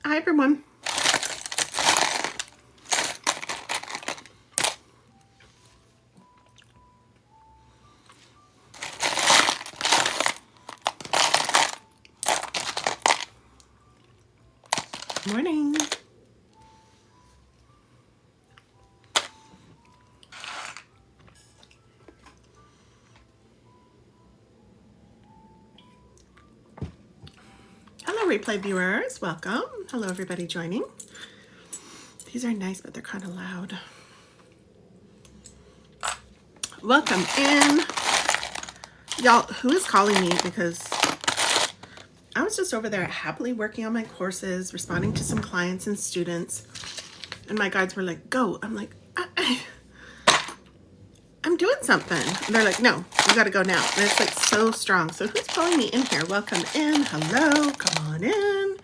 Hi, everyone. Morning. Hello, replay viewers. Welcome. Hello, everybody joining. These are nice, but they're kind of loud. Welcome in. Y'all, who is calling me? Because I was just over there happily working on my courses, responding to some clients and students. And my guides were like, go. I'm like, I'm doing something. And they're like, no, you got to go now. And it's like so strong. So who's calling me in here? Welcome in. Hello. Come on in.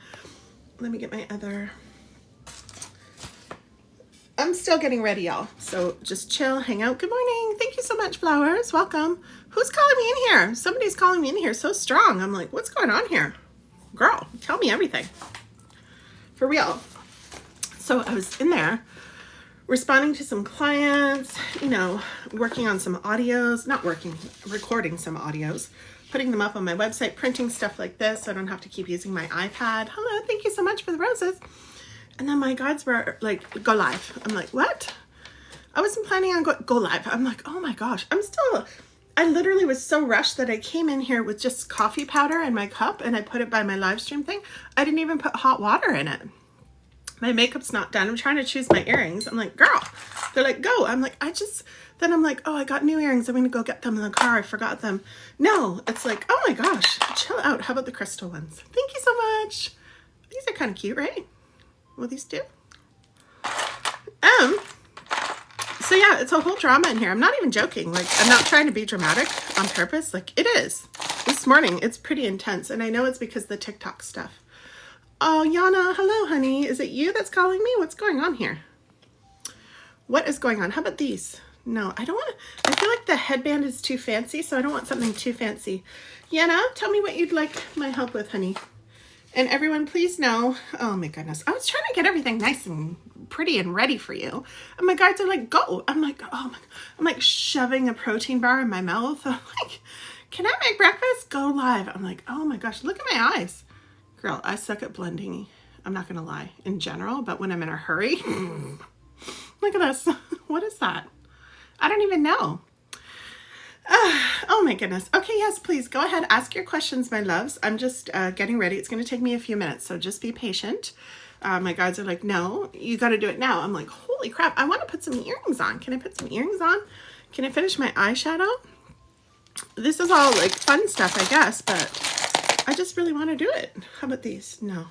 Let me get my other... I'm still getting ready, y'all. So just chill, hang out. Good morning. Thank you so much, flowers. Welcome. Who's calling me in here? Somebody's calling me in here so strong. I'm like, what's going on here? Girl, tell me everything. For real. So I was in there responding to some clients, you know, working on some audios, recording some audios, putting them up on my website, printing stuff like this so I don't have to keep using my iPad. Hello, thank you so much for the roses. And then my guides were like, go live. I'm like, what? I wasn't planning on go live. I'm like, oh my gosh, I literally was so rushed that I came in here with just coffee powder in my cup and I put it by my live stream thing. I didn't even put hot water in it. My makeup's not done. I'm trying to choose my earrings. I'm like, girl, they're like, go. I'm like, then I'm like, oh, I got new earrings. I'm going to go get them in the car. I forgot them. No, it's like, oh my gosh, chill out. How about the crystal ones? Thank you so much. These are kind of cute, right? Will these do? So yeah, it's a whole drama in here. I'm not even joking. Like, I'm not trying to be dramatic on purpose. Like, it is. This morning, it's pretty intense. And I know it's because of the TikTok stuff. Oh, Yana, hello, honey. Is it you that's calling me? What's going on here? What is going on? How about these? No, I don't want to. I feel like the headband is too fancy, so I don't want something too fancy. Yana, tell me what you'd like my help with, honey. And everyone, please know, oh my goodness, I was trying to get everything nice and pretty and ready for you. And my guides are like, go. I'm like, oh my, I'm like shoving a protein bar in my mouth. I'm like, can I make breakfast? Go live. I'm like, oh my gosh, look at my eyes. Girl, I suck at blending. I'm not going to lie in general, but when I'm in a hurry, look at this. What is that? I don't even know. Oh my goodness. Okay, yes, please go ahead. Ask your questions, my loves. I'm just getting ready. It's going to take me a few minutes, so just be patient. My guides are like, no, you got to do it now. I'm like, holy crap. I want to put some earrings on. Can I put some earrings on? Can I finish my eyeshadow? This is all like fun stuff, I guess, but I just really want to do it. How about these? No.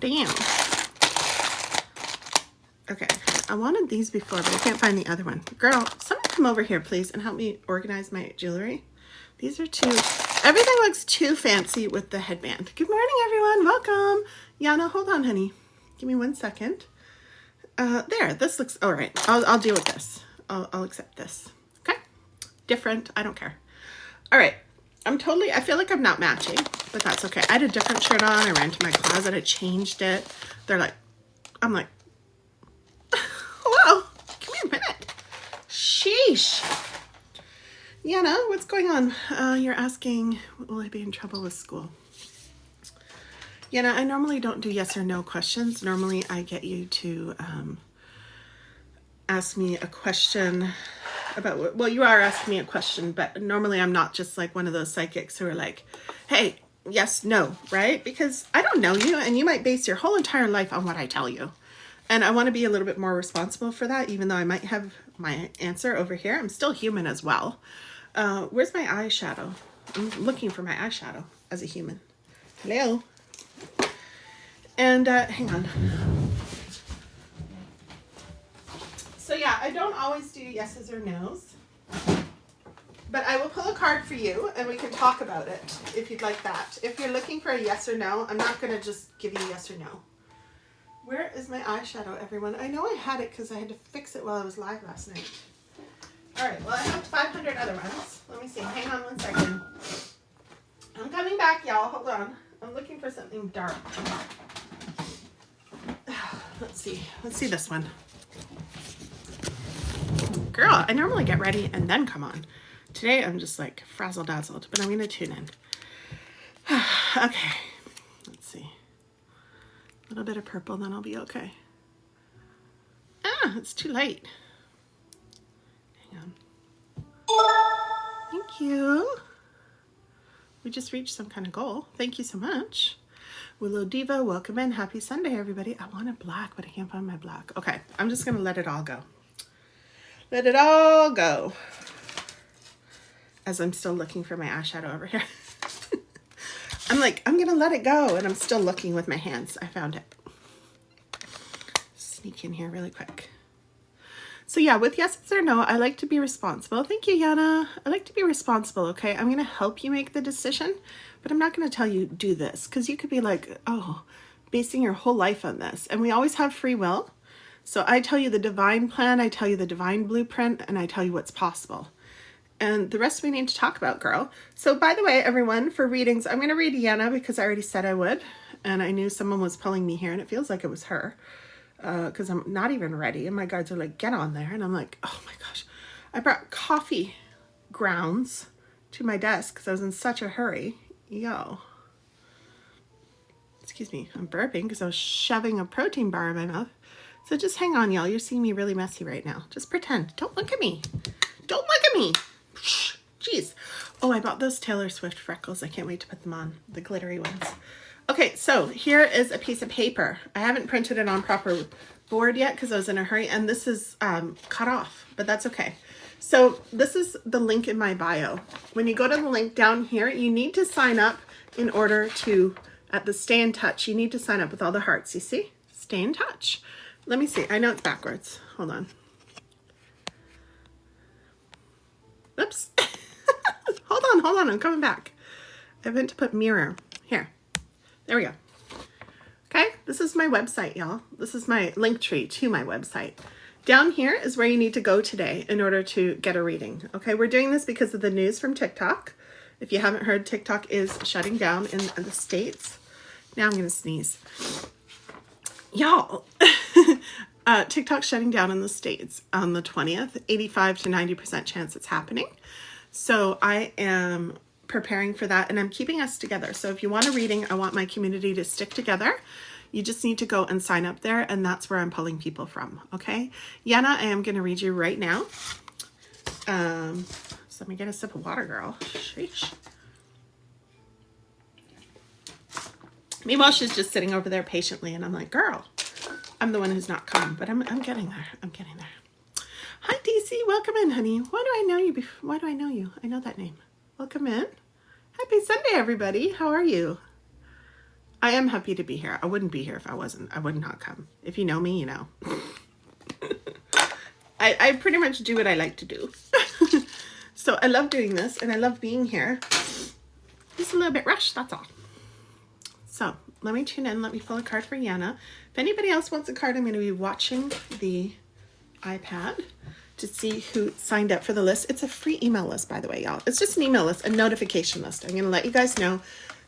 Damn. Okay, I wanted these before, but I can't find the other one. Girl, someone come over here, please, and help me organize my jewelry. These are everything looks too fancy with the headband. Good morning, everyone. Welcome. Yana, hold on, honey. Give me 1 second. There, this looks, all right. I'll deal with this. I'll accept this. Okay? Different, I don't care. All right, I feel like I'm not matching, but that's okay. I had a different shirt on. I ran to my closet. I changed it. I'm like, hello, come here a minute. Sheesh. Yana, what's going on? You're asking, will I be in trouble with school? Yana, I normally don't do yes or no questions. Normally I get you to ask me a question about, well, you are asking me a question, but normally I'm not just like one of those psychics who are like, hey, yes, no, right? Because I don't know you, and you might base your whole entire life on what I tell you. And I want to be a little bit more responsible for that, even though I might have my answer over here. I'm still human as well. Where's my eyeshadow? I'm looking for my eyeshadow as a human. Hello. And hang on. So yeah, I don't always do yeses or nos. But I will pull a card for you and we can talk about it if you'd like that. If you're looking for a yes or no, I'm not going to just give you yes or no. Where is my eyeshadow, everyone? I know I had it because I had to fix it while I was live last night. All right, well, I have 500 other ones. Let me see. Hang on 1 second. I'm coming back, y'all. Hold on. I'm looking for something dark. Let's see this one. Girl, I normally get ready and then come on. Today I'm just like frazzle-dazzled, but I'm gonna tune in. Okay, let's see. A little bit of purple, then I'll be okay. Ah, it's too late. Hang on. Thank you. We just reached some kind of goal. Thank you so much. Willow Diva, welcome in. Happy Sunday, everybody. I wanted black, but I can't find my black. Okay, I'm just gonna let it all go. Let it all go. As I'm still looking for my eyeshadow over here. I'm like, I'm gonna let it go, and I'm still looking with my hands. I found it. Sneak in here really quick. So yeah, with yeses or no, I like to be responsible. Thank you, Yana. I like to be responsible, okay? I'm gonna help you make the decision, but I'm not gonna tell you do this, because you could be like, oh, basing your whole life on this. And we always have free will. So I tell you the divine plan, I tell you the divine blueprint, and I tell you what's possible. And the rest we need to talk about, girl. So by the way, everyone, for readings, I'm gonna read Yana because I already said I would. And I knew someone was pulling me here, and it feels like it was her. Because I'm not even ready, and my guards are like, get on there, and I'm like, oh my gosh, I brought coffee grounds to my desk because I was in such a hurry. Yo, excuse me, I'm burping because I was shoving a protein bar in my mouth. So just hang on, y'all. You're seeing me really messy right now. Just pretend. Don't look at me. Don't look at me. Jeez. Oh, I bought those Taylor Swift freckles. I can't wait to put them on, the glittery ones. Okay, so here is a piece of paper. I haven't printed it on proper board yet because I was in a hurry, and this is cut off, but that's okay. So this is the link in my bio. When you go to the link down here, you need to sign up in order to, at the Stay in Touch, you need to sign up with all the hearts, you see? Stay in touch. Let me see. I know it's backwards. Hold on. Oops. Hold on. I'm coming back. I meant to put mirror. Here. There we go. Okay, this is my website, y'all. This is my link tree to my website. Down here is where you need to go today in order to get a reading. Okay, we're doing this because of the news from TikTok. If you haven't heard, TikTok is shutting down in the States. Now I'm going to sneeze. Y'all, TikTok's shutting down in the States on the 20th. 85 to 90% chance it's happening. So I am preparing for that, and I'm keeping us together. So if you want a reading, I want my community to stick together. You just need to go and sign up there, and that's where I'm pulling people from, okay? Yana, I am going to read you right now. So let me get a sip of water, girl. Sheesh. Meanwhile, she's just sitting over there patiently, and I'm like, girl, I'm the one who's not come, but I'm getting there. I'm getting there. Hi, DC. Welcome in, honey. Why do I know you? Why do I know you? I know that name. Welcome in. Happy Sunday, everybody. How are you? I am happy to be here. I wouldn't be here if I wasn't. I would not come. If you know me, you know. I pretty much do what I like to do. So I love doing this, and I love being here. Just a little bit rushed, that's all. So let me tune in. Let me pull a card for Yana. If anybody else wants a card, I'm going to be watching the iPad to see who signed up for the list. It's a free email list, by the way, y'all. It's just an email list, a notification list. I'm going to let you guys know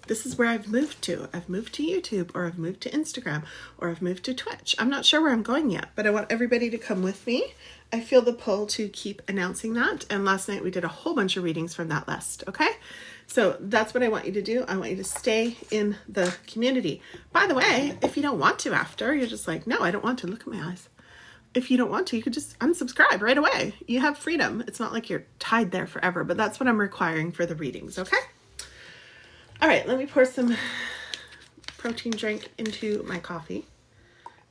this is where I've moved to. I've moved to YouTube, or I've moved to Instagram, or I've moved to Twitch. I'm not sure where I'm going yet, but I want everybody to come with me. I feel the pull to keep announcing that. And last night we did a whole bunch of readings from that list, okay? So that's what I want you to do. I want you to stay in the community. By the way, if you don't want to after, you're just like, no, I don't want to. Look at my eyes. If you don't want to, you could just unsubscribe right away. You have freedom. It's not like you're tied there forever, but that's what I'm requiring for the readings, okay? All right, let me pour some protein drink into my coffee.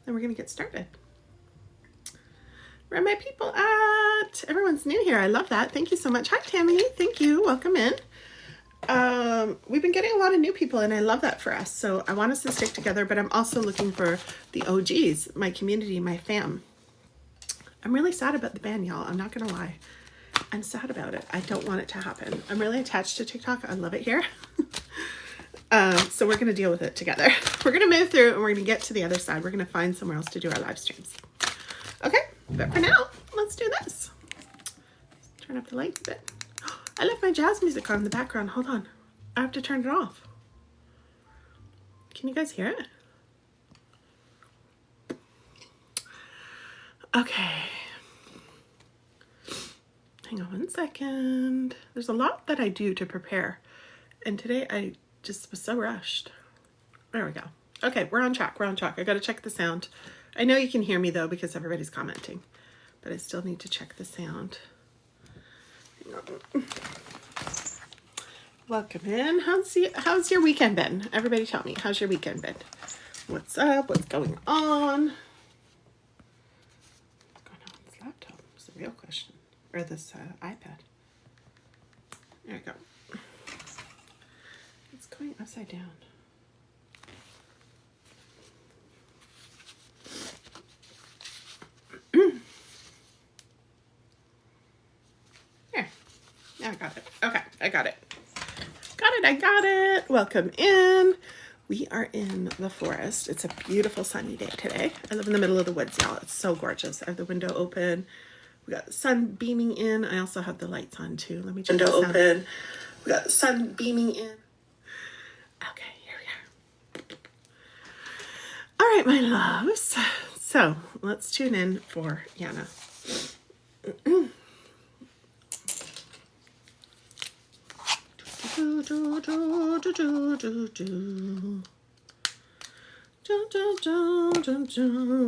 Then we're going to get started. Where are my people at? Everyone's new here. I love that. Thank you so much. Hi, Tammy. Thank you. Welcome in. We've been getting a lot of new people, and I love that for us. So I want us to stick together, but I'm also looking for the OGs, my community, my fam. I'm really sad about the ban, y'all. I'm not going to lie. I'm sad about it. I don't want it to happen. I'm really attached to TikTok. I love it here. So we're going to deal with it together. We're going to move through, and we're going to get to the other side. We're going to find somewhere else to do our live streams. Okay, but for now, let's do this. Turn up the lights a bit. I left my jazz music on in the background. Hold on. I have to turn it off. Can you guys hear it? Okay. Hang on 1 second. There's a lot that I do to prepare. And today I just was so rushed. There we go. Okay, we're on track. We're on track. I got to check the sound. I know you can hear me though because everybody's commenting. But I still need to check the sound. Hang on. Welcome in. How's your weekend been? Everybody tell me. How's your weekend been? What's up? What's going on? What's going on with this laptop? Is the real question. Or this iPad. There we go. It's going upside down. There. Now I got it. Okay, I got it. I got it. Welcome in. We are in the forest. It's a beautiful sunny day today. I live in the middle of the woods, y'all. It's so gorgeous. I have the window open. We got the sun beaming in. I also have the lights on too. Let me just window open. We got the sun beaming in. Okay, here we are. All right, my loves. So let's tune in for Yana.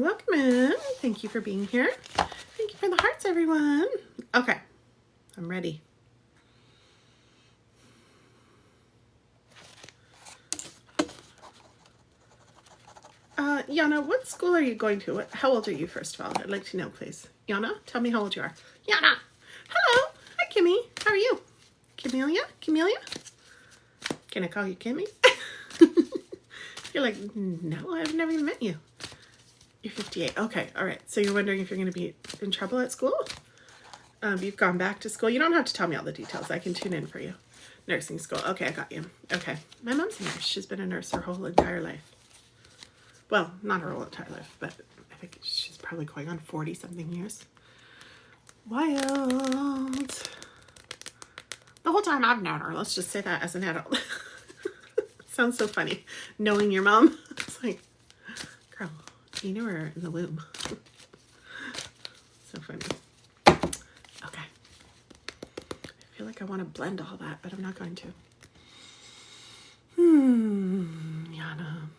Welcome in. Thank you for being here. Thank you for the hearts, everyone. Okay, I'm ready. Yana, what school are you going to? How old are you, first of all? I'd like to know, please. Yana, tell me how old you are. Yana! Hello! Hi, Kimmy. How are you? Camelia? Can I call you Kimmy? You're like, no, I've never even met you. You're 58. Okay, all right. So you're wondering if you're going to be in trouble at school? You've gone back to school. You don't have to tell me all the details. I can tune in for you. Nursing school. Okay, I got you. Okay. My mom's a nurse. She's been a nurse her whole entire life. Well, not her whole entire life, but I think she's probably going on 40-something years. Wild. The whole time I've known her. Let's just say that as an adult. Sounds so funny. Knowing your mom. It's like, girl, you knew her in the womb. So funny. Okay. I feel like I want to blend all that, but I'm not going to. Yana.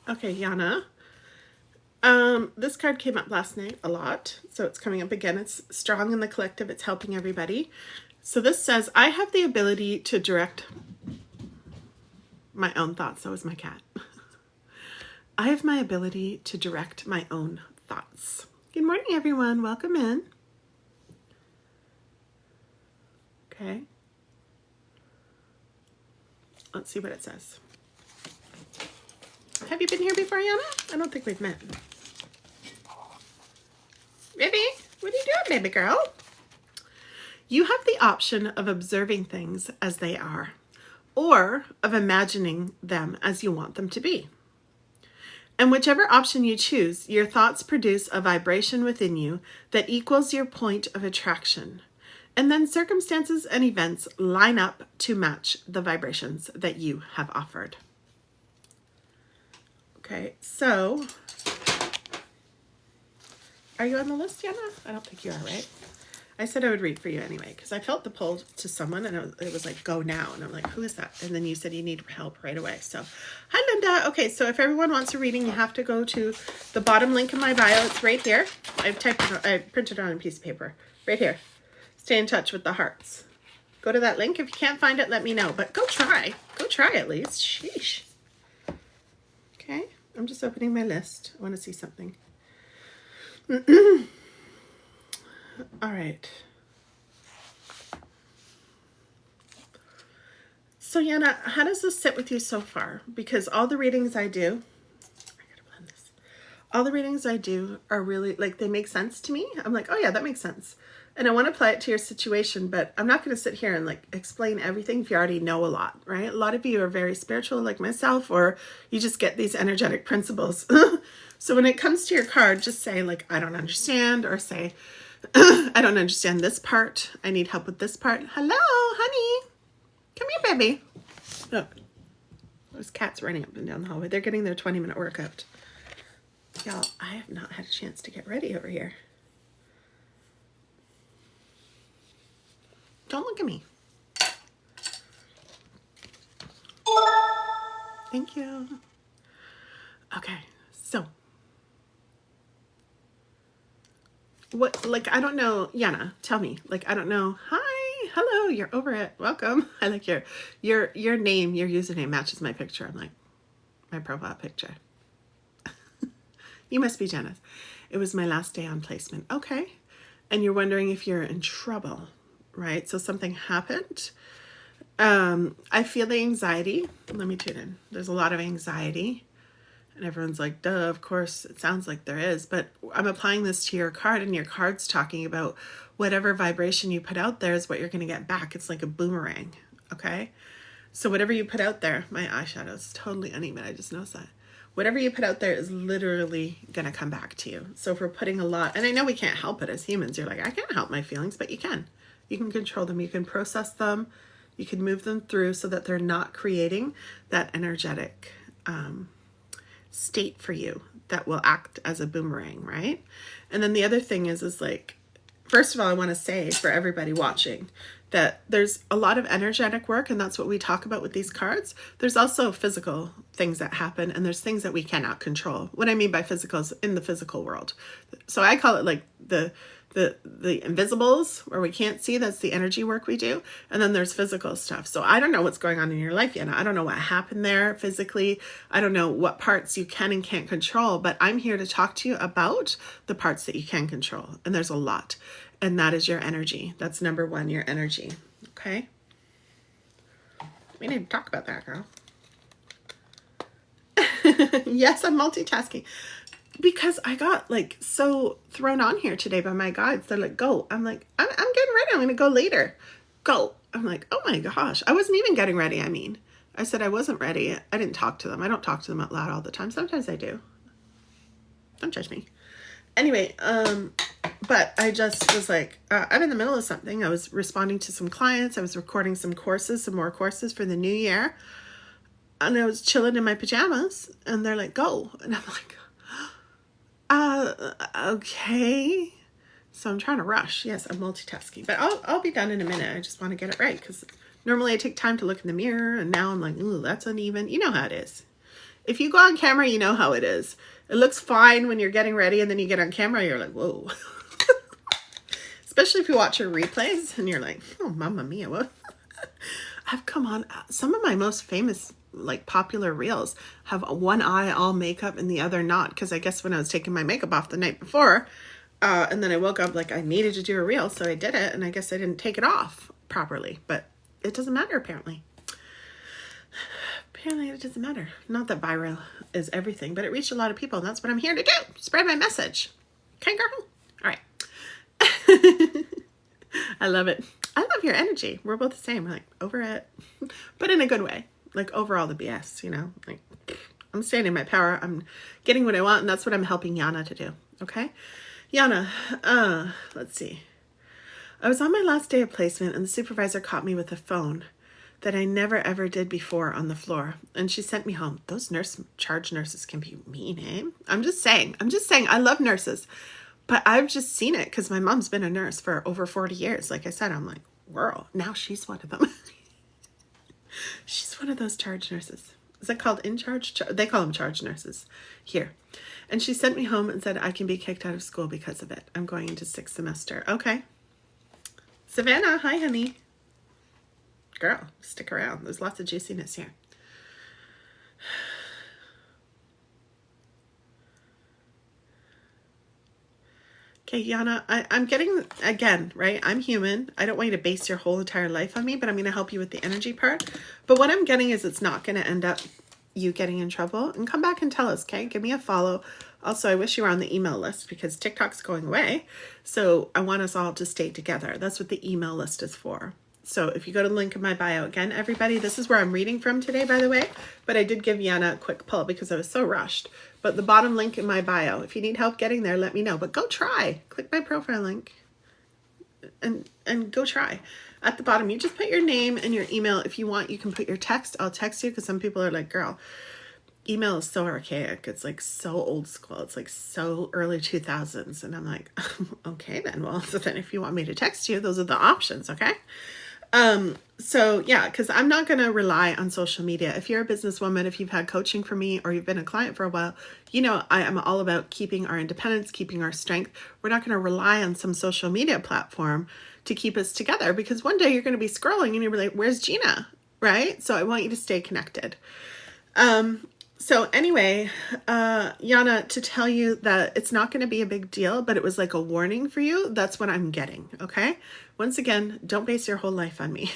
Okay, Yana. This card came up last night a lot, so it's coming up again. It's strong in the collective. It's helping everybody. So this says, I have the ability to direct my own thoughts. That was my cat. I have my ability to direct my own thoughts. Good morning, everyone. Welcome in. Okay. Let's see what it says. Have you been here before, Yana? I don't think we've met. Baby, what are you doing, baby girl? You have the option of observing things as they are, or of imagining them as you want them to be. And whichever option you choose, your thoughts produce a vibration within you that equals your point of attraction. And then circumstances and events line up to match the vibrations that you have offered. Okay, so are you on the list, Yana? I don't think you are, right? I said I would read for you anyway, because I felt the pull to someone, and it was like, go now. And I'm like, who is that? And then you said you need help right away. So, hi, Linda. Okay, so if everyone wants a reading, you have to go to the bottom link in my bio. It's right there. I printed it on a piece of paper. Right here. Stay in touch with the hearts. Go to that link. If you can't find it, let me know. But go try. Go try at least. Sheesh. Okay, I'm just opening my list. I want to see something. All right. So Yana, how does this sit with you so far? Because all the readings I do, I gotta blend this. All the readings I do are really, like, they make sense to me. I'm like, oh yeah, that makes sense. And I want to apply it to your situation, but I'm not going to sit here and like explain everything if you already know a lot, right? A lot of you are very spiritual like myself, or you just get these energetic principles. So when it comes to your card, just say like, I don't understand, or say, I don't understand this part. I need help with this part. Hello, honey. Come here, baby. Look, there's cats running up and down the hallway. They're getting their 20-minute workout. Y'all, I have not had a chance to get ready over here. Don't look at me. Thank you. Okay, so what, like, I don't know, Yana, tell me, like, I don't know. Hi, hello, you're over it. Welcome. I like your name, your username matches my picture. I'm like, my profile picture. You must be Janice. It was my last day on placement. Okay. And you're wondering if you're in trouble, right? So something happened. I feel the anxiety. Let me tune in. There's a lot of anxiety. And everyone's like, duh, of course, it sounds like there is. But I'm applying this to your card, and your card's talking about whatever vibration you put out there is what you're going to get back. It's like a boomerang, okay? So whatever you put out there, my eyeshadow is totally uneven. I just noticed that. Whatever you put out there is literally going to come back to you. So if we're putting a lot, and I know we can't help it as humans. You're like, I can't help my feelings, but you can. You can control them. You can process them. You can move them through so that they're not creating that energetic state for you that will act as a boomerang, right? And then the other thing is like, first of all, I want to say for everybody watching that there's a lot of energetic work, and that's what we talk about with these cards. There's also physical things that happen, and there's things that we cannot control. What I mean by physical is in the physical world. So I call it like the invisibles, where we can't see. That's the energy work we do. And then there's physical stuff. So I don't know what's going on in your life yet. I don't know what happened there physically. I don't know what parts you can and can't control, but I'm here to talk to you about the parts that you can control. And there's a lot. And that is your energy. That's number one, your energy. Okay? We need to talk about that, girl. Yes, I'm multitasking. Because I got like so thrown on here today by my guides. They're like, go. I'm like, I'm getting ready. I'm going to go later. Go. I'm like, oh my gosh. I wasn't even getting ready. I mean, I said I wasn't ready. I didn't talk to them. I don't talk to them out loud all the time. Sometimes I do. Don't judge me. Anyway, but I just was like, I'm in the middle of something. I was responding to some clients. I was recording some courses, some more courses for the new year. And I was chilling in my pajamas. And they're like, go. And I'm like, okay. So I'm trying to rush. Yes, I'm multitasking, but I'll be done in a minute. I just want to get it right, because normally I take time to look in the mirror, and now I'm like, ooh, that's uneven. You know how it is. If you go on camera, you know how it is. It looks fine when you're getting ready, and then you get on camera, you're like, whoa. Especially if you watch your replays and you're like, oh, mamma mia, what? I've come on. Some of my most famous, like, popular reels have one eye all makeup and the other not, because I guess when I was taking my makeup off the night before, and then I woke up like I needed to do a reel, so I did it, and I guess I didn't take it off properly, but it doesn't matter apparently. Apparently it doesn't matter. Not that viral is everything, but it reached a lot of people, and that's what I'm here to do. Spread my message. Okay, girl? All right. I love it. I love your energy. We're both the same. We're like, over it. But in a good way. Like, over all the BS, you know? Like, I'm standing in my power. I'm getting what I want, and that's what I'm helping Yana to do. Okay? Yana, let's see. I was on my last day of placement, and the supervisor caught me with a phone that I never ever did before on the floor, and she sent me home. Those charge nurses can be mean, eh? I'm just saying. I love nurses, but I've just seen it because my mom's been a nurse for over 40 years. Like I said, I'm like, girl, now she's one of them. She's one of those charge nurses. Is that called in charge? They call them charge nurses here. And she sent me home and said I can be kicked out of school because of it. I'm going into 6th semester. Okay. Savannah, hi, honey. Girl, stick around. There's lots of juiciness here. Okay, Yana, I'm getting, again, right? I'm human. I don't want you to base your whole entire life on me, but I'm going to help you with the energy part. But what I'm getting is it's not going to end up you getting in trouble. And come back and tell us, okay? Give me a follow. Also, I wish you were on the email list because TikTok's going away. So I want us all to stay together. That's what the email list is for. So if you go to the link in my bio, again, everybody, this is where I'm reading from today, by the way. But I did give Yana a quick pull because I was so rushed. But the bottom link in my bio, if you need help getting there, let me know. But go try. Click my profile link. and go try. At the bottom, you just put your name and your email. If you want, you can put your text. I'll text you, because some people are like, girl, email is so archaic. It's like so old school. It's like so early 2000s. And I'm like, okay, then. Well, so then if you want me to text you, those are the options. Okay. So yeah, because I'm not going to rely on social media. If you're a businesswoman, if you've had coaching from me, or you've been a client for a while, you know, I am all about keeping our independence, keeping our strength. We're not going to rely on some social media platform to keep us together, because one day you're going to be scrolling and you'll be like, where's Gina? Right? So I want you to stay connected. So anyway, Yana, to tell you that it's not going to be a big deal, but it was like a warning for you. That's what I'm getting. Okay. Once again, don't base your whole life on me.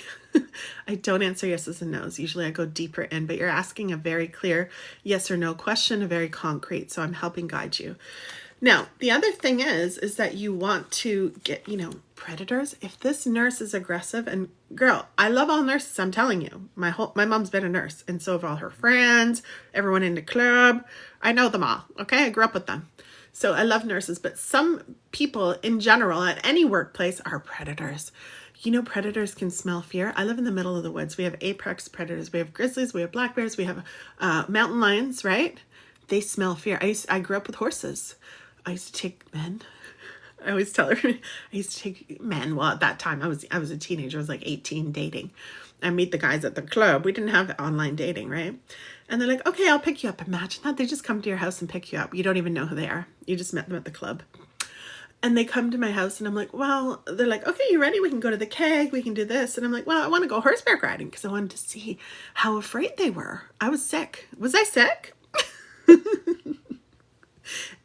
I don't answer yeses and nos. Usually I go deeper in, but you're asking a very clear yes or no question, a very concrete. So I'm helping guide you. Now, the other thing is that you want to get, you know, predators. If this nurse is aggressive, and girl, I love all nurses. I'm telling you, my mom's been a nurse, and so have all her friends, everyone in the club. I know them all. Okay. I grew up with them. So I love nurses, but some people in general at any workplace are predators. You know, predators can smell fear. I live in the middle of the woods. We have apex predators. We have grizzlies. We have black bears. We have mountain lions, right? They smell fear. I grew up with horses. I used to take men. I always tell her, I used to take men. Well, at that time, I was a teenager. I was like 18, dating. I meet the guys at the club. We didn't have online dating, right? And they're like, okay, I'll pick you up. Imagine that. They just come to your house and pick you up. You don't even know who they are. You just met them at the club. And they come to my house, and I'm like, well, they're like, okay, you ready? We can go to the keg. We can do this. And I'm like, well, I want to go horseback riding, because I wanted to see how afraid they were. I was sick. Was I sick?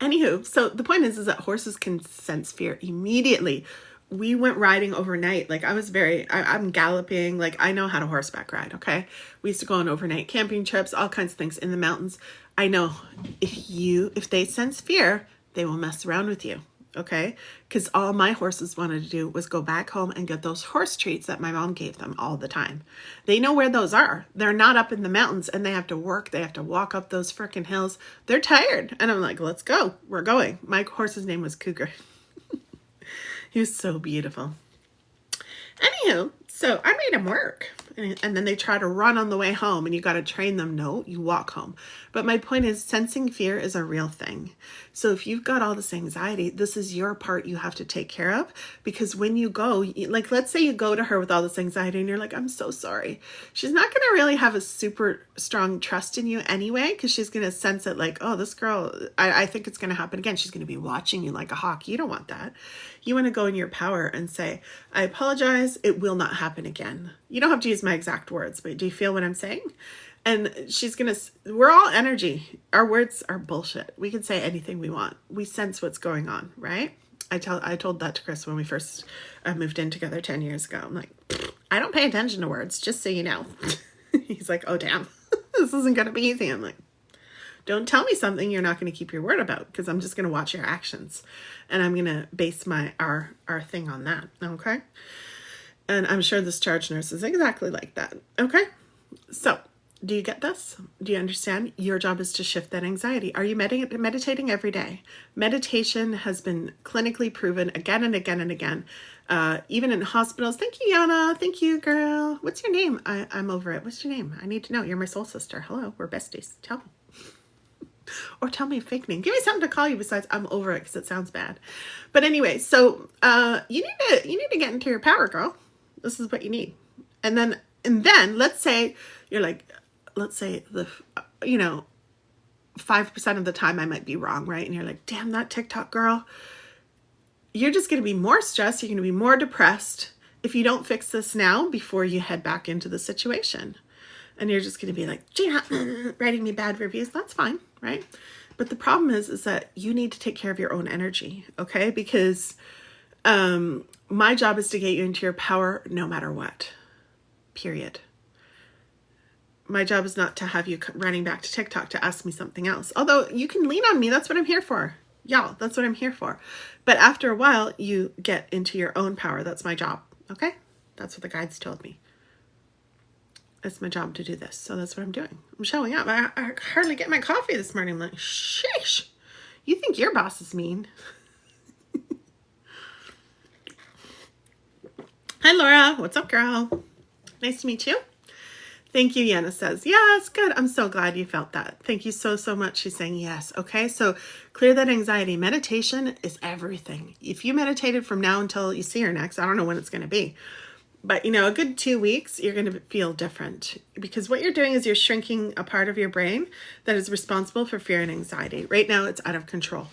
Anywho, so the point is that horses can sense fear immediately. We went riding overnight. Like I'm galloping. Like I know how to horseback ride. Okay. We used to go on overnight camping trips, all kinds of things in the mountains. I know if they sense fear, they will mess around with you. Okay. Because all my horses wanted to do was go back home and get those horse treats that my mom gave them all the time. They know where those are. They're not up in the mountains, and they have to work. They have to walk up those freaking hills. They're tired. And I'm like, let's go. We're going. My horse's name was Cougar. He was so beautiful. Anywho, so I made him work. And then they try to run on the way home, and you got to train them. No, you walk home. But my point is, sensing fear is a real thing. So if you've got all this anxiety, this is your part you have to take care of, because when you go, like, let's say you go to her with all this anxiety and you're like, I'm so sorry. She's not going to really have a super strong trust in you anyway, because she's going to sense it like, oh, this girl, I think it's going to happen again. She's going to be watching you like a hawk. You don't want that. You want to go in your power and say, I apologize. It will not happen again. You don't have to use my exact words, but do you feel what I'm saying? And we're all energy. Our words are bullshit. We can say anything we want. We sense what's going on, right? I told that to Chris when we first moved in together 10 years ago. I'm like, I don't pay attention to words, just so you know. He's like, oh, damn, this isn't going to be easy. I'm like, don't tell me something you're not going to keep your word about, because I'm just going to watch your actions, and I'm going to base our thing on that. Okay. And I'm sure this charge nurse is exactly like that. Okay. So do you get this? Do you understand? Your job is to shift that anxiety. Are you meditating every day? Meditation has been clinically proven again and again and again. Even in hospitals. Thank you, Yana. Thank you, girl. What's your name? I'm over it. What's your name? I need to know. You're my soul sister. Hello. We're besties. Tell me. Or tell me a fake name. Give me something to call you besides I'm over it, because it sounds bad. But anyway, so you need to get into your power, girl. This is what you need. And then let's say you're like, let's say 5% of the time I might be wrong, right? And you're like, damn, that TikTok girl. You're just going to be more stressed. You're going to be more depressed if you don't fix this now before you head back into the situation. And you're just going to be like, Gina, writing me bad reviews. That's fine, right? But the problem is that you need to take care of your own energy, okay? Because my job is to get you into your power no matter what, period. My job is not to have you running back to TikTok to ask me something else. Although you can lean on me. That's what I'm here for. Y'all, that's what I'm here for. But after a while, you get into your own power. That's my job, okay? That's what the guides told me. It's my job to do this. So that's what I'm doing. I'm showing up. I hardly get my coffee this morning. I'm like, sheesh. You think your boss is mean? Hi, Laura. What's up, girl? Nice to meet you. Thank you, Yana says. Yes, good. I'm so glad you felt that. Thank you so, so much. She's saying yes. Okay, so clear that anxiety. Meditation is everything. If you meditated from now until you see her next, I don't know when it's going to be, but a good 2 weeks, you're going to feel different, because what you're doing is you're shrinking a part of your brain that is responsible for fear and anxiety. Right now, it's out of control.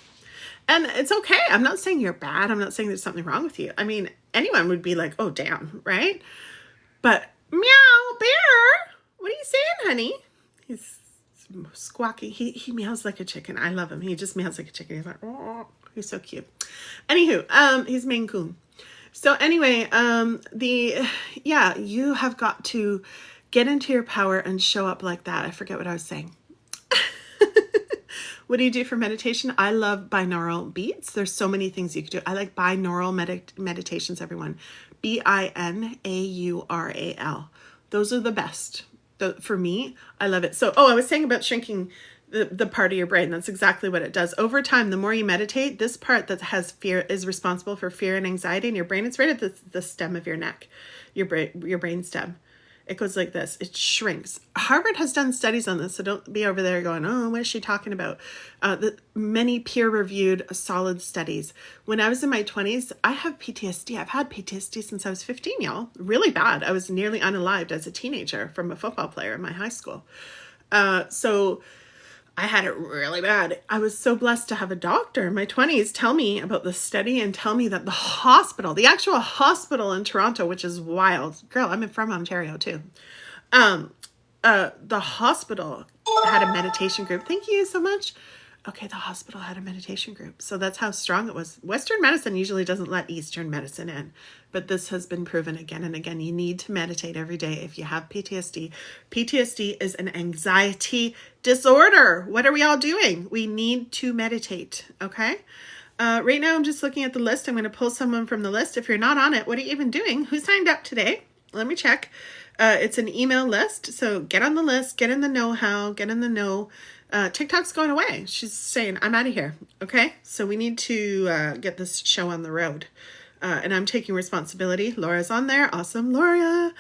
And it's okay. I'm not saying you're bad. I'm not saying there's something wrong with you. I mean, anyone would be like, oh, damn, right? But meow, bear. What are you saying, honey? He's squawking. He meows like a chicken. I love him. He just meows like a chicken. He's like, oh, he's so cute. Anywho, he's Maine Coon. So anyway, you have got to get into your power and show up like that. I forget what I was saying. What do you do for meditation? I love binaural beats. There's so many things you could do. I like binaural meditations, everyone. Binaural. Those are the best. For me, I love it. So, I was saying about shrinking the part of your brain. That's exactly what it does. Over time, the more you meditate, this part that has fear is responsible for fear and anxiety in your brain. It's right at the stem of your neck, your brain stem. It goes like this. It shrinks. Harvard has done studies on this, so don't be over there going, oh, what is she talking about? Many peer-reviewed solid studies. When I was in my 20s, I have PTSD. I've had PTSD since I was 15, y'all. Really bad. I was nearly unalived as a teenager from a football player in my high school. So I had it really bad. I was so blessed to have a doctor in my 20s tell me about the study and tell me that the actual hospital in Toronto, which is wild. Girl, I'm from Ontario too. The hospital had a meditation group. Thank you so much. Okay, the hospital had a meditation group. So that's how strong it was. Western medicine usually doesn't let Eastern medicine in, but this has been proven again and again. You need to meditate every day if you have PTSD. PTSD is an anxiety disorder. What are we all doing? We need to meditate, okay? Right now, I'm just looking at the list. I'm going to pull someone from the list. If you're not on it, what are you even doing? Who signed up today? Let me check. It's an email list. So get on the list, get in the know-how, get in the know. TikTok's going away. She's saying, I'm out of here. Okay. So we need to get this show on the road. And I'm taking responsibility. Laura's on there. Awesome. Laura.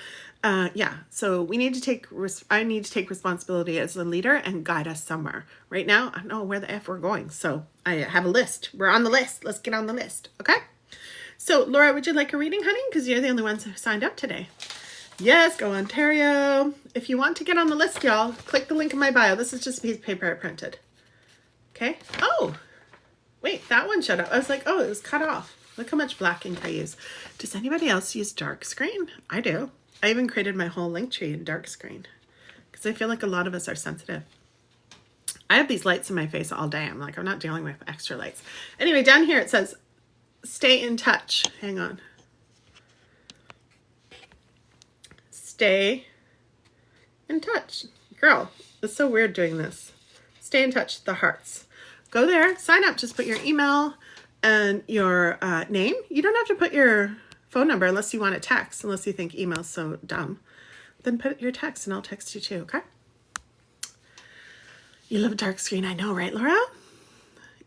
So we need to I need to take responsibility as a leader and guide us somewhere. Right now, I don't know where the F we're going. So I have a list. We're on the list. Let's get on the list. Okay. So Laura, would you like a reading, honey? Because you're the only ones who signed up today. Yes, go Ontario. If you want to get on the list, y'all, click the link in my bio. This is just a piece of paper I printed. Okay. Oh, wait, that one showed up. I was like, oh, it was cut off. Look how much black ink I use. Does anybody else use dark screen? I do. I even created my whole link tree in dark screen because I feel like a lot of us are sensitive. I have these lights in my face all day. I'm not dealing with extra lights. Anyway, down here it says, stay in touch. Hang on. Stay in touch. Girl, it's so weird doing this. Stay in touch, the hearts. Go there, sign up, just put your email and your name. You don't have to put your phone number unless you want to text, unless you think email's so dumb. Then put your text and I'll text you too, okay? You love dark screen, I know, right, Laura?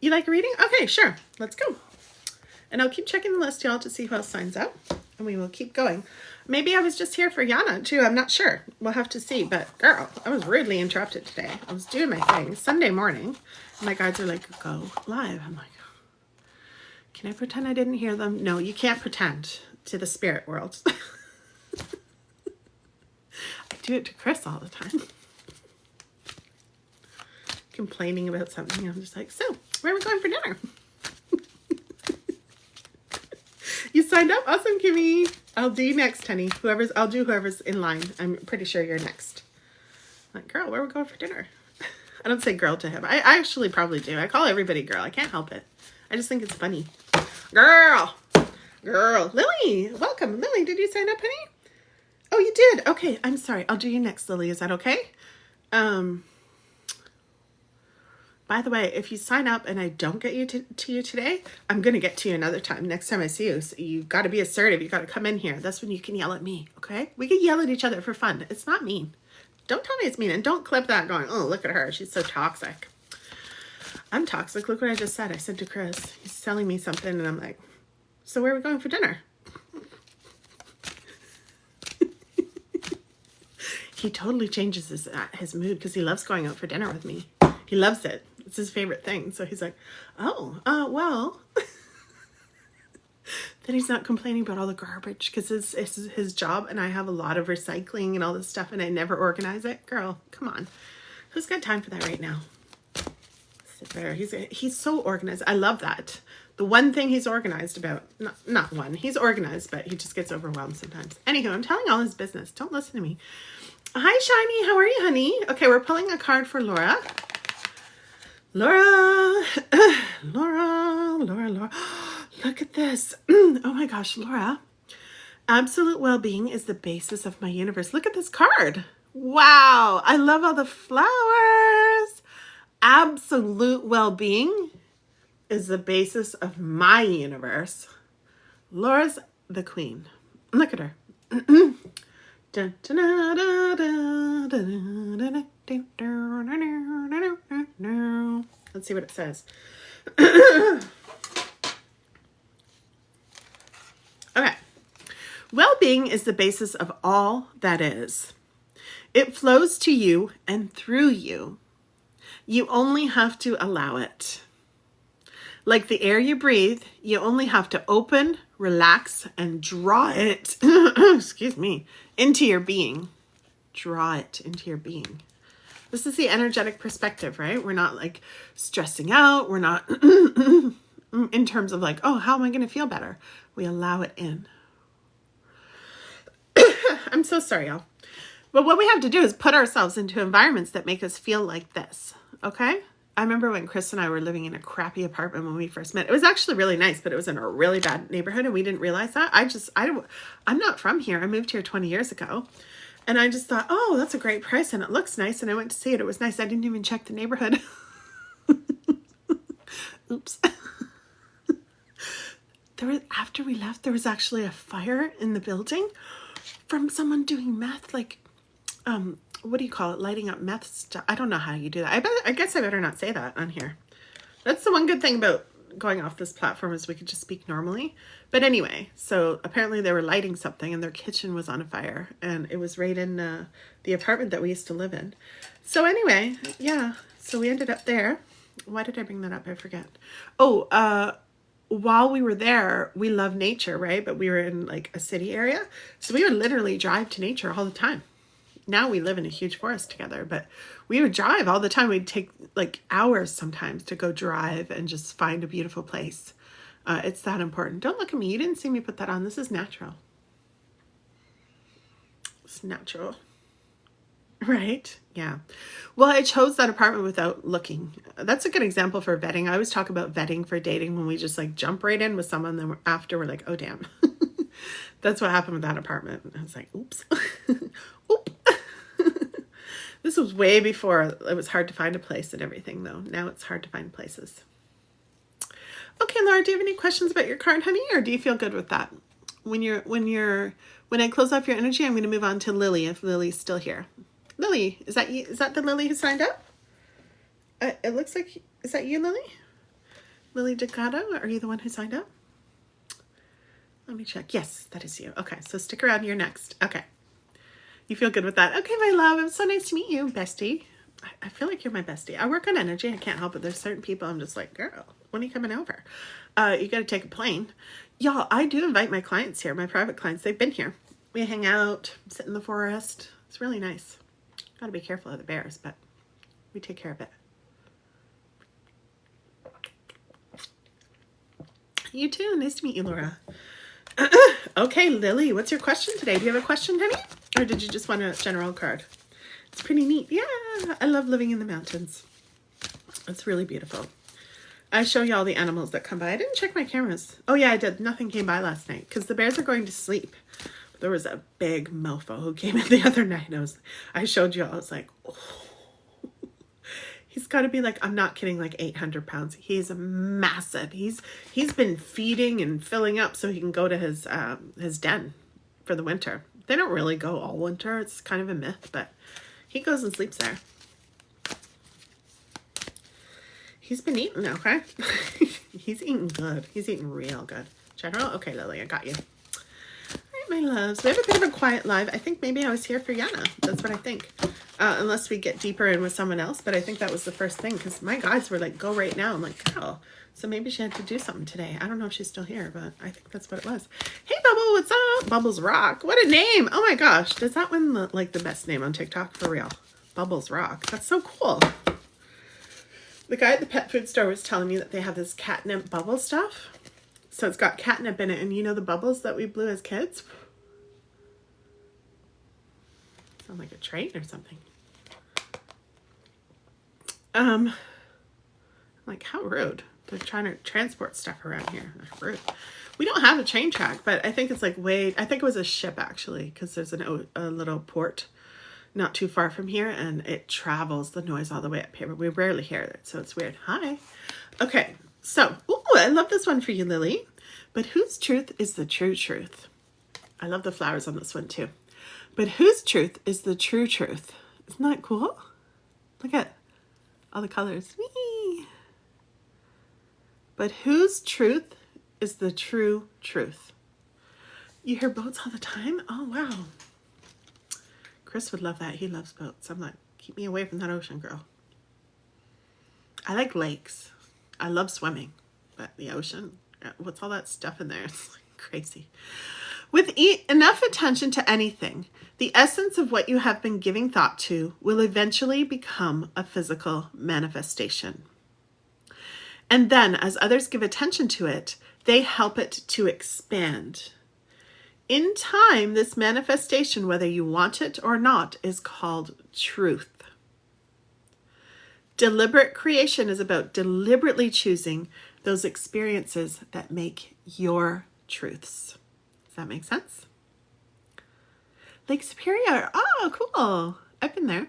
You like reading? Okay, sure, let's go. And I'll keep checking the list, y'all, to see who else signs up. And we will keep going. Maybe I was just here for Yana, too. I'm not sure. We'll have to see. But, girl, I was rudely interrupted today. I was doing my thing. Sunday morning. My guides are like, go live. I'm like, can I pretend I didn't hear them? No, you can't pretend to the spirit world. I do it to Chris all the time. Complaining about something. I'm just like, so, where are we going for dinner? You signed up? Awesome, Kimmy. I'll do you next, honey. I'll do whoever's in line. I'm pretty sure you're next. I'm like, girl, where are we going for dinner? I don't say girl to him. I actually probably do. I call everybody girl. I can't help it. I just think it's funny. Girl. Lily, welcome. Lily, did you sign up, honey? Oh, you did. Okay, I'm sorry. I'll do you next, Lily. Is that okay? By the way, if you sign up and I don't get you to you today, I'm going to get to you another time. Next time I see you. So you've got to be assertive. You've got to come in here. That's when you can yell at me, okay? We can yell at each other for fun. It's not mean. Don't tell me it's mean. And don't clip that going, oh, look at her. She's so toxic. I'm toxic. Look what I just said. I said to Chris, he's telling me something, and I'm like, so where are we going for dinner? he totally changes his mood because he loves going out for dinner with me. He loves it. It's his favorite thing. So he's like, oh, well. Then he's not complaining about all the garbage because it's his job, and I have a lot of recycling and all this stuff, and I never organize it. Girl, come on. Who's got time for that right now? Sit there. He's so organized. I love that. The one thing he's organized about, not one, he's organized, but he just gets overwhelmed sometimes. Anywho, I'm telling all his business. Don't listen to me. Hi, Shiny. How are you, honey? Okay, we're pulling a card for Laura. Laura. Laura. Look at this. Oh my gosh, Laura. Absolute well-being is the basis of my universe. Look at this card. Wow. I love all the flowers. Absolute well-being is the basis of my universe. Laura's the queen. Look at her. Let's see what it says. Okay. Well-being is the basis of all that is. It flows to you and through you. You only have to allow it. Like the air you breathe, you only have to open, relax, and draw it, excuse me, into your being. Draw it into your being. This is the energetic perspective, right? We're not like stressing out. We're not in terms of like, oh, how am I going to feel better? We allow it in. I'm so sorry, y'all. But what we have to do is put ourselves into environments that make us feel like this, okay? I remember when Chris and I were living in a crappy apartment when we first met. It was actually really nice, but it was in a really bad neighborhood, and we didn't realize that. I'm not from here. I moved here 20 years ago, and I just thought, oh, that's a great price, and it looks nice, and I went to see it. It was nice. I didn't even check the neighborhood. Oops. After we left, there was actually a fire in the building from someone doing meth, like, what do you call it? Lighting up meth stuff. I don't know how you do that. I guess I better not say that on here. That's the one good thing about going off this platform is we could just speak normally. But anyway, so apparently they were lighting something and their kitchen was on a fire, and it was right in the apartment that we used to live in. So anyway, yeah, so we ended up there. Why did I bring that up? I forget. Oh, while we were there, we love nature, right? But we were in like a city area. So we would literally drive to nature all the time. Now we live in a huge forest together, but we would drive all the time. We'd take like hours sometimes to go drive and just find a beautiful place. It's that important. Don't look at me. You didn't see me put that on. This is natural. It's natural. Right? Yeah. Well, I chose that apartment without looking. That's a good example for vetting. I always talk about vetting for dating when we just like jump right in with someone, then after we're like, oh, damn. That's what happened with that apartment. I was like, oops. Oop. This was way before it was hard to find a place and everything, though. Now it's hard to find places. Okay, Laura, do you have any questions about your card, honey, or do you feel good with that? When I close off your energy, I'm going to move on to Lily if Lily's still here. Lily, is that you? Is that the Lily who signed up? It looks like, is that you, Lily? Lily Ducato, are you the one who signed up? Let me check. Yes, that is you. Okay, so stick around. You're next. Okay. You feel good with that? Okay, my love. It was so nice to meet you, bestie. I feel like you're my bestie. I work on energy. I can't help it. There's certain people I'm just like, girl, when are you coming over? You got to take a plane. Y'all, I do invite my clients here, my private clients. They've been here. We hang out, sit in the forest. It's really nice. Got to be careful of the bears, but we take care of it. You too. Nice to meet you, Laura. Okay, Lily, what's your question today? Do you have a question, honey? Or did you just want a general card? It's pretty neat. Yeah, I love living in the mountains. It's really beautiful. I show you all the animals that come by. I didn't check my cameras. Oh yeah, I did. Nothing came by last night because the bears are going to sleep. But there was a big mofo who came in the other night. I showed you all. I was like, oh. He's got to be like, I'm not kidding, like 800 pounds. He's massive. He's been feeding and filling up so he can go to his den for the winter. They don't really go all winter. It's kind of a myth, but he goes and sleeps there. He's been eating, okay? He's eating good. He's eating real good. General? Okay, Lily, I got you. All right, my loves. We have a bit of a quiet live. I think maybe I was here for Yana. That's what I think. Unless we get deeper in with someone else. But I think that was the first thing. Because my guys were like, go right now. I'm like, oh. So maybe she had to do something today. I don't know if she's still here. But I think that's what it was. Hey, Bubble. What's up? Bubbles Rock. What a name. Oh, my gosh. Does that win the best name on TikTok? For real. Bubbles Rock. That's so cool. The guy at the pet food store was telling me that they have this catnip bubble stuff. So it's got catnip in it. And you know the bubbles that we blew as kids? Sound like a train or something. Like, how rude. They're trying to transport stuff around here. Rude. We don't have a train track, but I think it's like I think it was a ship actually, because there's a little port not too far from here, and it travels the noise all the way up here, but we rarely hear it, so it's weird. Hi. Okay, so, ooh, I love this one for you, Lily. But whose truth is the true truth? I love the flowers on this one, too. But whose truth is the true truth? Isn't that cool? Look at all the colors. Whee! But whose truth is the true truth? You hear boats all the time? Oh, wow. Chris would love that. He loves boats. I'm like, keep me away from that ocean, girl. I like lakes. I love swimming. But the ocean, what's all that stuff in there? It's like crazy. With enough attention to anything, the essence of what you have been giving thought to will eventually become a physical manifestation. And then, as others give attention to it, they help it to expand. In time, this manifestation, whether you want it or not, is called truth. Deliberate creation is about deliberately choosing those experiences that make your truths. Does that make sense? Lake Superior. Oh, cool. I've been there.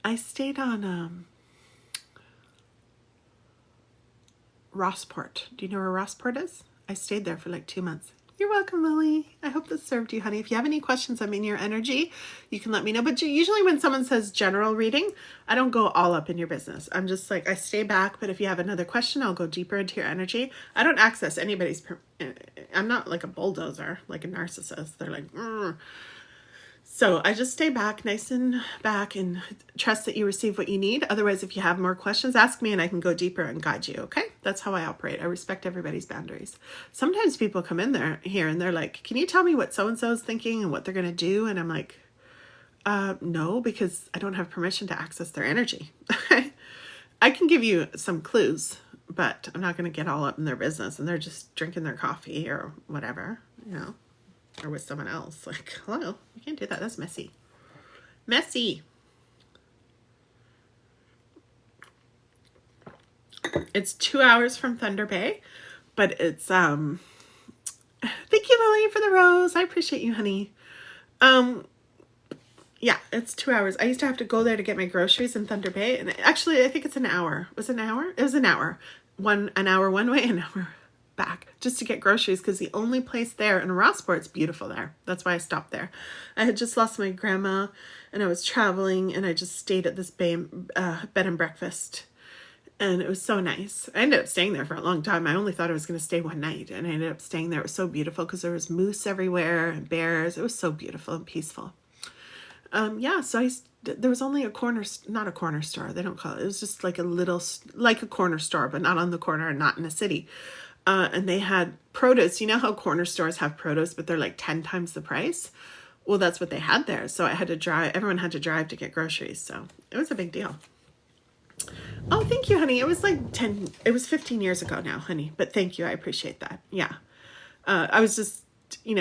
I stayed on Rossport. Do you know where Rossport is? I stayed there for like 2 months. You're welcome, Lily. I hope this served you, honey. If you have any questions, I'm in your energy. You can let me know. But usually when someone says general reading, I don't go all up in your business. I'm just like, I stay back. But if you have another question, I'll go deeper into your energy. I don't access anybody's. I'm not like a bulldozer, like a narcissist. They're like, "Rrr." So I just stay back, nice and back, and trust that you receive what you need. Otherwise, if you have more questions, ask me and I can go deeper and guide you, okay? That's how I operate. I respect everybody's boundaries. Sometimes people come in here and they're like, can you tell me what so-and-so is thinking and what they're going to do? And I'm like, no, because I don't have permission to access their energy. I can give you some clues, but I'm not going to get all up in their business and they're just drinking their coffee or whatever, you know. Or with someone else. Like, hello, you can't do that. That's messy. Messy. It's 2 hours from Thunder Bay, but it's, thank you, Lily, for the rose. I appreciate you, honey. Yeah, it's 2 hours. I used to have to go there to get my groceries in Thunder Bay. And actually, I think it's an hour. Was it an hour? It was an hour. An hour one way, an hour back just to get groceries, because the only place there in Rossport's beautiful there. That's why I stopped there. I had just lost my grandma and I was traveling and I just stayed at this bed and breakfast and it was so nice. I ended up staying there for a long time. I only thought I was going to stay one night and I ended up staying there. It was so beautiful because there was moose everywhere and bears. It was so beautiful and peaceful. Yeah, so there was only not a corner store. They don't call it. It was just like like a corner store, but not on the corner and not in a city. And they had produce. You know how corner stores have produce, but they're like 10 times the price? Well, that's what they had there. So I had to drive. Everyone had to drive to get groceries. So it was a big deal. Oh, thank you, honey. It was like 15 years ago now, honey. But thank you. I appreciate that. Yeah. I was just,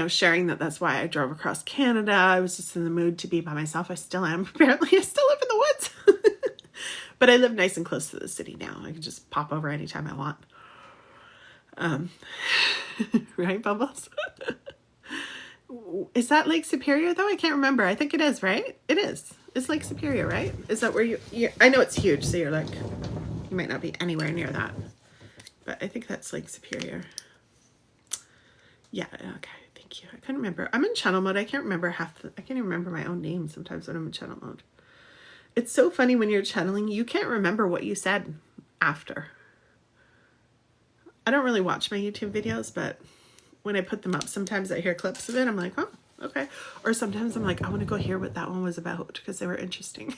sharing that's why I drove across Canada. I was just in the mood to be by myself. I still am. Apparently, I still live in the woods. But I live nice and close to the city now. I can just pop over anytime I want. Right, Bubbles? Is that Lake Superior though? I can't remember. I think it is, right? It is. It's Lake Superior, right? Is that where you I know it's huge, so you're like, you might not be anywhere near that. But I think that's Lake Superior. Yeah, okay, thank you. I couldn't remember. I'm in channel mode. I can't remember I can't even remember my own name sometimes when I'm in channel mode. It's so funny when you're channeling, you can't remember what you said after. I don't really watch my YouTube videos, but when I put them up. Sometimes I hear clips of it. I'm like, oh, okay. Or sometimes I'm like, I want to go hear what that one was about because they were interesting.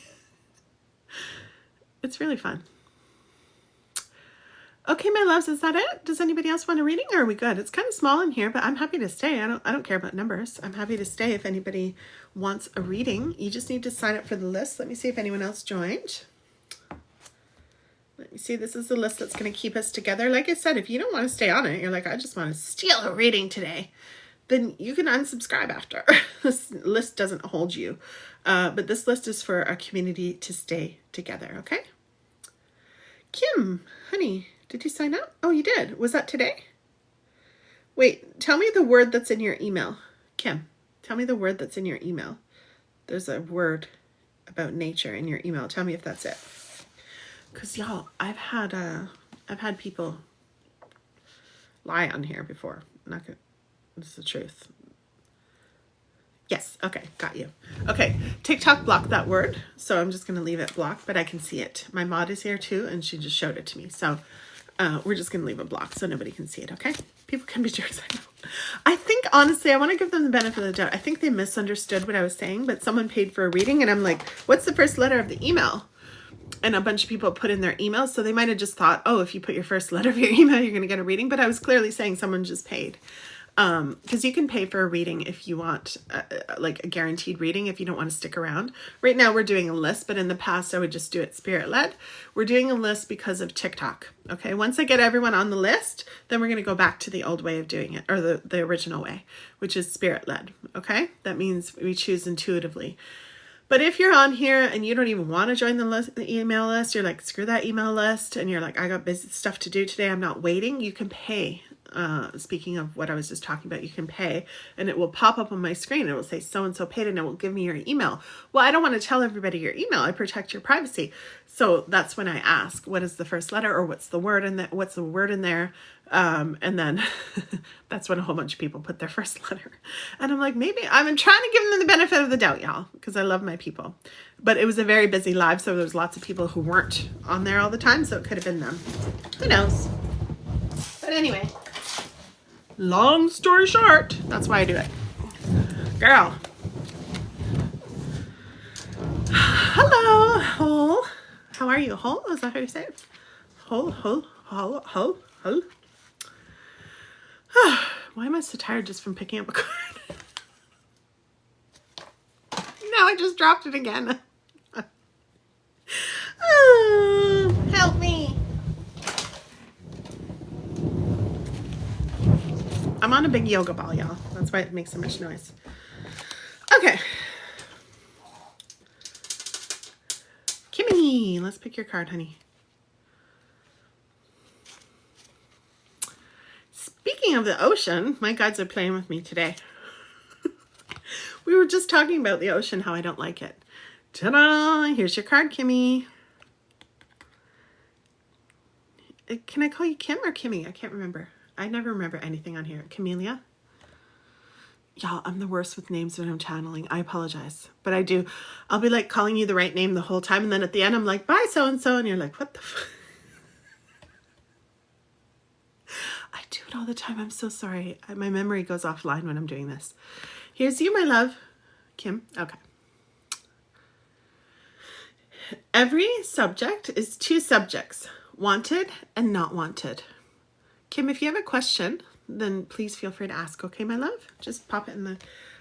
It's really fun. Okay, my loves, is that it? Does anybody else want a reading, or are we good? It's kind of small in here, but I'm happy to stay. I don't care about numbers. I'm happy to stay if anybody wants a reading. You just need to sign up for the list. Let me see if anyone else joined. Let me see. This is the list that's going to keep us together. Like I said, if you don't want to stay on it, you're like, I just want to steal a reading today, then you can unsubscribe after. This list doesn't hold you. But this list is for our community to stay together, okay? Kim, honey, did you sign up? Oh, you did. Was that today? Wait, tell me the word that's in your email. Kim, tell me the word that's in your email. There's a word about nature in your email. Tell me if that's it. Because y'all, I've had people lie on here before. Not good. It's the truth. Yes. Okay. Got you. Okay. TikTok blocked that word. So I'm just going to leave it blocked, but I can see it. My mod is here too, and she just showed it to me. So we're just going to leave it blocked so nobody can see it. Okay. People can be jerks. I know. I think, honestly, I want to give them the benefit of the doubt. I think they misunderstood what I was saying, but someone paid for a reading and I'm like, what's the first letter of the email? And a bunch of people put in their emails. So they might've just thought, oh, if you put your first letter of your email, you're going to get a reading. But I was clearly saying someone just paid. Because you can pay for a reading if you want like a guaranteed reading if you don't want to stick around. Right now we're doing a list, but in the past I would just do it spirit-led. We're doing a list because of TikTok. Okay, once I get everyone on the list, then we're going to go back to the old way of doing it, or the original way, which is spirit-led. Okay, that means we choose intuitively. But if you're on here and you don't even want to join the email list, you're like, screw that email list, and you're like, I got busy stuff to do today, I'm not waiting, you can pay. Speaking of what I was just talking about, you can pay and it will pop up on my screen. It will say so-and-so paid and it will give me your email. Well, I don't want to tell everybody your email. I protect your privacy. So that's when I ask, what is the first letter, or what's the word in that? What's the word in there? And then that's when a whole bunch of people put their first letter. And I'm like, maybe I'm trying to give them the benefit of the doubt, y'all, because I love my people. But it was a very busy live, so there was lots of people who weren't on there all the time, so it could have been them. Who knows? But anyway, long story short, that's why I do it. Girl. Hello, Hole. How are you, Hole? Is that how you say it? Hole. Why am I so tired just from picking up a card? Now I just dropped it again. Oh, help me. I'm on a big yoga ball, y'all. That's why it makes so much noise. Okay. Kimmy, let's pick your card, honey. Speaking of the ocean, my guides are playing with me today. We were just talking about the ocean, how I don't like it. Ta-da! Here's your card, Kimmy. Can I call you Kim or Kimmy? I can't remember. I never remember anything on here. Camellia? Y'all, I'm the worst with names when I'm channeling. I apologize. But I do. I'll be like calling you the right name the whole time. And then at the end, I'm like, bye, so-and-so. And you're like, what the fuck? I do it all the time. I'm so sorry. My memory goes offline when I'm doing this. Here's you, my love. Kim. Okay. Every subject is two subjects, wanted and not wanted. Kim, if you have a question, then please feel free to ask. Okay, my love? Just pop it in the...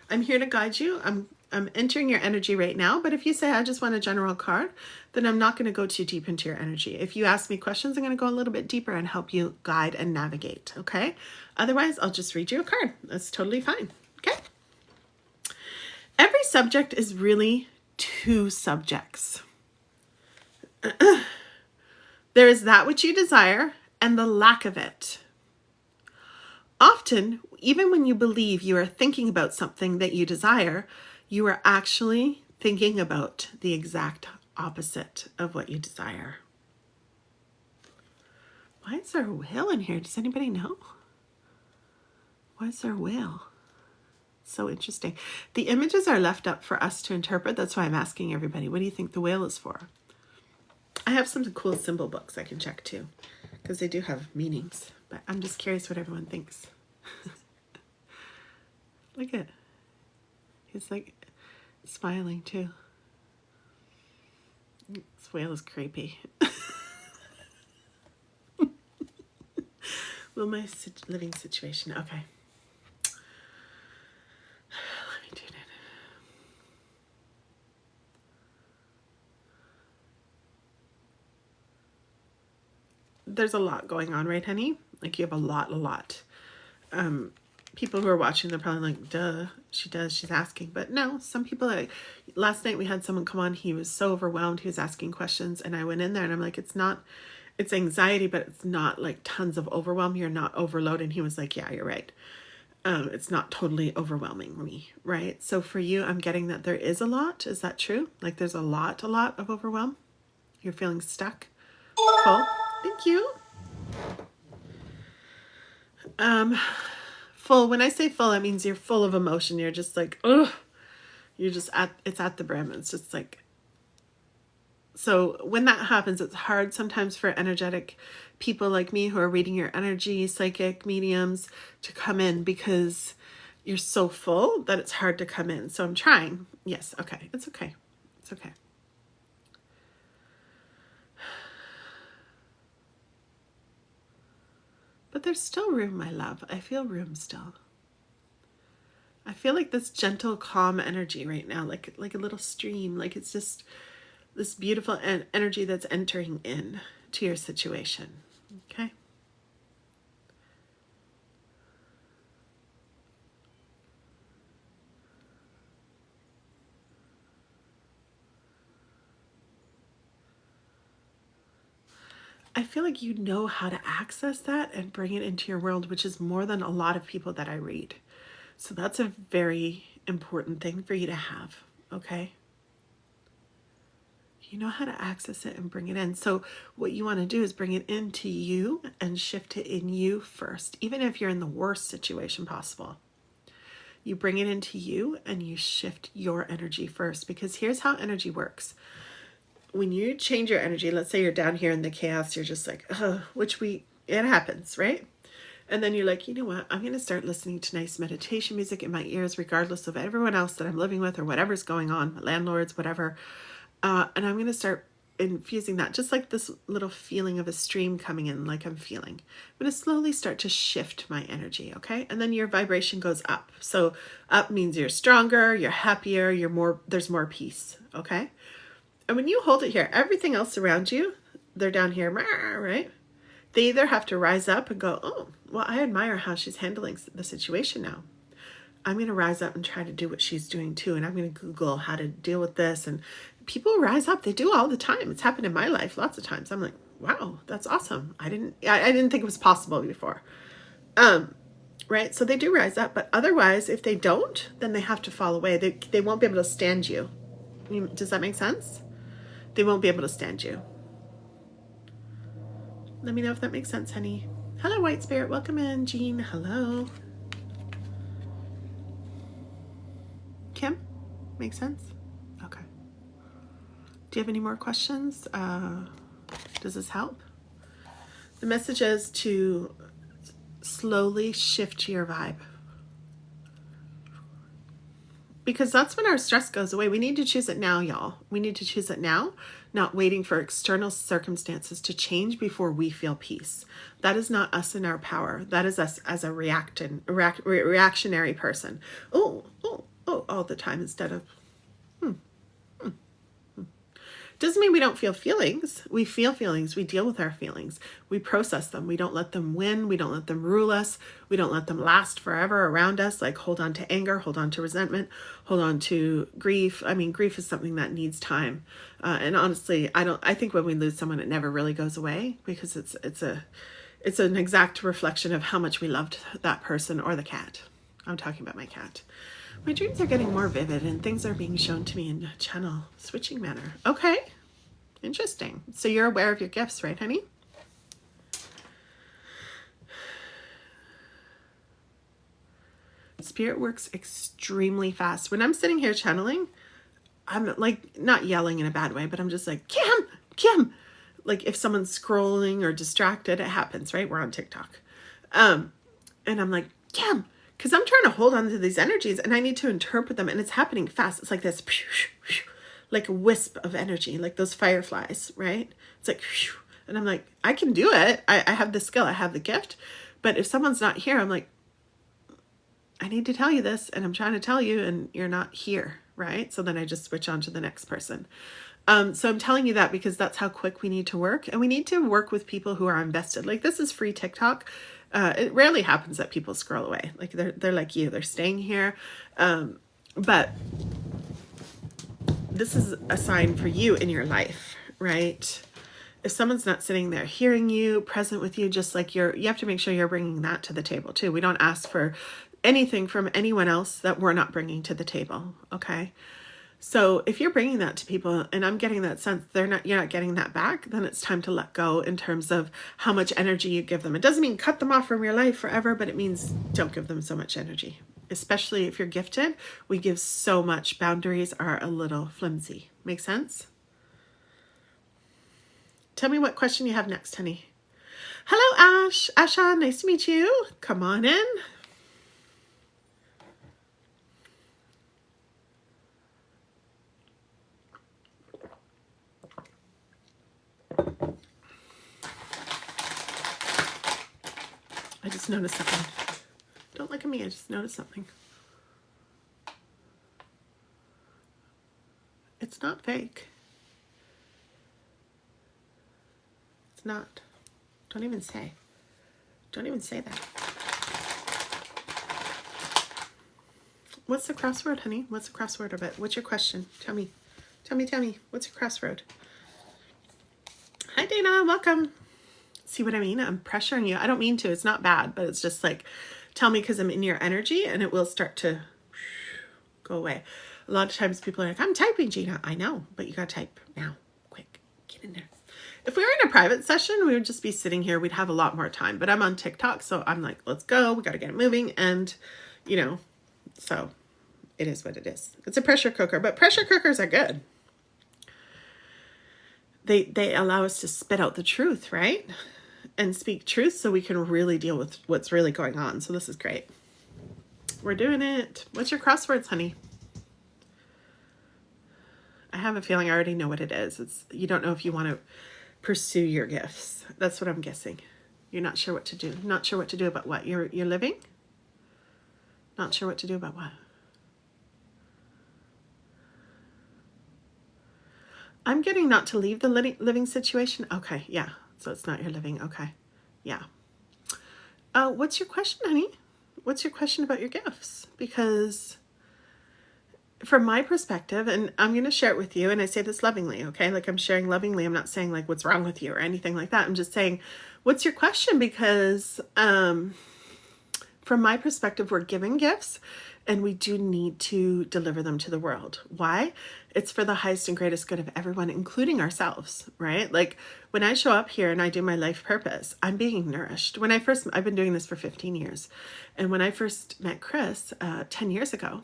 I'm here to guide you. I'm entering your energy right now, but if you say I just want a general card, then I'm not going to go too deep into your energy. If you ask me questions, I'm going to go a little bit deeper and help you guide and navigate, okay? Otherwise, I'll just read you a card. That's totally fine, okay? Every subject is really two subjects. There is that which you desire and the lack of it. Often, even when you believe you are thinking about something that you desire, you are actually thinking about the exact opposite of what you desire. Why is there a whale in here? Does anybody know? Why is there a whale? So interesting. The images are left up for us to interpret. That's why I'm asking everybody, what do you think the whale is for? I have some cool symbol books I can check too, because they do have meanings, but I'm just curious what everyone thinks. Look at, he's like smiling too. This whale is creepy. Well, my living situation. Okay. Let me do it. There's a lot going on, right, honey? Like you have a lot. People who are watching, they're probably like, duh, she does, she's asking. But no, some people, like, last night we had someone come on, he was so overwhelmed, he was asking questions, and I went in there and I'm like, it's anxiety, but it's not like tons of overwhelm. You're not overloaded. And he was like, yeah, you're right. It's not totally overwhelming me, right? So for you, I'm getting that there is a lot. Is that true? Like there's a lot of overwhelm? You're feeling stuck? Full? Thank you. Full, when I say full, it means you're full of emotion. You're just like, ugh. You're just it's at the brim. It's just like, so when that happens, it's hard sometimes for energetic people like me who are reading your energy, psychic mediums, to come in because you're so full that it's hard to come in. So I'm trying. Yes. Okay. It's okay. It's okay. But there's still room, my love. I feel room still. I feel like this gentle, calm energy right now, like a little stream, like it's just this beautiful energy that's entering in to your situation. Okay. I feel like you know how to access that and bring it into your world, which is more than a lot of people that I read. So that's a very important thing for you to have, okay? You know how to access it and bring it in. So what you want to do is bring it into you and shift it in you first, even if you're in the worst situation possible. You bring it into you and you shift your energy first, because here's how energy works. When you change your energy, let's say you're down here in the chaos, you're just like, it happens, right? And then you're like, you know what? I'm going to start listening to nice meditation music in my ears, regardless of everyone else that I'm living with or whatever's going on, my landlords, whatever. And I'm going to start infusing that, just like this little feeling of a stream coming in, like I'm feeling. I'm going to slowly start to shift my energy, okay? And then your vibration goes up. So up means you're stronger, you're happier, there's more peace, okay? And when you hold it here, everything else around you, they're down here, right? They either have to rise up and go, oh, well, I admire how she's handling the situation now. I'm going to rise up and try to do what she's doing too. And I'm going to Google how to deal with this. And people rise up. They do all the time. It's happened in my life lots of times. I'm like, wow, that's awesome. I didn't think it was possible before. Right? So they do rise up. But otherwise, if they don't, then they have to fall away. They won't be able to stand you. Does that make sense? They won't be able to stand you. Let me know if that makes sense, honey. Hello, White Spirit. Welcome in, Jean. Hello. Kim? Make sense? Okay. Do you have any more questions? Does this help? The message is to slowly shift your vibe. Because that's when our stress goes away. We need to choose it now, y'all. We need to choose it now, not waiting for external circumstances to change before we feel peace. That is not us in our power. That is us as a reactionary person. Oh, all the time instead of, Doesn't mean we don't feel feelings. We feel feelings. We deal with our feelings. We process them. We don't let them win. We don't let them rule us. We don't let them last forever around us. Like hold on to anger, hold on to resentment, hold on to grief. I mean, grief is something that needs time. And honestly, I think when we lose someone, it never really goes away, because it's an exact reflection of how much we loved that person or the cat. I'm talking about my cat. My dreams are getting more vivid and things are being shown to me in a channel switching manner. Okay. Interesting. So you're aware of your gifts, right, honey? Spirit works extremely fast. When I'm sitting here channeling, I'm like not yelling in a bad way, but I'm just like, Kim. Like if someone's scrolling or distracted, it happens, right? We're on TikTok. And I'm like, Kim, because I'm trying to hold on to these energies and I need to interpret them, and it's happening fast. It's like this, like a wisp of energy, like those fireflies, right? It's like, and I'm like, I can do it. I have the skill, I have the gift. But if someone's not here, I'm like, I need to tell you this, and I'm trying to tell you, and you're not here, right? So then I just switch on to the next person. So I'm telling you that because that's how quick we need to work, and we need to work with people who are invested. Like, this is free TikTok. It rarely happens that people scroll away. Like, they're like you, they're staying here. But this is a sign for you in your life, right? If someone's not sitting there hearing you, present with you, just like you have to make sure you're bringing that to the table too. We don't ask for anything from anyone else that we're not bringing to the table. Okay. So if you're bringing that to people and I'm getting that sense you're not getting that back, then it's time to let go in terms of how much energy you give them. It doesn't mean cut them off from your life forever, but it means don't give them so much energy. Especially if you're gifted, we give so much. Boundaries are a little flimsy. Make sense? Tell me what question you have next, honey. Hello, Ash. Asha, nice to meet you. Come on in. I just noticed something. Don't look at me. I just noticed something. It's not fake. It's not. Don't even say. Don't even say that. What's the crossword, honey? What's the crossword of it? What's your question? Tell me. Tell me. What's your crossword? Hi, Dana. Welcome. See what I mean? I'm pressuring you. I don't mean to. It's not bad, but it's just like, tell me because I'm in your energy and it will start to go away. A lot of times people are like, I'm typing, Gina. I know, but you got to type now. Quick. Get in there. If we were in a private session, we would just be sitting here. We'd have a lot more time. But I'm on TikTok, so I'm like, let's go. We got to get it moving. And, so it is what it is. It's a pressure cooker, but pressure cookers are good. They allow us to spit out the truth, right? And speak truth so we can really deal with what's really going on. So this is great. We're doing it. What's your crosswords, honey? I have a feeling I already know what it is. You don't know if you want to pursue your gifts. That's what I'm guessing. You're not sure what to do. Not sure what to do about what? You're living? Not sure what to do about what? I'm getting not to leave the living situation. Okay, yeah. So it's not your living. Okay, yeah. What's your question, honey? What's your question about your gifts? Because from my perspective, and I'm going to share it with you, and I say this lovingly, okay? Like, I'm sharing lovingly. I'm not saying like what's wrong with you or anything like that. I'm just saying, what's your question? Because from my perspective, we're given gifts and we do need to deliver them to the world. Why? It's for the highest and greatest good of everyone, including ourselves, right? Like, when I show up here and I do my life purpose, I'm being nourished. I've been doing this for 15 years. And when I first met Chris 10 years ago,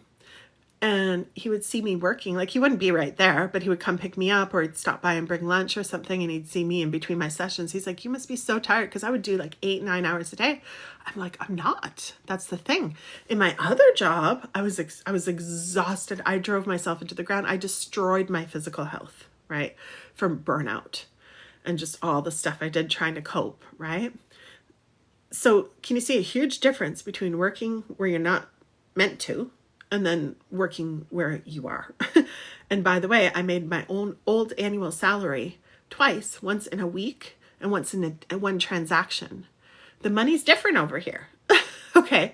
and he would see me working, like, he wouldn't be right there, but he would come pick me up, or he'd stop by and bring lunch or something, and he'd see me in between my sessions. He's like, you must be so tired, because I would do like 8-9 hours a day. I'm like, I'm not. That's the thing. In my other job, I was exhausted. I drove myself into the ground. I destroyed my physical health, right? From burnout and just all the stuff I did trying to cope, right? So can you see a huge difference between working where you're not meant to and then working where you are? And by the way, I made my own old annual salary twice, once in a week and once in one transaction. The money's different over here. Okay.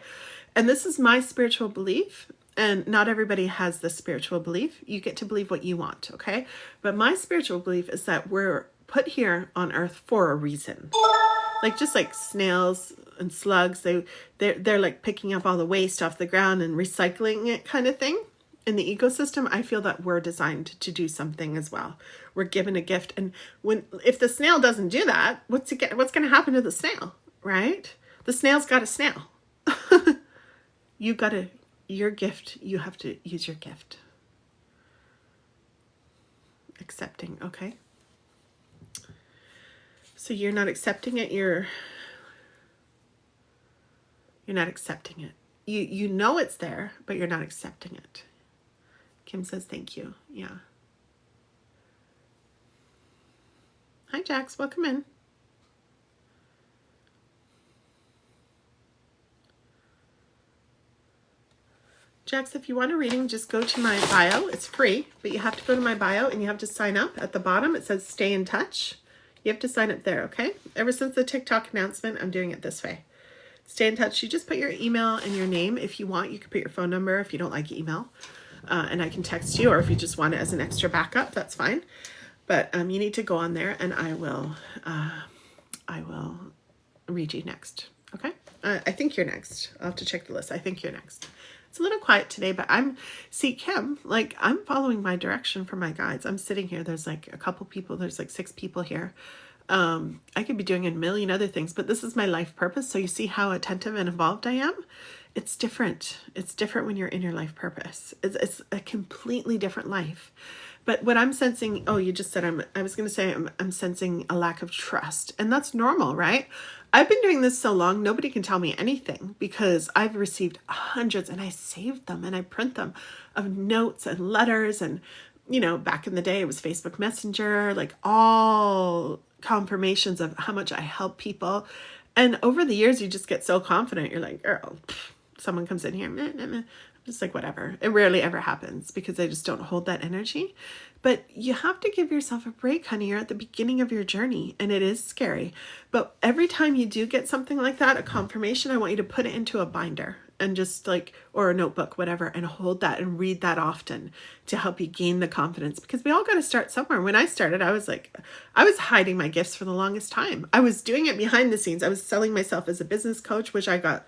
And this is my spiritual belief. And not everybody has this spiritual belief. You get to believe what you want. Okay. But my spiritual belief is that we're put here on earth for a reason. Like, just like snails and slugs, they're like picking up all the waste off the ground and recycling it, kind of thing. In the ecosystem, I feel that we're designed to do something as well. We're given a gift. And if the snail doesn't do that, what's going to happen to the snail, right? The snail's got a snail. Your gift, you have to use your gift. Accepting, okay? So you're not accepting it, you're not accepting it. you know it's there, but you're not accepting it. Kim says, thank you. Yeah. Hi, Jax. Welcome in. Jax, if you want a reading, just go to my bio. It's free, but you have to go to my bio and you have to sign up. At the bottom, it says stay in touch. You have to sign up there, okay? Ever since the TikTok announcement, I'm doing it this way. Stay in touch. You just put your email and your name. If you want, you can put your phone number if you don't like email. And I can text you, or if you just want it as an extra backup, that's fine. But you need to go on there and I will read you next, okay? I think you're next. I'll have to check the list. I think you're next. It's a little quiet today, but see, Kim, like, I'm following my direction for my guides. I'm sitting here. There's like a couple people. There's like 6 people here. I could be doing a million other things, but this is my life purpose. So you see how attentive and involved I am? It's different. It's different when you're in your life purpose. It's a completely different life. But what I'm sensing, oh, you just said, I was going to say, I'm sensing a lack of trust. And that's normal, right? I've been doing this so long, nobody can tell me anything because I've received hundreds, and I saved them and I print them, of notes and letters. And, you know, back in the day, it was Facebook Messenger, like all confirmations of how much I help people. And over the years, you just get so confident. You're like, girl, someone comes in here, meh, meh, meh. Just like, whatever. It rarely ever happens because I just don't hold that energy. But you have to give yourself a break, honey. You're at the beginning of your journey and it is scary. But every time you do get something like that, a confirmation, I want you to put it into a binder and just like, or a notebook, whatever, and hold that and read that often to help you gain the confidence, because we all got to start somewhere. When I started, I was hiding my gifts for the longest time. I was doing it behind the scenes. I was selling myself as a business coach, which I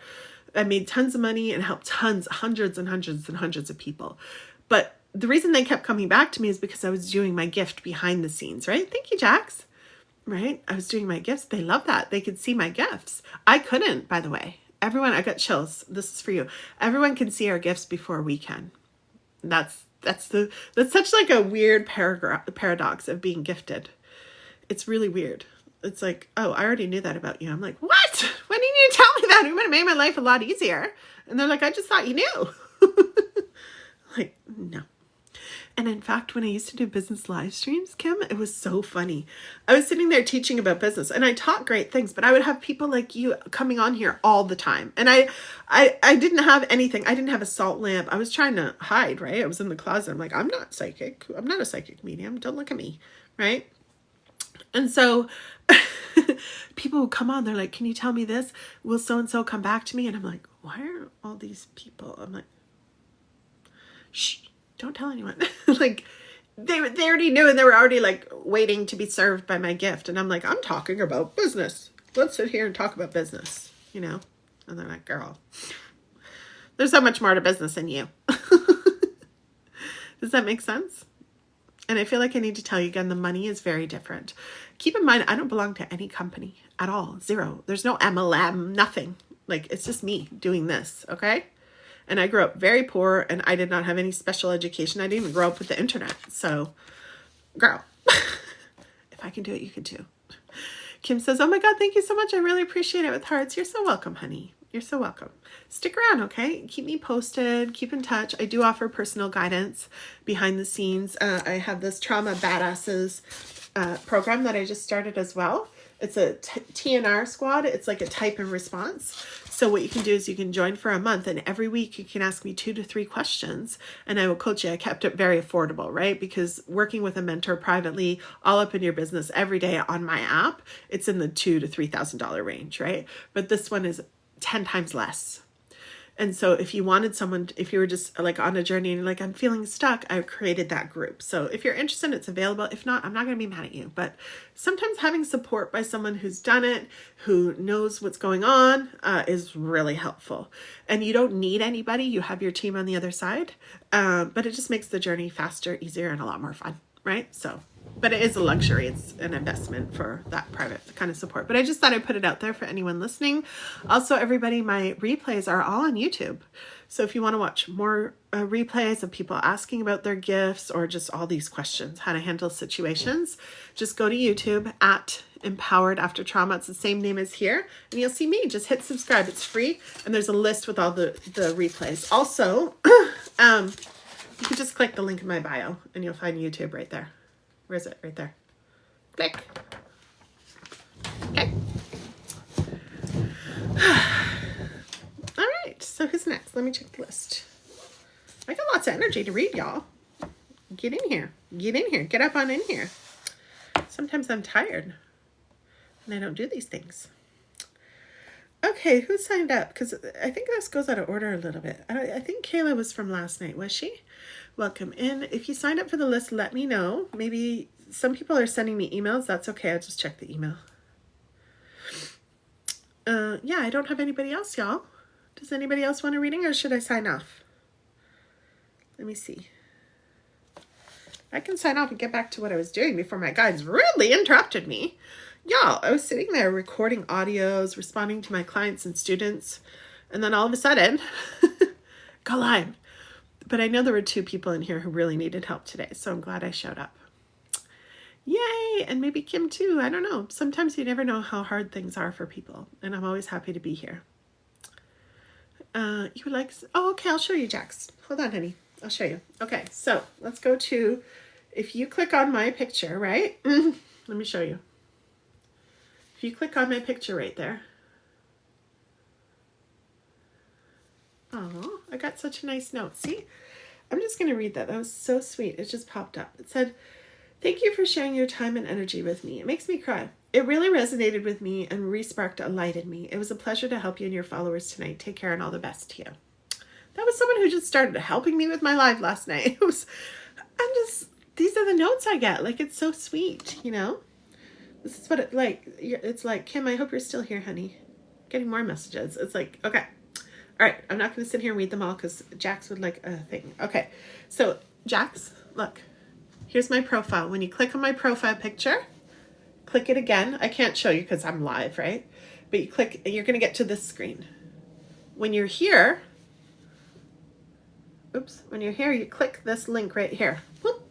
made tons of money and helped hundreds and hundreds and hundreds of people. But the reason they kept coming back to me is because I was doing my gift behind the scenes, right? Thank you, Jax. Right? I was doing my gifts. They love that. They could see my gifts. I couldn't, by the way. Everyone, I got chills. This is for you. Everyone can see our gifts before we can. That's such like a weird paradox of being gifted. It's really weird. It's like, oh, I already knew that about you. I'm like, what? When did you tell me that? It would have made my life a lot easier. And they're like, I just thought you knew. Like, no. And in fact, when I used to do business live streams, Kim, it was so funny. I was sitting there teaching about business and I taught great things, but I would have people like you coming on here all the time. And I didn't have anything. I didn't have a salt lamp. I was trying to hide, right? I was in the closet. I'm like, I'm not psychic. I'm not a psychic medium. Don't look at me, right? And so people would come on. They're like, can you tell me this? Will so-and-so come back to me? And I'm like, why are all these people? I'm like, shh, don't tell anyone. Like they already knew, and they were already like waiting to be served by my gift. And I'm like, I'm talking about business. Let's sit here and talk about business, you know? And they're like, girl, there's so much more to business than you. Does that make sense? And I feel like I need to tell you again, the money is very different. Keep in mind, I don't belong to any company at all. Zero. There's no MLM, nothing. Like, it's just me doing this, okay? And I grew up very poor, and I did not have any special education. I didn't even grow up with the internet. So, girl, if I can do it, you can too. Kim says, oh my God, thank you so much. I really appreciate it, with hearts. You're so welcome, honey. You're so welcome. Stick around, okay? Keep me posted. Keep in touch. I do offer personal guidance behind the scenes. I have this Trauma Badasses program that I just started as well. It's a TNR squad. It's like a type and response. So what you can do is you can join for a month, and every week you can ask me 2 to 3 questions and I will coach you. I kept it very affordable, right? Because working with a mentor privately, all up in your business every day on my app, it's in the $2,000 to $3,000 range, right? But this one is 10 times less. And so if you wanted someone, if you were just like on a journey and you're like, I'm feeling stuck, I've created that group. So if you're interested, it's available. If not, I'm not going to be mad at you. But sometimes having support by someone who's done it, who knows what's going on, is really helpful. And you don't need anybody. You have your team on the other side. But it just makes the journey faster, easier, and a lot more fun, right? So, but it is a luxury. It's an investment for that private kind of support. But I just thought I'd put it out there for anyone listening. Also, everybody, my replays are all on YouTube. So if you want to watch more replays of people asking about their gifts or just all these questions, how to handle situations, just go to YouTube at Empowered After Trauma. It's the same name as here, and you'll see me. Just hit subscribe. It's free, and there's a list with all the replays. Also, you can just click the link in my bio, and you'll find YouTube right there. Where is it? Right there. Click. Okay. All right, so who's next? Let me check the list. I got lots of energy to read, y'all. Get in here. Get in here. Get up on in here. Sometimes I'm tired and I don't do these things. Okay, who signed up? Because I think this goes out of order a little bit. I think Kayla was from last night, was she? Welcome in. If you signed up for the list, let me know. Maybe some people are sending me emails. That's okay. I'll just check the email. Yeah, I don't have anybody else, y'all. Does anybody else want a reading, or should I sign off? Let me see. I can sign off and get back to what I was doing before my guides rudely interrupted me. Y'all, I was sitting there recording audios, responding to my clients and students, and then all of a sudden, go live. But I know there were 2 people in here who really needed help today, so I'm glad I showed up. Yay! And maybe Kim too. I don't know. Sometimes you never know how hard things are for people, and I'm always happy to be here. You would like... Oh, okay, I'll show you, Jax. Hold on, honey. I'll show you. Okay, so let's go to... If you click on my picture, right? Let me show you. If you click on my picture right there. Oh, I got such a nice note. See? I'm just going to read that. That was so sweet. It just popped up. It said, "Thank you for sharing your time and energy with me. It makes me cry. It really resonated with me and re-sparked a light in me. It was a pleasure to help you and your followers tonight. Take care and all the best to you." That was someone who just started helping me with my live last night. These are the notes I get. Like, it's so sweet, you know? This is what it's like, Kim, I hope you're still here, honey. Getting more messages. It's like, okay. All right, I'm not going to sit here and read them all because Jax would like a thing. Okay, so Jax, look. Here's my profile. When you click on my profile picture, click it again. I can't show you because I'm live, right? But you click, and you're going to get to this screen. When you're here, you click this link right here. Whoop,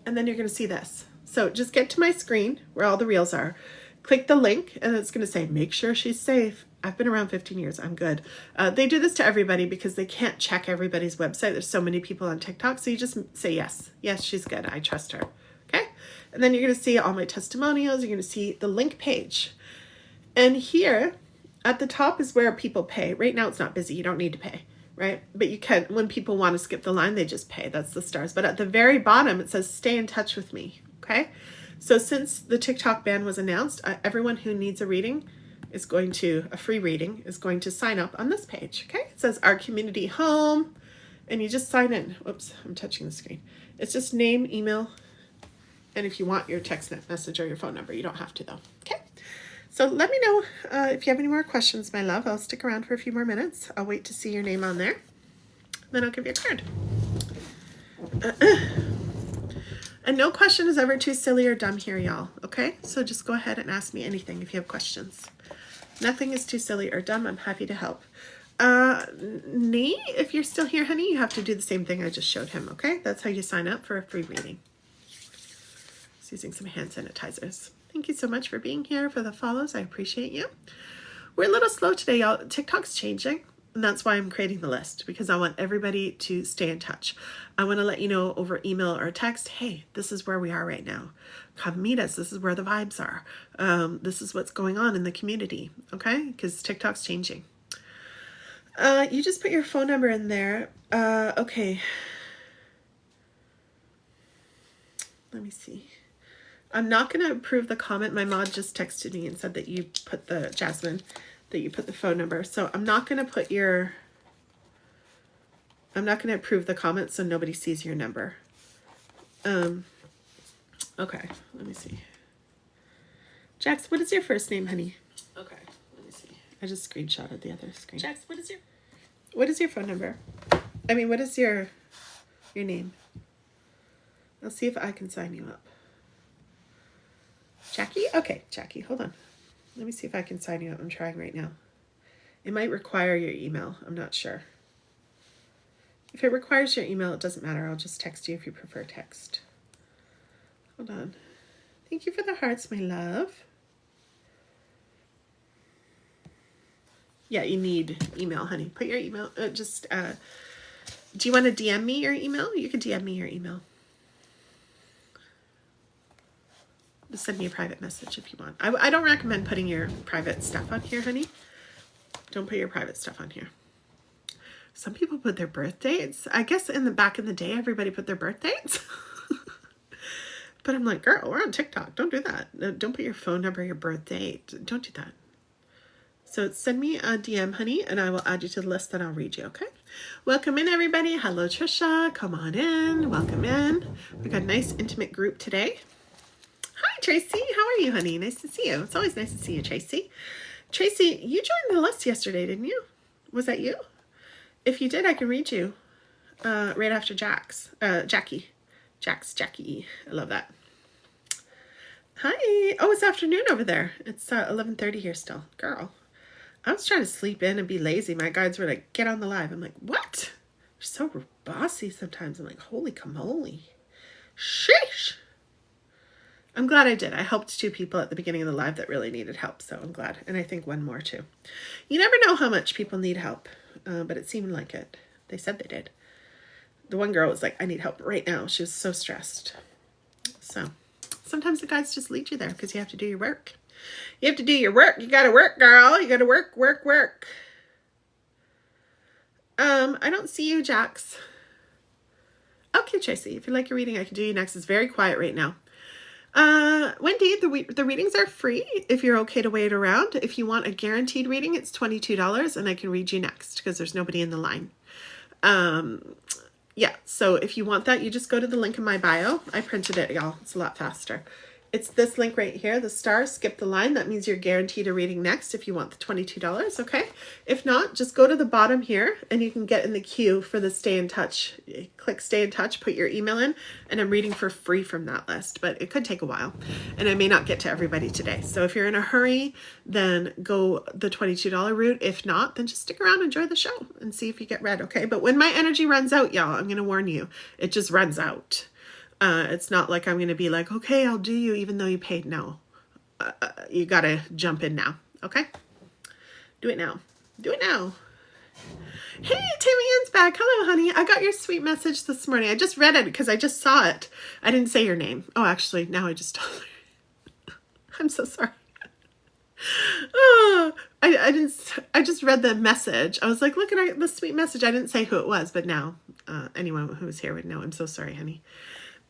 and then you're going to see this. So just get to my screen where all the reels are. Click the link, and it's going to say, make sure she's safe. I've been around 15 years. I'm good. They do this to everybody because they can't check everybody's website. There's so many people on TikTok. So you just say yes. Yes, she's good. I trust her. Okay? And then you're going to see all my testimonials. You're going to see the link page. And here at the top is where people pay. Right now it's not busy. You don't need to pay, right? But you can, when people want to skip the line, they just pay. That's the stars. But at the very bottom, it says, stay in touch with me. Okay? So since the TikTok ban was announced, everyone who needs a reading is going to, a free reading, is going to sign up on this page, okay? It says our community home, and you just sign in. Whoops, I'm touching the screen. It's just name, email, and if you want your text message or your phone number, you don't have to though, okay? So let me know if you have any more questions, my love. I'll stick around for a few more minutes. I'll wait to see your name on there. Then I'll give you a card. And no question is ever too silly or dumb here, y'all, okay? So just go ahead and ask me anything if you have questions. Nothing is too silly or dumb. I'm happy to help. Nee, if you're still here, honey, you have to do the same thing I just showed him, okay? That's how you sign up for a free reading. Just using some hand sanitizers. Thank you so much for being here, for the follows. I appreciate you. We're a little slow today, y'all. TikTok's changing, and that's why I'm creating the list, because I want everybody to stay in touch. I want to let you know over email or text, hey, this is where we are right now. Come meet us. This is where the vibes are. This is what's going on in the community, okay? Because TikTok's changing. You just put your phone number in there. Okay. Let me see. I'm not going to approve the comment. My mod just texted me and said that you put the, Jasmine, that you put the phone number. So I'm not going to put your, I'm not going to approve the comment so nobody sees your number. Okay, let me see. Jax, what is your first name, honey? Okay, let me see. I just screenshotted the other screen. Jax, what is your phone number? I mean, what is your name? I'll see if I can sign you up. Jackie? Okay, Jackie, hold on. Let me see if I can sign you up. I'm trying right now. It might require your email. I'm not sure. If it requires your email, it doesn't matter. I'll just text you if you prefer text. Hold on. Thank you for the hearts, my love. Yeah, you need email, honey. Put your email. Do you want to DM me your email? You can DM me your email. Just send me a private message if you want. I don't recommend putting your private stuff on here, honey. Don't put your private stuff on here. Some people put their birth dates. I guess back in the day, everybody put their birth dates. But I'm like, girl, we're on TikTok. Don't do that. Don't put your phone number, your birth date. Don't do that. So send me a DM, honey, and I will add you to the list, and I'll read you, okay? Welcome in, everybody. Hello, Trisha. Come on in. Welcome in. We got a nice, intimate group today. Hi, Tracy. How are you, honey? Nice to see you. It's always nice to see you, Tracy. Tracy, you joined the list yesterday, didn't you? Was that you? If you did, I can read you right after Jackie. Jackie. I love that. Hi. Oh, it's afternoon over there. It's 11:30 here still. Girl, I was trying to sleep in and be lazy. My guides were like, get on the live. I'm like, what? You're so bossy sometimes. I'm like, holy camole. Sheesh. I'm glad I did. I helped 2 people at the beginning of the live that really needed help, so I'm glad. And I think one more too. You never know how much people need help, but it seemed like it. They said they did. The one girl was like, I need help right now. She was so stressed. So sometimes the guides just lead you there because you have to do your work. You have to do your work. You got to work, girl. You got to work. I don't see you, Jax. Okay, Tracy, if you like your reading, I can do you next. It's very quiet right now. Wendy, the readings are free if you're okay to wait around. If you want a guaranteed reading, it's $22 and I can read you next because there's nobody in the line. Yeah, so if you want that, you just go to the link in my bio. I printed it, y'all. It's a lot faster. It's this link right here, the star, skip the line. That means you're guaranteed a reading next if you want the $22, okay? If not, just go to the bottom here and you can get in the queue for the stay in touch. Click stay in touch, put your email in, and I'm reading for free from that list, but it could take a while and I may not get to everybody today. So if you're in a hurry, then go the $22 route. If not, then just stick around, enjoy the show and see if you get read, okay? But when my energy runs out, y'all, I'm going to warn you, it just runs out. It's not like I'm going to be like, okay, I'll do you even though you paid. No, you got to jump in now. Okay. Do it now. Do it now. Hey, Tammy Ann's back. Hello, honey. I got your sweet message this morning. I just read it because I just saw it. I didn't say your name. Oh, actually, now I just told her. I'm so sorry. Oh, I just read the message. I was like, look at the sweet message. I didn't say who it was, but now anyone who was here would know. I'm so sorry, honey.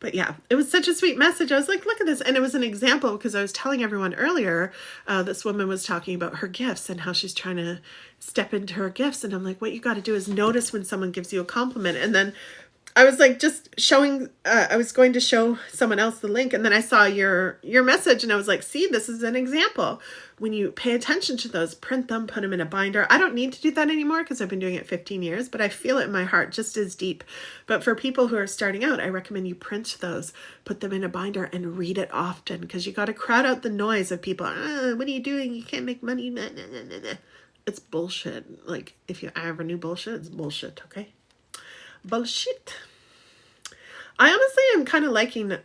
But yeah, it was such a sweet message. I was like, look at this. And it was an example because I was telling everyone earlier, this woman was talking about her gifts and how she's trying to step into her gifts. And I'm like, what you got to do is notice when someone gives you a compliment. And then I was like, just showing, I was going to show someone else the link. And then I saw your message and I was like, see, this is an example. When you pay attention to those, print them, put them in a binder. I don't need to do that anymore because I've been doing it 15 years, but I feel it in my heart just as deep. But for people who are starting out, I recommend you print those, put them in a binder and read it often because you got to crowd out the noise of people. What are you doing? You can't make money. Nah, nah, nah, nah. It's bullshit. Like if you ever knew bullshit, it's bullshit. Okay. Bullshit. I honestly am kind of liking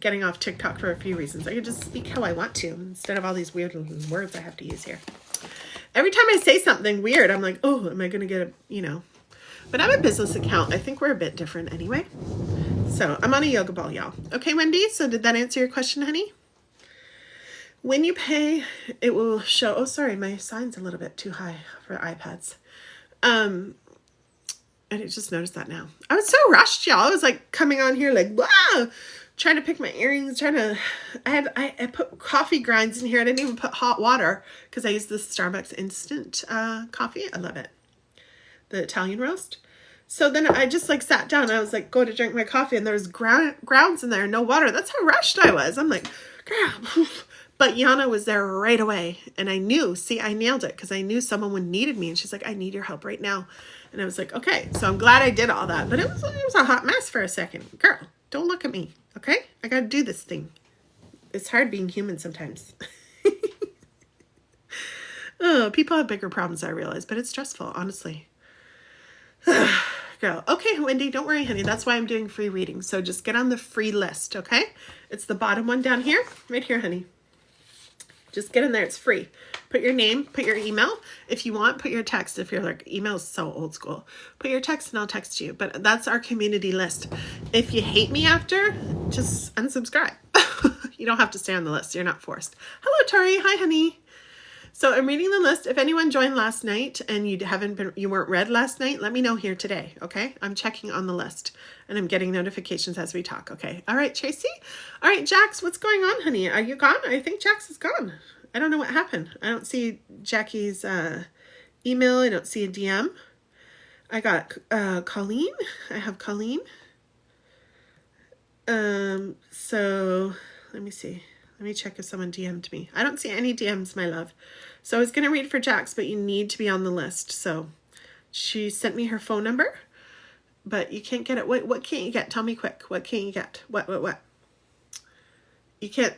getting off TikTok for a few reasons. I can just speak how I want to instead of all these weird words I have to use here. Every time I say something weird, I'm like, oh, am I going to get but I'm a business account. I think we're a bit different anyway. So I'm on a yoga ball, y'all. Okay, Wendy. So did that answer your question, honey? When you pay, it will show. Oh, sorry. My sign's a little bit too high for iPads. I just noticed that now. I was so rushed, y'all. I was like coming on here like, wow, trying to pick my earrings, I put coffee grinds in here. I didn't even put hot water because I use this Starbucks instant coffee. I love it. The Italian roast. So then I just like sat down. I was like, go to drink my coffee and there was grounds in there, no water. That's how rushed I was. I'm like, girl. But Yana was there right away. And I knew, I nailed it because I knew someone would needed me. And she's like, I need your help right now. And I was like, okay. So I'm glad I did all that. But it was a hot mess for a second. Girl, don't look at me. Okay? I got to do this thing. It's hard being human sometimes. Oh, people have bigger problems, I realize. But it's stressful, honestly. girl. Okay, Wendy, don't worry, honey. That's why I'm doing free reading. So just get on the free list, okay? It's the bottom one down here. Right here, honey. Just get in there. It's free. Put your name, put your email. If you want, put your text. If you're like, email is so old school. Put your text and I'll text you. But that's our community list. If you hate me after, just unsubscribe. You don't have to stay on the list. You're not forced. Hello, Tori. Hi, honey. So I'm reading the list. If anyone joined last night and you weren't read last night, let me know here today, okay? I'm checking on the list and I'm getting notifications as we talk, okay? All right, Tracy. All right, Jax, what's going on, honey? Are you gone? I think Jax is gone. I don't know what happened. I don't see Jackie's email. I don't see a DM. I got Colleen. I have Colleen. So let me see. Let me check if someone DM'd me. I don't see any DMs, my love. So I was going to read for Jax, but you need to be on the list. So she sent me her phone number, but you can't get it. What can't you get? Tell me quick. What can't you get? What? You can't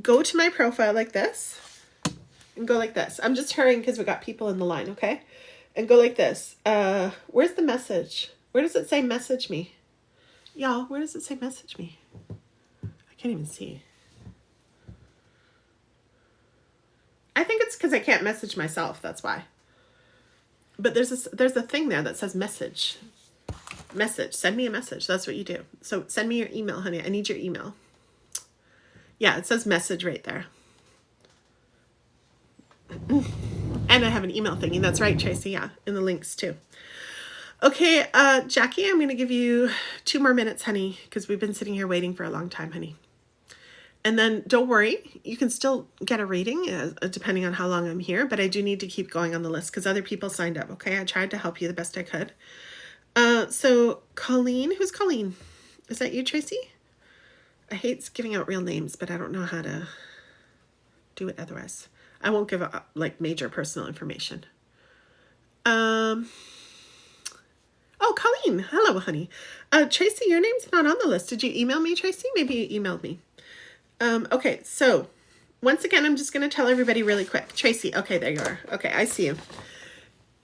go to my profile like this and go like this. I'm just hurrying because we got people in the line, okay? And go like this. Where's the message? Where does it say message me? Y'all, where does it say message me? I can't even see. I think it's because I can't message myself. That's why. But there's a thing there that says message. Message. Send me a message. That's what you do. So send me your email, honey. I need your email. Yeah, it says message right there. And I have an email thingy. That's right, Tracy. Yeah, in the links too. Okay, Jackie, I'm going to give you 2 more minutes, honey, because we've been sitting here waiting for a long time, honey. And then don't worry, you can still get a reading depending on how long I'm here, but I do need to keep going on the list because other people signed up, okay? I tried to help you the best I could. So Colleen, who's Colleen? Is that you, Tracy? I hate giving out real names, but I don't know how to do it otherwise. I won't give out like major personal information. Oh, Colleen. Hello, honey. Tracy, your name's not on the list. Did you email me, Tracy? Maybe you emailed me. Okay, so once again, I'm just going to tell everybody really quick. Tracy, okay, there you are. Okay, I see you.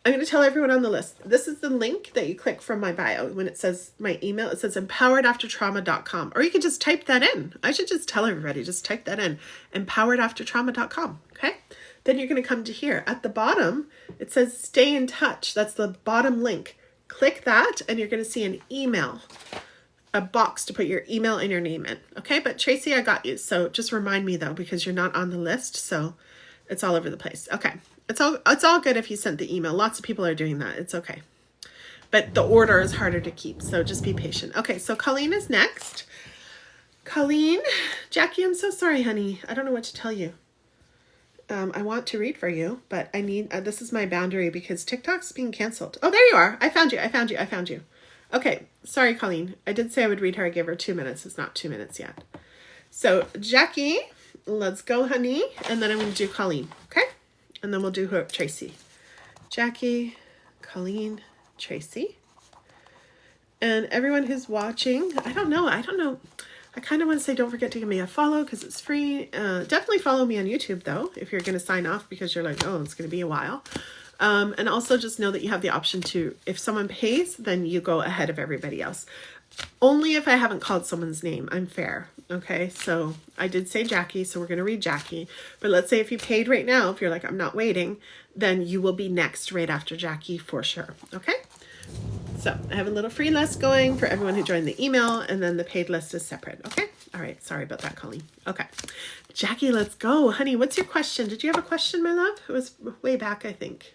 I'm going to tell everyone on the list. This is the link that you click from my bio. When it says my email, it says empoweredaftertrauma.com. Or you could just type that in. I should just tell everybody, just type that in. empoweredaftertrauma.com, okay? Then you're going to come to here. At the bottom, it says stay in touch. That's the bottom link. Click that and you're going to see an email. A box to put your email and your name in. Okay, but Tracy, I got you. So just remind me though, because you're not on the list. So it's all over the place. Okay. It's all good if you sent the email. Lots of people are doing that. It's okay. But the order is harder to keep. So just be patient. Okay. So Colleen is next. Colleen, Jackie, I'm so sorry, honey. I don't know what to tell you. I want to read for you, but I need, this is my boundary because TikTok's being canceled. Oh, there you are. I found you. Okay, sorry, Colleen. I did say I would read her. I gave her 2 minutes. It's not 2 minutes yet. So, Jackie, let's go, honey. And then I'm going to do Colleen, okay? And then we'll do her, Tracy. Jackie, Colleen, Tracy. And everyone who's watching, I don't know. I kind of want to say don't forget to give me a follow because it's free. Definitely follow me on YouTube, though, if you're going to sign off because you're like, oh, it's going to be a while. And also just know that you have the option to, if someone pays, then you go ahead of everybody else. Only if I haven't called someone's name. I'm fair. Okay. So I did say Jackie, so we're going to read Jackie. But let's say if you paid right now, if you're like, I'm not waiting, then you will be next right after Jackie for sure. Okay. So I have a little free list going for everyone who joined the email, and then the paid list is separate. Okay. All right. Sorry about that, Colleen. Okay. Jackie, let's go. Honey, what's your question? Did you have a question, my love? It was way back, I think.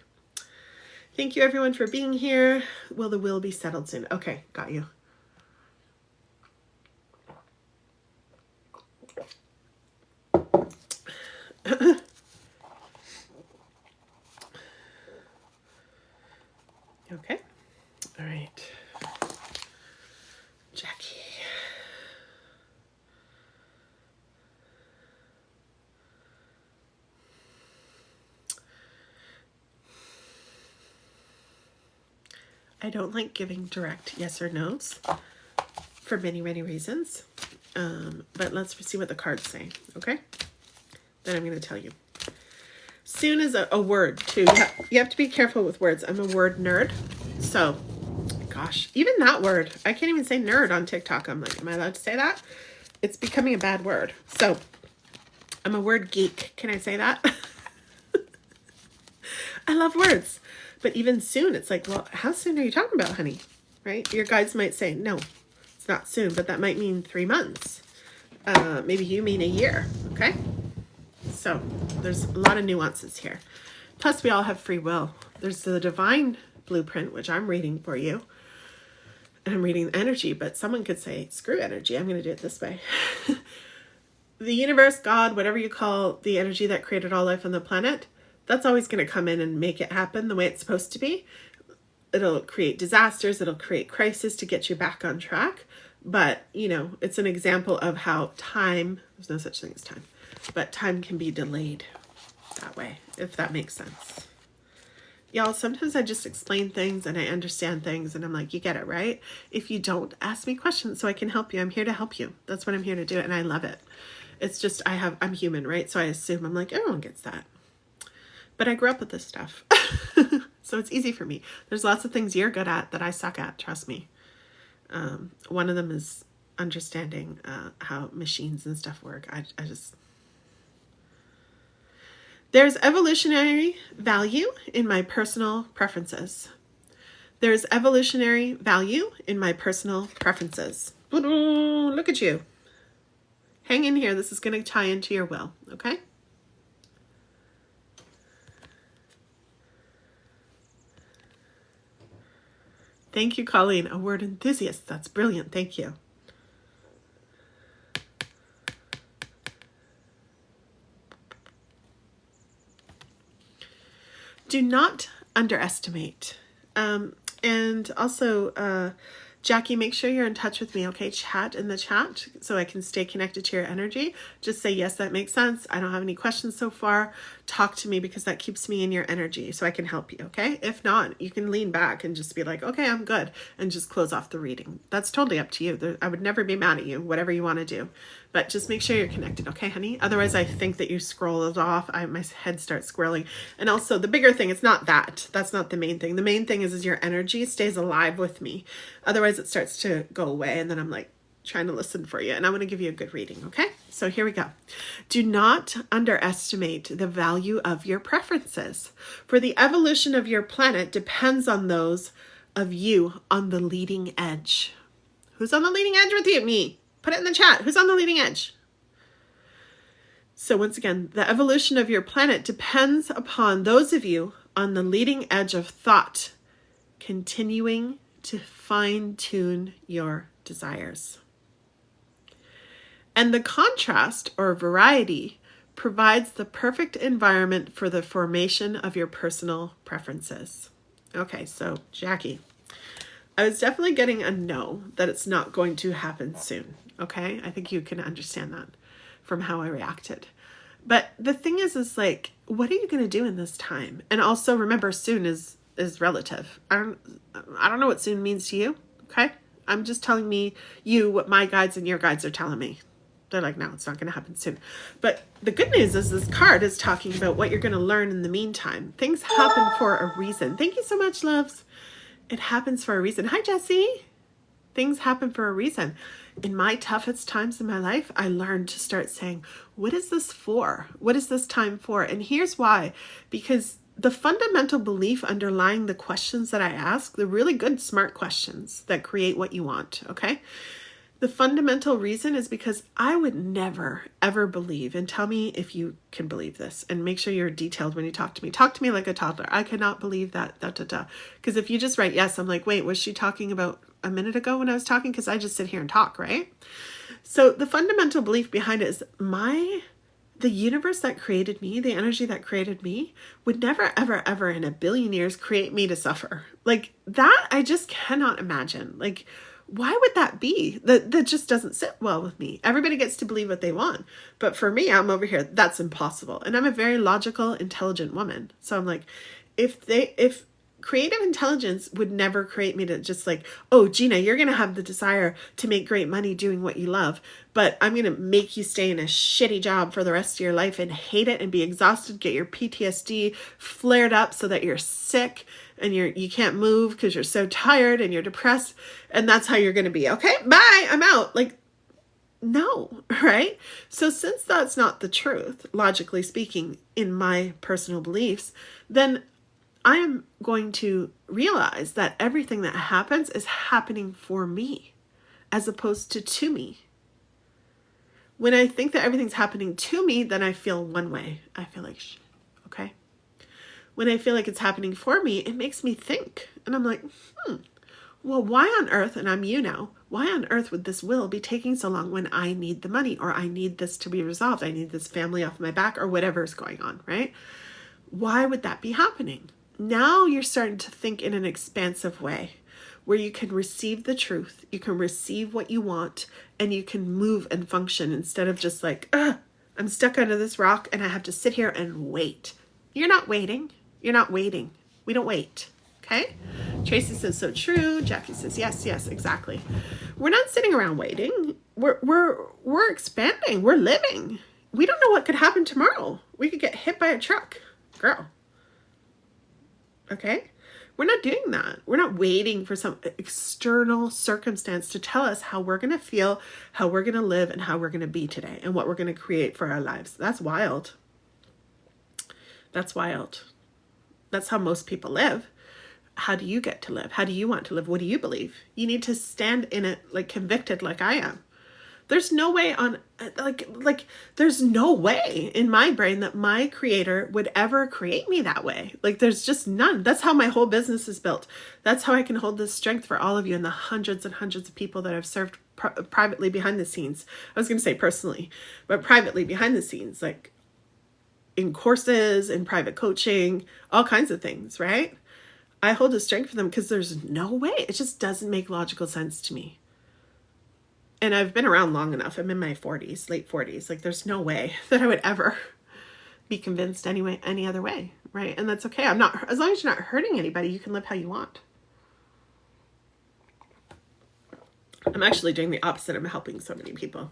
Thank you, everyone, for being here. Will the will be settled soon? Okay, got you. Okay. All right. Jackie. I don't like giving direct yes or no's for many, many reasons. But let's see what the cards say, okay? Then I'm going to tell you. Soon is a word, too. You have to be careful with words. I'm a word nerd. So, gosh, even that word, I can't even say nerd on TikTok. I'm like, am I allowed to say that? It's becoming a bad word. So I'm a word geek. Can I say that? I love words. But even soon, it's like, well, how soon are you talking about, honey? Right? Your guides might say, no, it's not soon, but that might mean 3 months. Maybe you mean a year. Okay? So there's a lot of nuances here. Plus, we all have free will. There's the divine blueprint, which I'm reading for you. And I'm reading energy, but someone could say, screw energy. I'm going to do it this way. The universe, God, whatever you call the energy that created all life on the planet, that's always going to come in and make it happen the way it's supposed to be. It'll create disasters. It'll create crisis to get you back on track. But, you know, it's an example of how time, there's no such thing as time, but time can be delayed that way, if that makes sense. Y'all, sometimes I just explain things and I understand things and I'm like, you get it, right? If you don't, ask me questions so I can help you. I'm here to help you. That's what I'm here to do. And I love it. It's just, I'm human, right? So I assume, I'm like, everyone gets that. But I grew up with this stuff. So it's easy for me. There's lots of things you're good at that I suck at. Trust me. One of them is understanding how machines and stuff work. I just... There's evolutionary value in my personal preferences. There's evolutionary value in my personal preferences. Look at you. Hang in here. This is going to tie into your will, okay? Thank you, Colleen. A word enthusiast. That's brilliant. Thank you. Do not underestimate. And also, Jackie, make sure you're in touch with me, okay? Chat in the chat so I can stay connected to your energy. Just say, yes, that makes sense. I don't have any questions so far. Talk to me because that keeps me in your energy so I can help you, okay? If not, you can lean back and just be like, okay, I'm good, and just close off the reading. That's totally up to you. I would never be mad at you, whatever you want to do. But just make sure you're connected, okay, honey? Otherwise, I think that you scroll it off. My head starts squirreling. And also, the bigger thing, it's not that. That's not the main thing. The main thing is your energy stays alive with me. Otherwise, it starts to go away. And then I'm like trying to listen for you. And I want to give you a good reading, okay? So here we go. Do not underestimate the value of your preferences. For the evolution of your planet depends on those of you on the leading edge. Who's on the leading edge with you? Me. Put it in the chat. Who's on the leading edge? So once again, the evolution of your planet depends upon those of you on the leading edge of thought, continuing to fine-tune your desires. And the contrast or variety provides the perfect environment for the formation of your personal preferences. Okay, so Jackie, I was definitely getting a no, that it's not going to happen soon. Okay, I think you can understand that from how I reacted. But the thing is like, what are you going to do in this time? And also remember, soon is relative. I don't know what soon means to you. Okay, I'm just telling you what my guides and your guides are telling me. They're like, no, it's not going to happen soon. But the good news is this card is talking about what you're going to learn in the meantime. Things happen for a reason. Thank you so much, loves. It happens for a reason. Hi, Jessie. Things happen for a reason. In my toughest times in my life, I learned to start saying, what is this for? What is this time for? And here's why. Because the fundamental belief underlying the questions that I ask, the really good, smart questions that create what you want, okay? The fundamental reason is because I would never, ever believe, and tell me if you can believe this, and make sure you're detailed when you talk to me. Talk to me like a toddler. I cannot believe that, Because if you just write yes, I'm like, wait, was she talking about a minute ago when I was talking? Because I just sit here and talk, right? So the fundamental belief behind it is the universe that created me, the energy that created me, would never, ever, ever in a billion years create me to suffer. Like that, I just cannot imagine. Like, why would that be? That just doesn't sit well with me. Everybody gets to believe what they want. But for me, I'm over here, that's impossible. And I'm a very logical, intelligent woman. So I'm like, if creative intelligence would never create me to just like, oh, Gina, you're going to have the desire to make great money doing what you love, but I'm going to make you stay in a shitty job for the rest of your life and hate it and be exhausted, get your PTSD flared up so that you're sick and you can't move because you're so tired and you're depressed. And that's how you're going to be. Okay, bye, I'm out. Like, no, right? So since that's not the truth, logically speaking, in my personal beliefs, then I am going to realize that everything that happens is happening for me as opposed to me. When I think that everything's happening to me, then I feel one way. I feel like shit, okay? When I feel like it's happening for me, it makes me think. And I'm like, well, why on earth, and I'm you now, why on earth would this will be taking so long when I need the money or I need this to be resolved? I need this family off my back or whatever's going on, right? Why would that be happening? Now you're starting to think in an expansive way where you can receive the truth, you can receive what you want, and you can move and function instead of just like, I'm stuck under this rock and I have to sit here and wait. You're not waiting. You're not waiting. We don't wait. Okay? Tracy says, so true. Jackie says, yes, exactly. We're not sitting around waiting. We're expanding. We're living. We don't know what could happen tomorrow. We could get hit by a truck. Girl. Okay? We're not doing that. We're not waiting for some external circumstance to tell us how we're going to feel, how we're going to live, and how we're going to be today, and what we're going to create for our lives. That's wild. That's wild. That's how most people live. How do you get to live? How do you want to live? What do you believe? You need to stand in it like convicted like I am. There's no way on there's no way in my brain that my creator would ever create me that way. Like there's just none. That's how my whole business is built. That's how I can hold this strength for all of you and the hundreds and hundreds of people that I've served privately behind the scenes. I was going to say personally, but privately behind the scenes, like in courses, in private coaching, all kinds of things, right? I hold a strength for them because there's no way. It just doesn't make logical sense to me. And I've been around long enough. I'm in my 40s, late 40s. Like there's no way that I would ever be convinced any other way, right? And that's okay. As long as you're not hurting anybody, you can live how you want. I'm actually doing the opposite. I'm helping so many people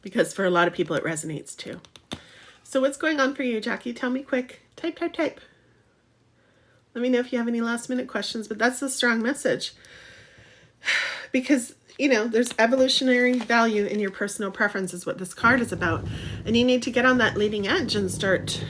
because for a lot of people it resonates too. So what's going on for you, Jackie? Tell me quick. Type. Let me know if you have any last minute questions, but that's a strong message because, you know, there's evolutionary value in your personal preference is what this card is about. And you need to get on that leading edge and start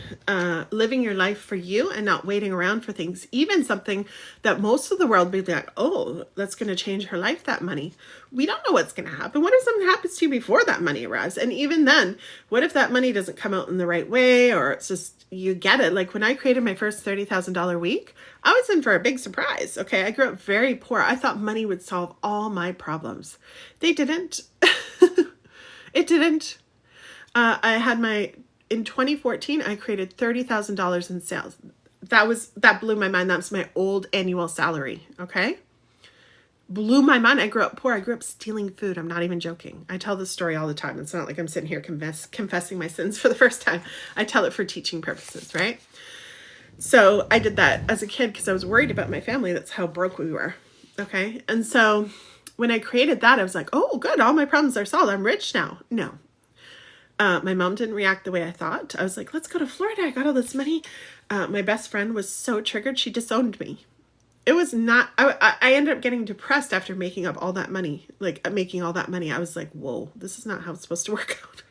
living your life for you and not waiting around for things. Even something that most of the world would be like, oh, that's going to change her life, that money. We don't know what's going to happen. What if something happens to you before that money arrives? And even then, what if that money doesn't come out in the right way or it's just, you get it. Like when I created my first $30,000 week, I was in for a big surprise. Okay. I grew up very poor. I thought money would solve all my problems. They didn't. It didn't. In 2014, I created $30,000 in sales. That blew my mind. That was my old annual salary. Okay. Blew my mind. I grew up poor. I grew up stealing food. I'm not even joking. I tell this story all the time. It's not like I'm sitting here confessing my sins for the first time. I tell it for teaching purposes, right? So I did that as a kid because I was worried about my family. That's how broke we were. Okay. And so when I created that, I was like, oh, good. All my problems are solved. I'm rich now. No. My mom didn't react the way I thought. I was like, let's go to Florida. I got all this money. My best friend was so triggered. She disowned me. It was not, I ended up getting depressed after making up all that money, making all that money. I was like, whoa, this is not how it's supposed to work out.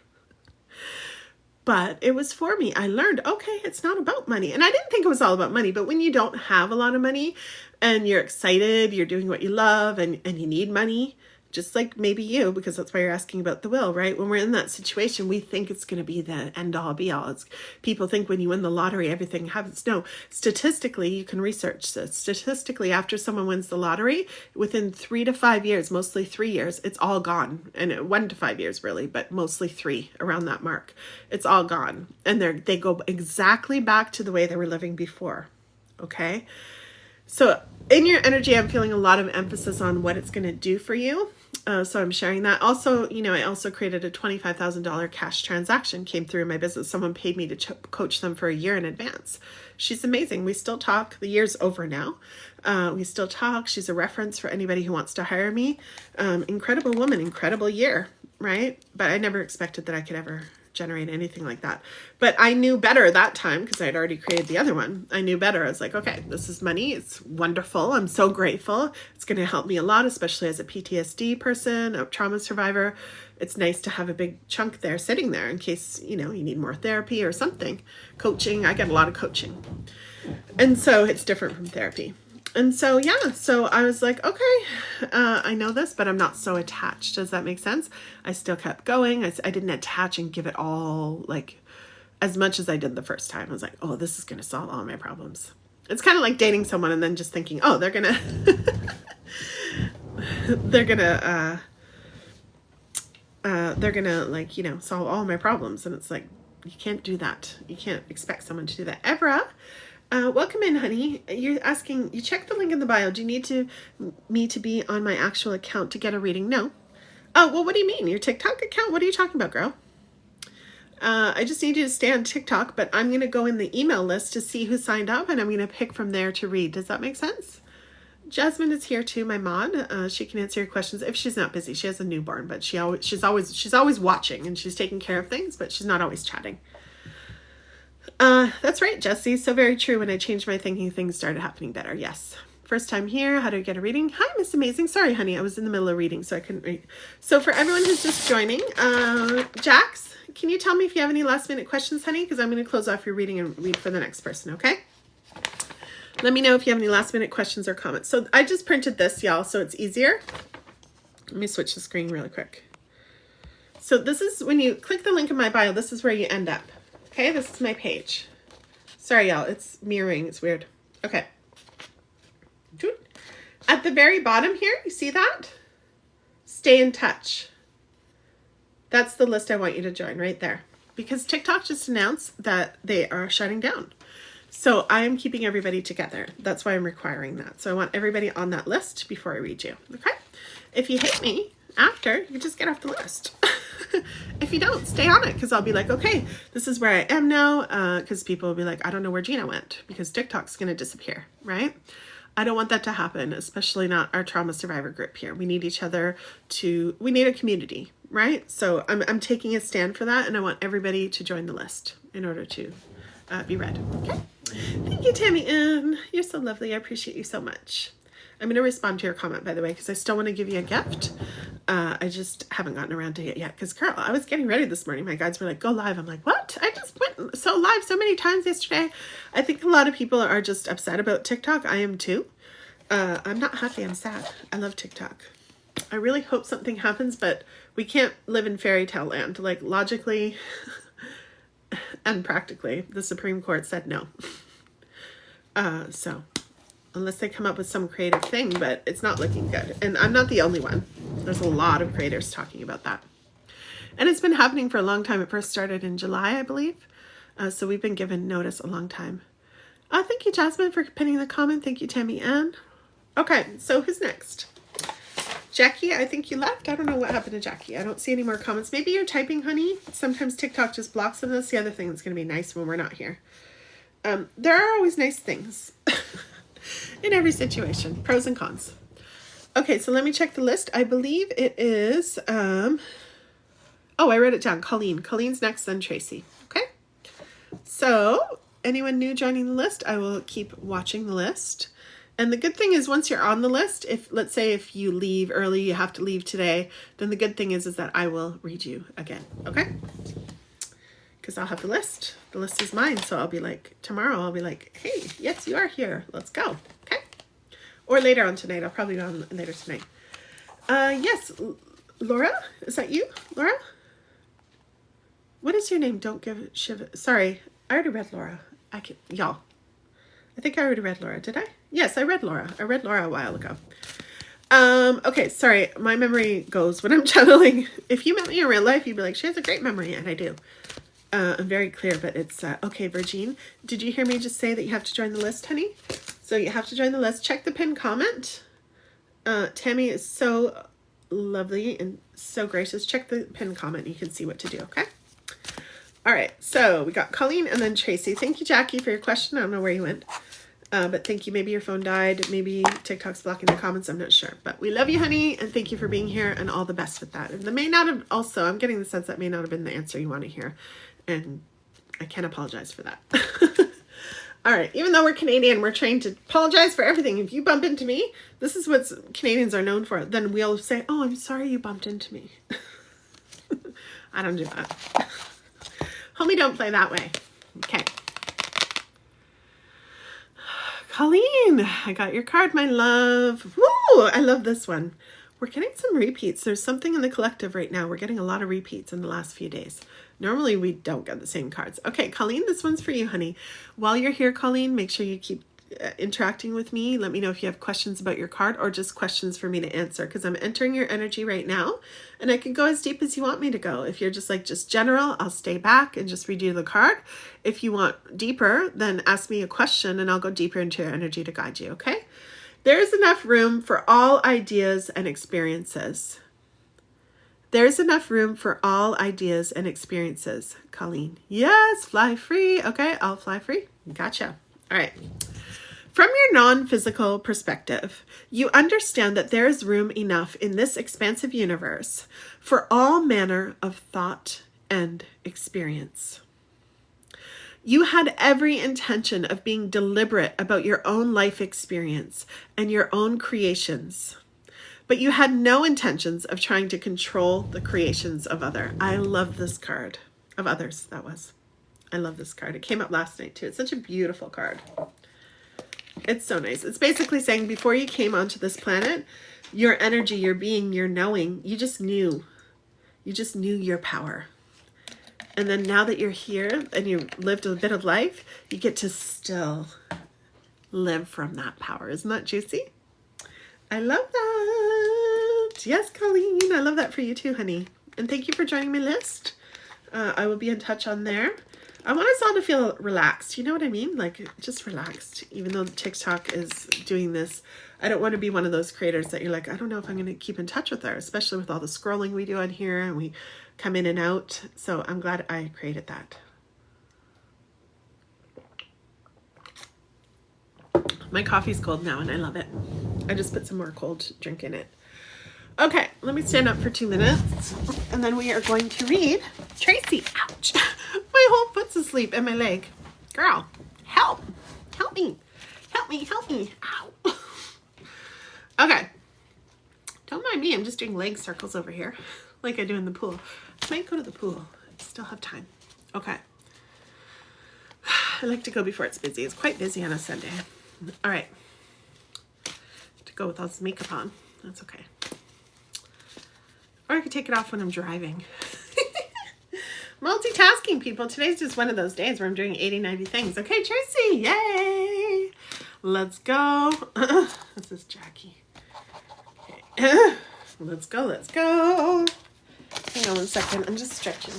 But it was for me. I learned, okay, it's not about money. And I didn't think it was all about money, but when you don't have a lot of money and you're excited, you're doing what you love and you need money, just like maybe you, because that's why you're asking about the will, right? When we're in that situation, we think it's going to be the end all be all. People think when you win the lottery, everything happens. No, statistically, you can research this. Statistically, after someone wins the lottery, within 3 to 5 years, mostly 3 years, it's all gone. And 1 to 5 years really, but mostly 3 around that mark. It's all gone. And they go exactly back to the way they were living before. Okay? So in your energy, I'm feeling a lot of emphasis on what it's going to do for you. So I'm sharing that. Also, you know, I also created a $25,000 cash transaction came through in my business. Someone paid me to coach them for a year in advance. She's amazing. We still talk. The year's over now. We still talk. She's a reference for anybody who wants to hire me. Incredible woman, incredible year, right? But I never expected that I could ever generate anything like that. But I knew better that time because I had already created the other one. I knew better. I was like, okay, this is money. It's wonderful. I'm so grateful. It's going to help me a lot, especially as a PTSD person, a trauma survivor. It's nice to have a big chunk there sitting there in case, you know, you need more therapy or something. Coaching. I get a lot of coaching. And so it's different from therapy. And so, yeah, so I was like, okay, I know this, but I'm not so attached. Does that make sense? I still kept going. I didn't attach and give it all, like, as much as I did the first time. I was like, oh, this is going to solve all my problems. It's kind of like dating someone and then just thinking, oh, they're going to, they're going to, like, you know, solve all my problems. And it's like, you can't do that. You can't expect someone to do that. Evra. Welcome in, honey. You're asking, you check the link in the bio. Do you need me to be on my actual account to get a reading? No. Oh, well, what do you mean? Your TikTok account? What are you talking about, girl? I just need you to stay on TikTok, but I'm going to go in the email list to see who signed up, and I'm going to pick from there to read. Does that make sense? Jasmine is here too, my mod. She can answer your questions if she's not busy. She has a newborn, but she's always watching, and she's taking care of things, but she's not always chatting. That's right, Jessie. So very true. When I changed my thinking, things started happening better. Yes. First time here. How do I get a reading? Hi, Miss Amazing. Sorry, honey. I was in the middle of reading, so I couldn't read. So for everyone who's just joining, Jax, can you tell me if you have any last minute questions, honey? Because I'm going to close off your reading and read for the next person, okay? Let me know if you have any last minute questions or comments. So I just printed this, y'all, so it's easier. Let me switch the screen really quick. So this is when you click the link in my bio, this is where you end up. Okay, this is my page. Sorry, y'all. It's mirroring. It's weird. Okay. At the very bottom here, you see that? Stay in touch. That's the list I want you to join right there. Because TikTok just announced that they are shutting down. So I'm keeping everybody together. That's why I'm requiring that. So I want everybody on that list before I read you. Okay? If you hate me after, you just get off the list. If you don't, stay on it because I'll be like, okay, this is where I am now. Because people will be like, I don't know where Gina went because TikTok's going to disappear, right? I don't want that to happen, especially not our trauma survivor group here. We need each other we need a community, right? So I'm taking a stand for that, and I want everybody to join the list in order to be read. Okay. Thank you, Tammy Ann. You're so lovely. I appreciate you so much. I'm going to respond to your comment, by the way, because I still want to give you a gift. I just haven't gotten around to it yet. Because, girl, I was getting ready this morning. My guides were like, go live. I'm like, what? I just went so live so many times yesterday. I think a lot of people are just upset about TikTok. I am too. I'm not happy. I'm sad. I love TikTok. I really hope something happens, but we can't live in fairy tale land. Like, logically and practically, the Supreme Court said no. So... unless they come up with some creative thing, but it's not looking good. And I'm not the only one. There's a lot of creators talking about that. And it's been happening for a long time. It first started in July, I believe. So we've been given notice a long time. Thank you, Jasmine, for pinning the comment. Thank you, Tammy Ann. Okay, so who's next? Jackie, I think you left. I don't know what happened to Jackie. I don't see any more comments. Maybe you're typing, honey. Sometimes TikTok just blocks them. That's the other thing that's going to be nice when we're not here. There are always nice things. In every situation, pros and cons. Okay, so let me check the list. I believe it is, oh, I wrote it down. Colleen's next, then Tracy. Okay. So anyone new joining the list, I will keep watching the list. And the good thing is once you're on the list, let's say if you leave early, you have to leave today, then the good thing is that I will read you again. Okay. Because I'll have the list. The list is mine. So I'll be like, tomorrow I'll be like, hey, yes, you are here. Let's go. Okay. Or later on tonight. I'll probably be on later tonight. Yes. Laura, is that you? Laura? What is your name? Don't give Shiva. Sorry. I already read Laura. Y'all. I think I already read Laura. Did I? Yes, I read Laura. I read Laura a while ago. Okay. Sorry. My memory goes when I'm channeling. If you met me in real life, you'd be like, she has a great memory. And I do. I'm very clear, but it's, okay, Virgin. Did you hear me just say that you have to join the list, honey? So you have to join the list. Check the pinned comment. Tammy is so lovely and so gracious. Check the pinned comment. You can see what to do, okay? All right, so we got Colleen and then Tracy. Thank you, Jackie, for your question. I don't know where you went, but thank you. Maybe your phone died. Maybe TikTok's blocking the comments. I'm not sure. But we love you, honey, and thank you for being here and all the best with that. And that may not have, also, I'm getting the sense that may not have been the answer you want to hear. And I can't apologize for that. All right, even though we're Canadian, we're trained to apologize for everything. If you bump into me, this is what Canadians are known for. Then we'll say, oh, I'm sorry you bumped into me. I don't do that. Homie, don't play that way. Okay. Colleen, I got your card, my love. Woo! I love this one. We're getting some repeats. There's something in the collective right now. We're getting a lot of repeats in the last few days. Normally, we don't get the same cards. Okay, Colleen, this one's for you, honey. While you're here, Colleen, make sure you keep interacting with me. Let me know if you have questions about your card or just questions for me to answer, because I'm entering your energy right now and I can go as deep as you want me to go. If you're just like just general, I'll stay back and just read you the card. If you want deeper, then ask me a question and I'll go deeper into your energy to guide you, okay? There's enough room for all ideas and experiences. There's enough room for all ideas and experiences, Colleen. Yes, fly free. Okay, I'll fly free. Gotcha. All right. From your non-physical perspective, you understand that there is room enough in this expansive universe for all manner of thought and experience. You had every intention of being deliberate about your own life experience and your own creations, but you had no intentions of trying to control the creations of others. I love this card. Of others, that was. I love this card. It came up last night too. It's such a beautiful card. It's so nice. It's basically saying before you came onto this planet, your energy, your being, your knowing, you just knew. You just knew your power. And then now that you're here and you lived a bit of life, you get to still live from that power. Isn't that juicy? I love that. Yes, Colleen, I love that for you too, honey. And thank you for joining my list. I will be in touch on there. I want us all to feel relaxed. You know what I mean? Like just relaxed, even though TikTok is doing this. I don't want to be one of those creators that you're like, I don't know if I'm going to keep in touch with her, especially with all the scrolling we do on here and we come in and out. So I'm glad I created that. My coffee's cold now and I love it. I just put some more cold drink in it. Okay, let me stand up for 2 minutes and then we are going to read Tracy. Ouch. My whole foot's asleep and my leg. Girl, help. Help me. Help me. Help me. Ow. Okay. Don't mind me. I'm just doing leg circles over here like I do in the pool. I might go to the pool. I still have time. Okay. I like to go before it's busy. It's quite busy on a Sunday. All right. To go with all this makeup on. That's okay. Or I could take it off when I'm driving. Multitasking, people. Today's just one of those days where I'm doing 80, 90 things. Okay, Tracy. Yay. Let's go. This is Jackie. Okay. Let's go. Let's go. Hang on 1 second. I'm just stretching.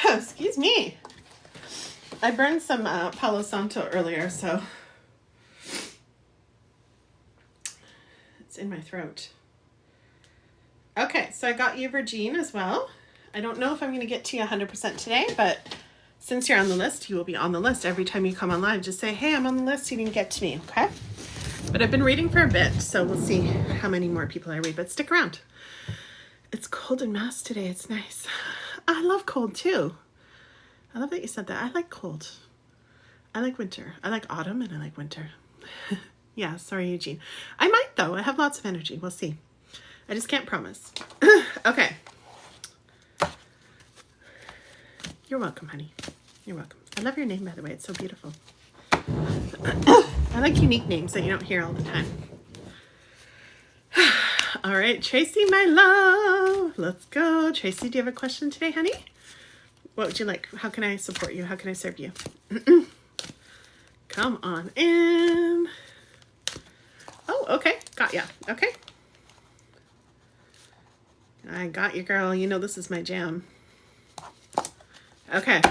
Excuse me. I burned some Palo Santo earlier, so it's in my throat. Okay, so I got you Virgin as well. I don't know if I'm going to get to you 100% today, but since you're on the list, you will be on the list. Every time you come on live, just say, hey, I'm on the list. You didn't get to me, okay? But I've been reading for a bit, so we'll see how many more people I read, but stick around. It's cold in Mass today. It's nice. I love cold too. I love that you said that. I like cold. I like winter. I like autumn and I like winter. Yeah, sorry, Eugene. I might though. I have lots of energy. We'll see. I just can't promise. Okay. You're welcome, honey. You're welcome. I love your name, by the way. It's so beautiful. I like unique names that you don't hear all the time. All right, Tracy, my love. Let's go. Tracy, do you have a question today, honey? What would you like? How can I support you? How can I serve you? Come on in. Oh, okay. Got ya. Okay. I got you, girl. You know this is my jam. Okay.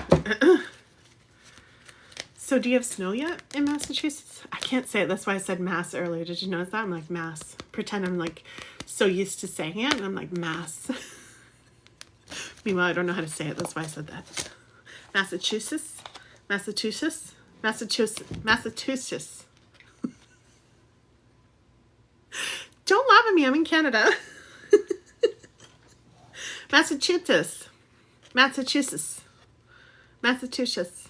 So do you have snow yet in Massachusetts? I can't say it. That's why I said mass earlier. Did you notice that? I'm like mass. Pretend I'm like so used to saying it and I'm like mass. Meanwhile, I don't know how to say it. That's why I said that. Massachusetts. Massachusetts. Massachusetts. Massachusetts. Don't laugh at me. I'm in Canada. Massachusetts. Massachusetts. Massachusetts.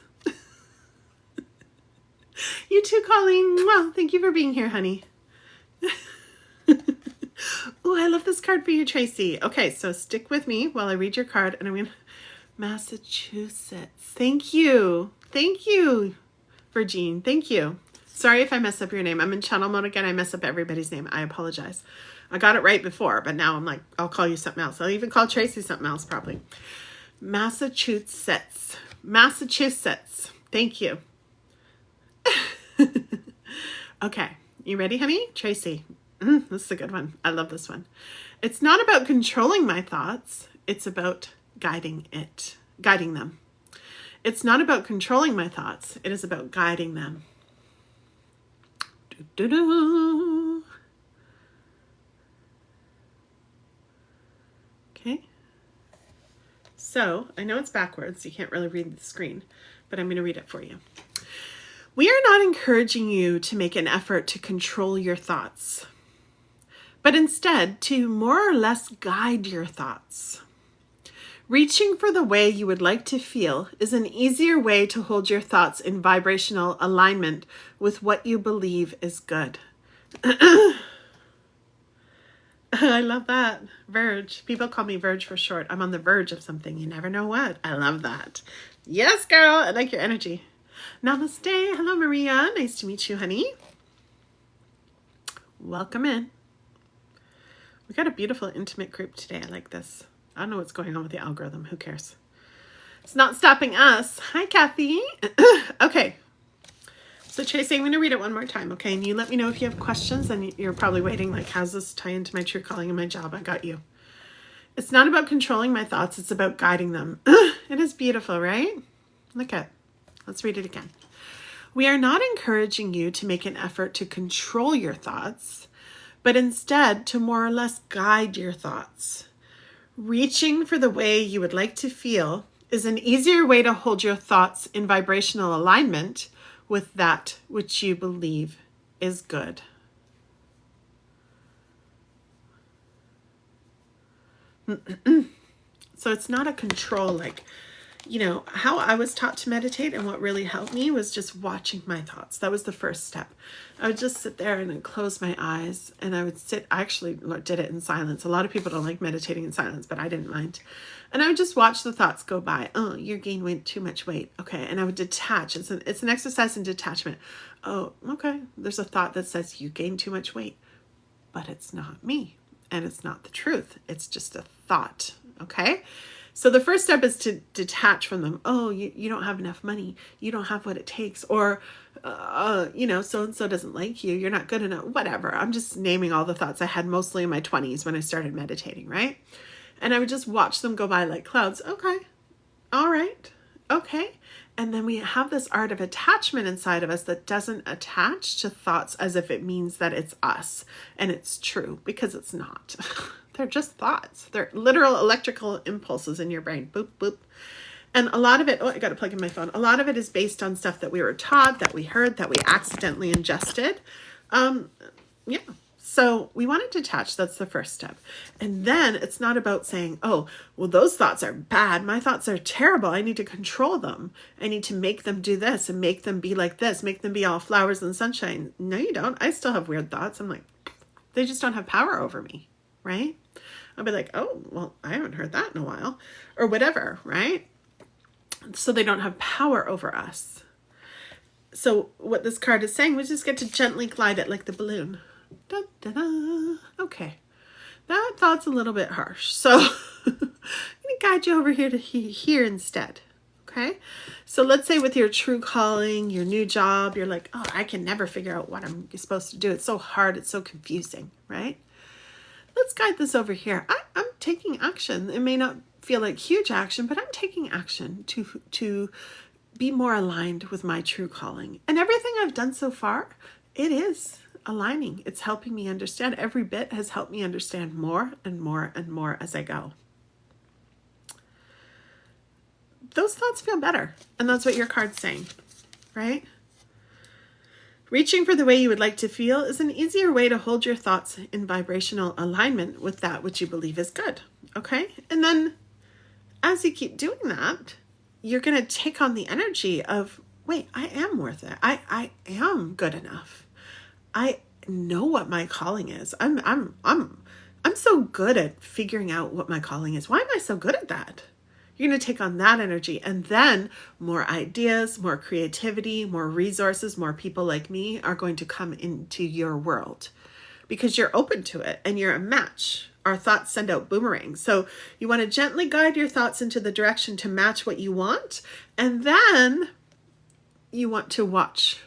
You too, Colleen. Well, thank you for being here, honey. Oh, I love this card for you, Tracy. Okay, so stick with me while I read your card, and I'm going to... Massachusetts. Thank you. Thank you, Virgin. Thank you. Sorry if I mess up your name. I'm in channel mode again. I mess up everybody's name. I apologize. I got it right before, but now I'm like, I'll call you something else. I'll even call Tracy something else, probably. Massachusetts. Massachusetts. Thank you. Okay. You ready, honey? Tracy. This is a good one. I love this one. It's not about controlling my thoughts. It's about guiding them. It's not about controlling my thoughts. It is about guiding them. Doo-doo-doo. Okay. So I know it's backwards. You can't really read the screen, but I'm going to read it for you. We are not encouraging you to make an effort to control your thoughts, but instead to more or less guide your thoughts. Reaching for the way you would like to feel is an easier way to hold your thoughts in vibrational alignment with what you believe is good. I love that. Verge. People call me Verge for short. I'm on the verge of something. You never know what. I love that. Yes, girl. I like your energy. Namaste. Hello, Maria. Nice to meet you, honey. Welcome in. We got a beautiful, intimate group today. I like this. I don't know what's going on with the algorithm. Who cares? It's not stopping us. Hi, Kathy. Okay. So, Tracy, I'm going to read it one more time, okay? And you let me know if you have questions. And you're probably waiting, like, how's this tie into my true calling and my job? I got you. It's not about controlling my thoughts. It's about guiding them. It is beautiful, right? Look at it. Let's read it again. We are not encouraging you to make an effort to control your thoughts, but instead to more or less guide your thoughts. Reaching for the way you would like to feel is an easier way to hold your thoughts in vibrational alignment with that which you believe is good. So it's not a control, like, you know, how I was taught to meditate and what really helped me was just watching my thoughts. That was the first step. I would just sit there and then close my eyes and I would sit. I actually did it in silence. A lot of people don't like meditating in silence, but I didn't mind. And I would just watch the thoughts go by. Oh, you're gaining too much weight. Okay. And I would detach. It's an exercise in detachment. Oh, okay. There's a thought that says you gain too much weight, but it's not me and it's not the truth. It's just a thought. Okay. So the first step is to detach from them. Oh, you don't have enough money. You don't have what it takes. Or, you know, so-and-so doesn't like you. You're not good enough. Whatever. I'm just naming all the thoughts I had mostly in my 20s when I started meditating, right? And I would just watch them go by like clouds. Okay. All right. Okay. And then we have this art of attachment inside of us that doesn't attach to thoughts as if it means that it's us and it's true, because it's not. They're just thoughts. They're literal electrical impulses in your brain. Boop, boop. And a lot of it, oh, I got to plug in my phone. A lot of it is based on stuff that we were taught, that we heard, that we accidentally ingested. Yeah. So we want to detach. That's the first step. And then it's not about saying, oh, well, those thoughts are bad. My thoughts are terrible. I need to control them. I need to make them do this and make them be like this, make them be all flowers and sunshine. No, you don't. I still have weird thoughts. I'm like, they just don't have power over me, right? I'll be like, oh, well, I haven't heard that in a while, or whatever, right? So they don't have power over us. So what this card is saying, we just get to gently glide it like the balloon. Da, da, da. Okay. That thought's a little bit harsh. So I'm going to guide you over here to here instead. Okay. So let's say with your true calling, your new job, you're like, oh, I can never figure out what I'm supposed to do. It's so hard. It's so confusing, right? Let's guide this over here. I'm taking action. It may not feel like huge action, but I'm taking action to be more aligned with my true calling. And everything I've done so far, it is aligning. It's helping me understand. Every bit has helped me understand more and more and more as I go. Those thoughts feel better. And that's what your card's saying, right? Reaching for the way you would like to feel is an easier way to hold your thoughts in vibrational alignment with that which you believe is good. Okay? And then as you keep doing that, you're going to take on the energy of, wait, I am worth it. I am good enough. I know what my calling is. I'm so good at figuring out what my calling is. Why am I so good at that? You're going to take on that energy, and then more ideas, more creativity, more resources, more people like me are going to come into your world because you're open to it and you're a match. Our thoughts send out boomerangs. So you want to gently guide your thoughts into the direction to match what you want. And then you want to watch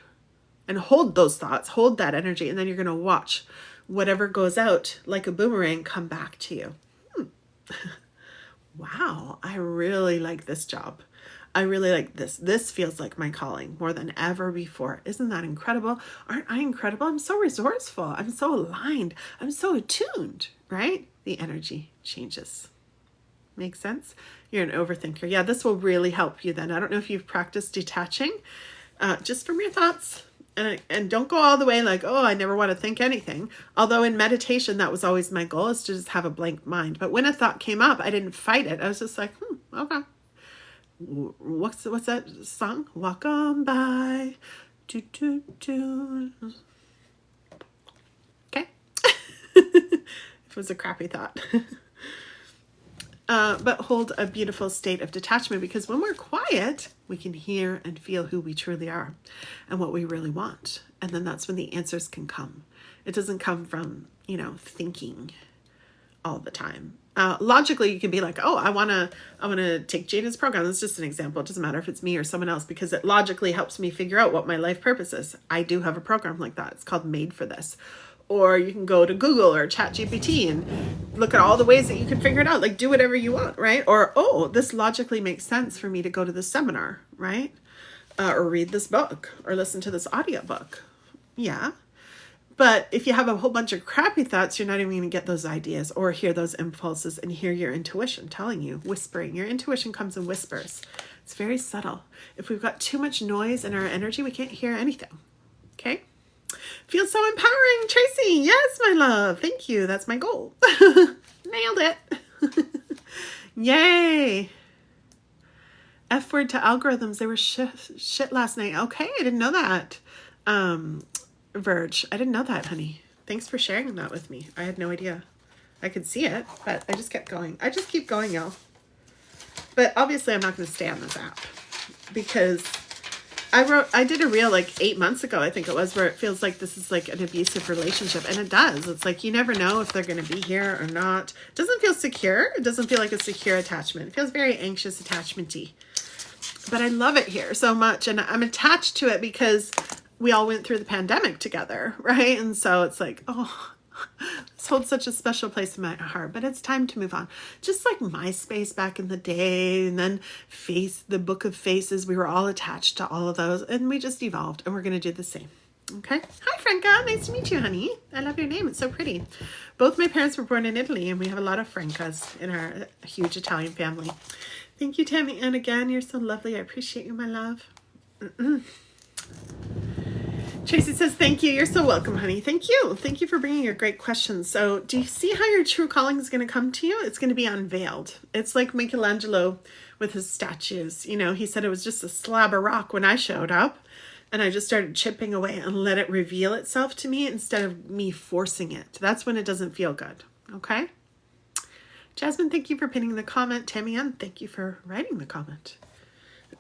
and hold those thoughts, hold that energy. And then you're going to watch whatever goes out like a boomerang come back to you. Wow, I really like this job. I really like this. This feels like my calling more than ever before. Isn't that incredible? Aren't I incredible? I'm so resourceful. I'm so aligned. I'm so attuned, right? The energy changes. Make sense? You're an overthinker. Yeah, this will really help you then. I don't know if you've practiced detaching just from your thoughts. And don't go all the way like, oh, I never want to think anything. Although in meditation, that was always my goal, is to just have a blank mind. But when a thought came up, I didn't fight it. I was just like, okay. What's that song? Walk on by. Do, do, do. Okay. It was a crappy thought. But hold a beautiful state of detachment, because when we're quiet, we can hear and feel who we truly are and what we really want. And then that's when the answers can come. It doesn't come from, thinking all the time. Logically, you can be like, oh, I want to take Jada's program. That's just an example. It doesn't matter if it's me or someone else, because it logically helps me figure out what my life purpose is. I do have a program like that. It's called Made for This. Or you can go to Google or ChatGPT and look at all the ways that you can figure it out. Like, do whatever you want, right? Or, oh, this logically makes sense for me to go to this seminar, right? Or read this book or listen to this audiobook. Yeah. But if you have a whole bunch of crappy thoughts, you're not even going to get those ideas or hear those impulses and hear your intuition telling you, whispering. Your intuition comes in whispers. It's very subtle. If we've got too much noise in our energy, we can't hear anything. Okay? Feels so empowering, Tracy. Yes, my love. Thank you. That's my goal. Nailed it. Yay. F word to algorithms. They were shit last night. Okay, I didn't know that. Verge, I didn't know that, honey. Thanks for sharing that with me. I had no idea. I could see it, but I just kept going. I just keep going, y'all. But obviously I'm not going to stay on this app because I did a reel like 8 months ago, I think it was, where it feels like this is like an abusive relationship. And it does. It's like, you never know if they're going to be here or not. It doesn't feel secure. It doesn't feel like a secure attachment. It feels very anxious attachment-y. But I love it here so much. And I'm attached to it because we all went through the pandemic together, right? And so it's like, oh, this holds such a special place in my heart, but it's time to move on. Just like MySpace back in the day, and then the Book of Faces, we were all attached to all of those, and we just evolved, and we're going to do the same. Okay. Hi, Franca. Nice to meet you, honey. I love your name. It's so pretty. Both my parents were born in Italy, and we have a lot of Francas in our huge Italian family. Thank you, Tammy. And again, you're so lovely. I appreciate you, my love. Tracy says, thank you. You're so welcome, honey. Thank you. Thank you for bringing your great questions. So do you see how your true calling is going to come to you? It's going to be unveiled. It's like Michelangelo with his statues. You know, he said it was just a slab of rock when I showed up, and I just started chipping away and let it reveal itself to me instead of me forcing it. That's when it doesn't feel good. Okay? Jasmine, thank you for pinning the comment. Tammy Ann, thank you for writing the comment.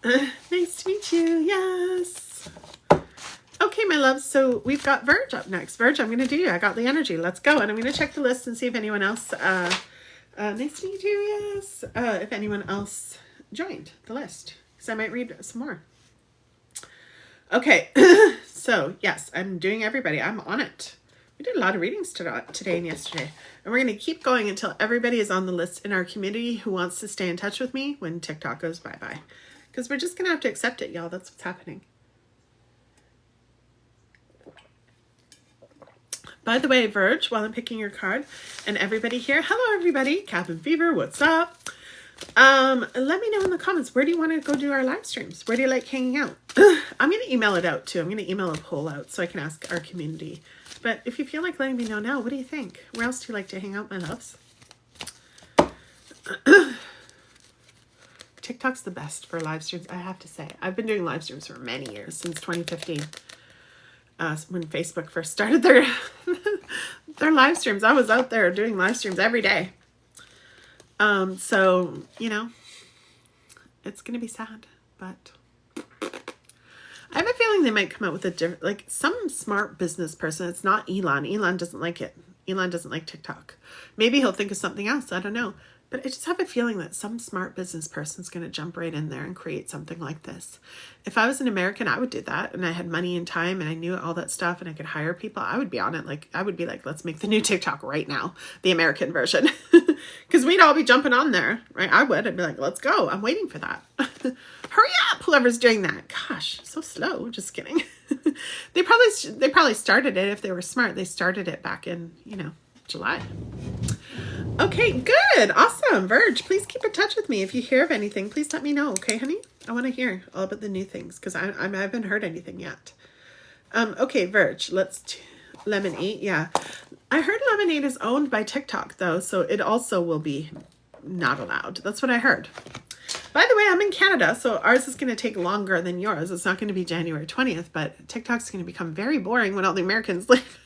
Nice to meet you. Yes. Okay, my love. So we've got Verge up next. Verge, I'm going to do you. I got the energy. Let's go. And I'm going to check the list and see if anyone else, nice to meet you. Yes. If anyone else joined the list, because I might read some more. Okay. So yes, I'm doing everybody. I'm on it. We did a lot of readings today and yesterday. And we're going to keep going until everybody is on the list in our community who wants to stay in touch with me when TikTok goes bye-bye. Because we're just going to have to accept it, y'all. That's what's happening. By the way, Verge, while I'm picking your card, and everybody here, hello everybody, Cabin Fever, what's up? Let me know in the comments, where do you want to go do our live streams? Where do you like hanging out? I'm going to email it out too. I'm going to email a poll out so I can ask our community. But if you feel like letting me know now, what do you think? Where else do you like to hang out, my loves? TikTok's the best for live streams, I have to say. I've been doing live streams for many years, since 2015. When Facebook first started their live streams. I was out there doing live streams every day. So, you know, it's going to be sad, but I have a feeling they might come out with a different, like some smart business person. It's not Elon. Elon doesn't like it. Elon doesn't like TikTok. Maybe he'll think of something else. I don't know. But I just have a feeling that some smart business person's going to jump right in there and create something like this. If I was an American, I would do that. And I had money and time and I knew all that stuff and I could hire people. I would be on it. Like, I would be like, let's make the new TikTok right now. The American version. Because we'd all be jumping on there, right? I would. I'd be like, let's go. I'm waiting for that. Hurry up, whoever's doing that. Gosh, so slow. Just kidding. They probably started it if they were smart. They started it back in, you know, July. Okay, good. Awesome. Verge, please keep in touch with me. If you hear of anything, please let me know. Okay, honey? I want to hear all about the new things because I haven't heard anything yet. Okay, Verge, Lemonade. Yeah. I heard Lemonade is owned by TikTok, though, so it also will be not allowed. That's what I heard. By the way, I'm in Canada, so ours is going to take longer than yours. It's not going to be January 20th, but TikTok's going to become very boring when all the Americans leave.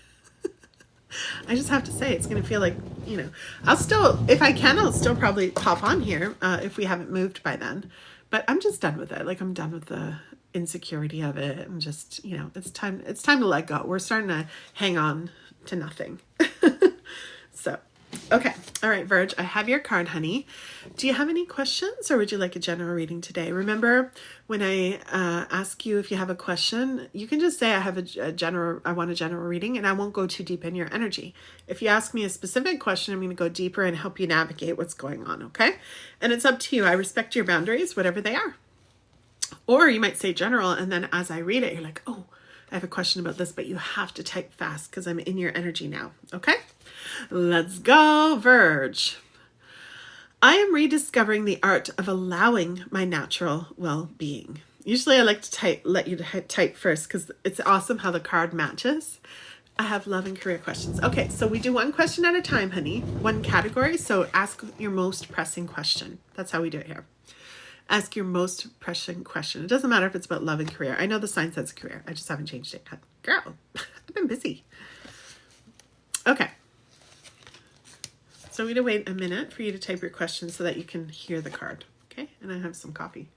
I just have to say, it's going to feel like, you know, I'll still, if I can, I'll still probably pop on here if we haven't moved by then. But I'm just done with it. Like, I'm done with the insecurity of it. I'm just, you know, it's time to let go. We're starting to hang on to nothing. So, okay. All right, Verge, I have your card, honey. Do you have any questions or would you like a general reading today? Remember, when I ask you if you have a question, you can just say I want a general reading, and I won't go too deep in your energy. If you ask me a specific question, I'm going to go deeper and help you navigate what's going on, okay? And it's up to you. I respect your boundaries, whatever they are. Or you might say general, and then as I read it, you're like, oh, I have a question about this, but you have to type fast because I'm in your energy now, okay? Let's go, Verge. I am rediscovering the art of allowing my natural well-being. Usually I like to let you type first because it's awesome how the card matches. I have love and career questions. Okay, so we do one question at a time, honey. One category. So ask your most pressing question. That's how we do it here. Ask your most pressing question. It doesn't matter if it's about love and career. I know the sign says career. I just haven't changed it yet. Girl, I've been busy. Okay. So I'm going to wait a minute for you to type your question so that you can hear the card. Okay? And I have some coffee.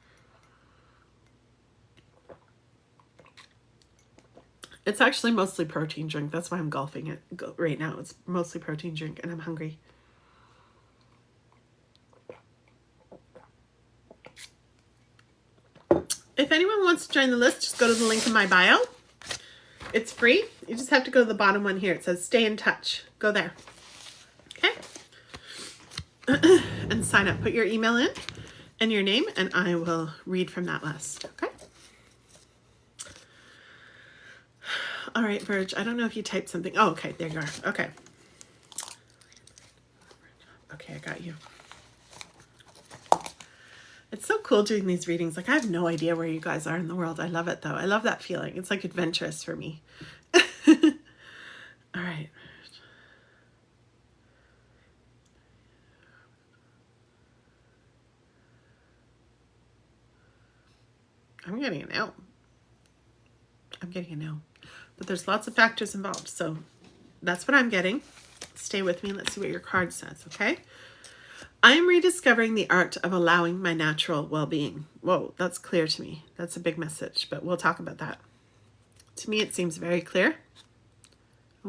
It's actually mostly protein drink. That's why I'm gulping it right now. It's mostly protein drink and I'm hungry. If anyone wants to join the list, just go to the link in my bio. It's free. You just have to go to the bottom one here. It says stay in touch. Go there. Okay? And sign up. Put your email in and your name, and I will read from that list. Okay? All right, Verge. I don't know if you typed something. Oh, okay. There you are. Okay. Okay, I got you. It's so cool doing these readings. Like, I have no idea where you guys are in the world. I love it, though. I love that feeling. It's like adventurous for me. All right. I'm getting an L. I'm getting an L. But there's lots of factors involved. So that's what I'm getting. Stay with me. Let's see what your card says, okay? I am rediscovering the art of allowing my natural well-being. Whoa, that's clear to me. That's a big message, but we'll talk about that. To me, it seems very clear. And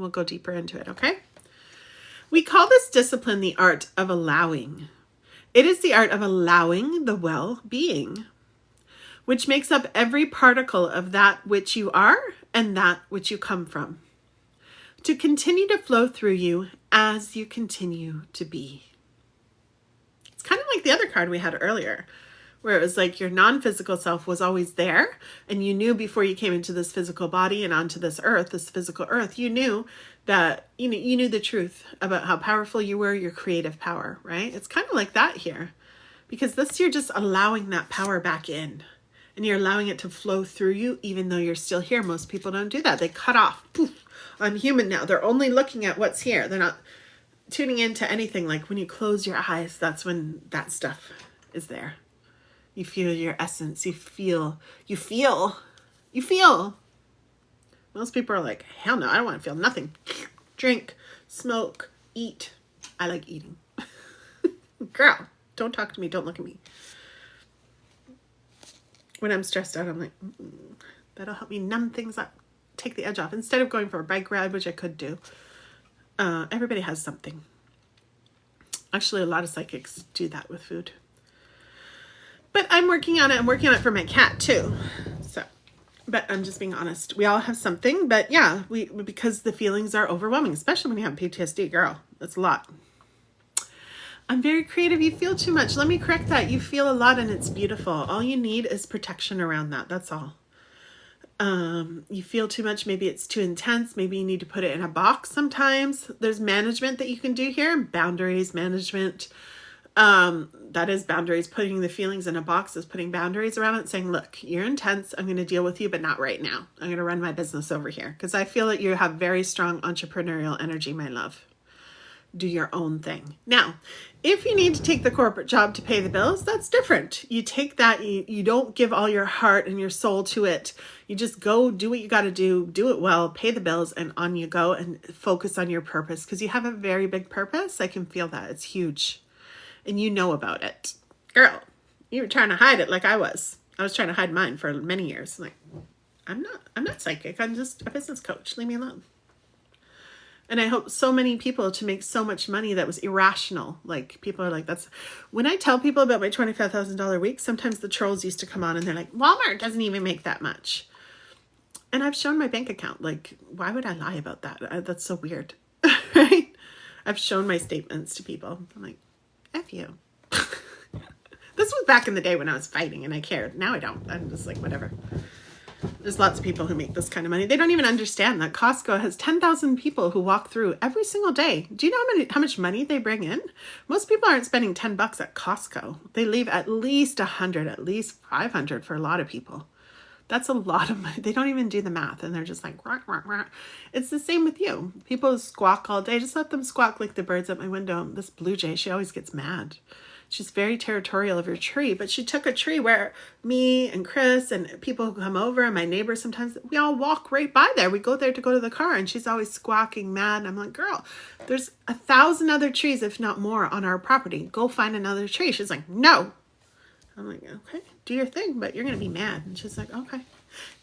we'll go deeper into it, okay? We call this discipline the art of allowing. It is the art of allowing the well-being, which makes up every particle of that which you are and that which you come from. to continue to flow through you as you continue to be. It's kind of like the other card we had earlier, where it was like your non-physical self was always there, and you knew before you came into this physical body and onto this earth, this physical earth, you knew that, you knew the truth about how powerful you were, your creative power, right? It's kind of like that here, because this, you're just allowing that power back in, and you're allowing it to flow through you, even though you're still here. Most people don't do that. They cut off. Poof, I'm human now. They're only looking at what's here. They're not tuning into anything. Like when you close your eyes, that's when that stuff is there. You feel your essence. You feel. Most people are like, hell no, I don't want to feel nothing. Drink, smoke, eat. I like eating. Girl, don't talk to me. Don't look at me. When I'm stressed out, I'm like, that'll help me numb things up. Take the edge off. Instead of going for a bike ride, which I could do. Everybody has something. Actually, a lot of psychics do that with food. But I'm working on it. I'm working on it for my cat too. So, but I'm just being honest. We all have something, but yeah, because the feelings are overwhelming, especially when you have PTSD, girl. That's a lot. I'm very creative. You feel too much. Let me correct that. You feel a lot and it's beautiful. All you need is protection around that. That's all. You feel too much. Maybe it's too intense. Maybe you need to put it in a box sometimes. There's management that you can do here. Boundaries, management. That is boundaries. Putting the feelings in a box is putting boundaries around it, saying, look, you're intense. I'm going to deal with you, but not right now. I'm going to run my business over here because I feel that you have very strong entrepreneurial energy, my love. Do your own thing. Now, if you need to take the corporate job to pay the bills, that's different. You take that, you don't give all your heart and your soul to it. You just go do what you got to do it well, pay the bills, and on you go, and focus on your purpose because you have a very big purpose. I can feel that. It's huge. And you know about it. Girl, you were trying to hide it like I was. I was trying to hide mine for many years. Like, I'm not psychic. I'm just a business coach. Leave me alone. And I hope so many people to make so much money that was irrational. Like, people are like, that's... When I tell people about my $25,000 week, sometimes the trolls used to come on and they're like, Walmart doesn't even make that much. And I've shown my bank account. Like, why would I lie about that? That's so weird. Right? I've shown my statements to people. I'm like, F you. This was back in the day when I was fighting and I cared. Now I don't. I'm just like, whatever. There's lots of people who make this kind of money. They don't even understand that Costco has 10,000 people who walk through every single day. Do you know how much money they bring in? Most people aren't spending $10 at Costco. They leave at least 100, at least 500 for a lot of people. That's a lot of money. They don't even do the math and they're just like, rah, rah, rah. It's the same with you. People squawk all day. Just let them squawk like the birds at my window. This blue jay, she always gets mad. She's very territorial of her tree, but she took a tree where me and Chris and people who come over and my neighbors, sometimes we all walk right by there. We go there to go to the car and she's always squawking mad. And I'm like, girl, there's 1,000 other trees, if not more, on our property. Go find another tree. She's like, no. I'm like, okay, do your thing, but you're going to be mad. And she's like, okay,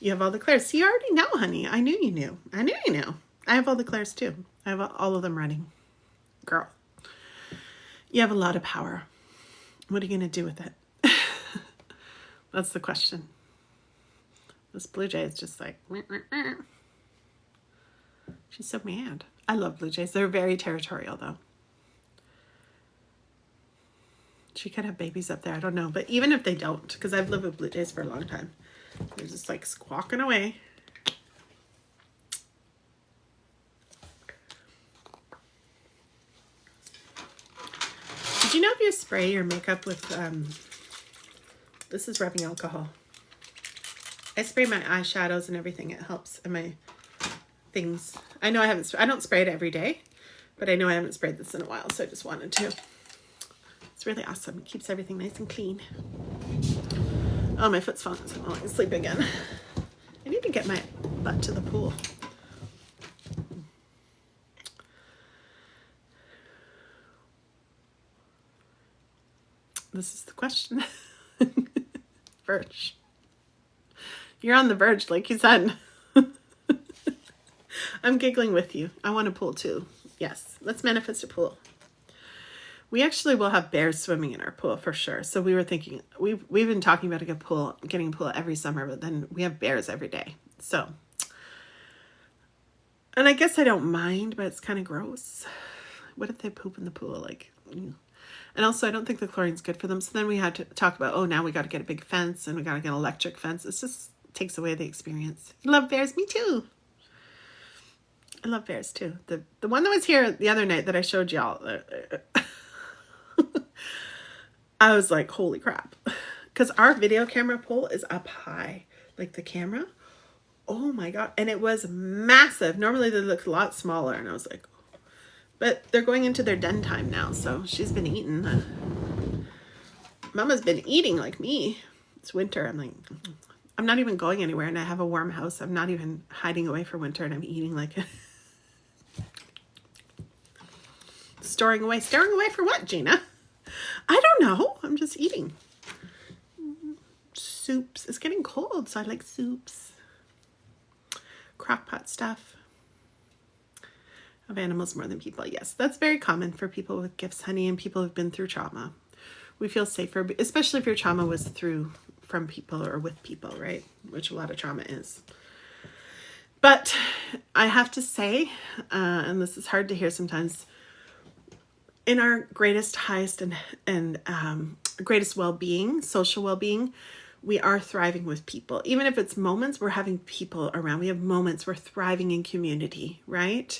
you have all the clairs. So you already know, honey. I knew you knew. I knew you knew. I have all the clairs too. I have all of them running. Girl, you have a lot of power. What are you going to do with it? That's the question. This blue jay is just like, meh, meh, meh. She's so mad. I love blue jays. They're very territorial though. She could have babies up there. I don't know. But even if they don't, because I've lived with blue jays for a long time, they're just like squawking away. Did you know if you spray your makeup with, this is rubbing alcohol. I spray my eyeshadows and everything. It helps. And my things. I know I don't spray it every day, but I know I haven't sprayed this in a while. So I just wanted to. It's really awesome. It keeps everything nice and clean. Oh, my foot's falling, so I'm falling asleep again. I need to get my butt to the pool. This is the question. Verge. You're on the verge, like you said. I'm giggling with you. I want a pool too. Yes, let's manifest a pool. We actually will have bears swimming in our pool for sure. So we were thinking, we've been talking about getting a pool every summer, but then we have bears every day. So And I guess I don't mind, but it's kind of gross. What if they poop in the pool? Like, and also I don't think the chlorine's good for them. So then we had to talk about, oh, now we got to get a big fence and we got to get an electric fence. It's just takes away the experience. You love bears? Me too. I love bears too. The one that was here the other night that I showed y'all, I was like, holy crap. Because our video camera pole is up high. Like the camera. Oh my God. And it was massive. Normally they look a lot smaller. And I was like, but they're going into their den time now. So she's been eating. Mama's been eating like me. It's winter. I'm like, I'm not even going anywhere. And I have a warm house. I'm not even hiding away for winter. And I'm eating like a... Storing away for what, Gina? I don't know. I'm just eating. Soups. It's getting cold, so I like soups. Crockpot stuff. Of animals more than people. Yes, that's very common for people with gifts, honey, and people who've been through trauma. We feel safer, especially if your trauma was from people or with people, right? Which a lot of trauma is. But I have to say, and this is hard to hear sometimes, in our greatest, highest, and greatest well-being, social well-being, we are thriving with people. Even if it's moments, we're having people around. We have moments, we're thriving in community, right?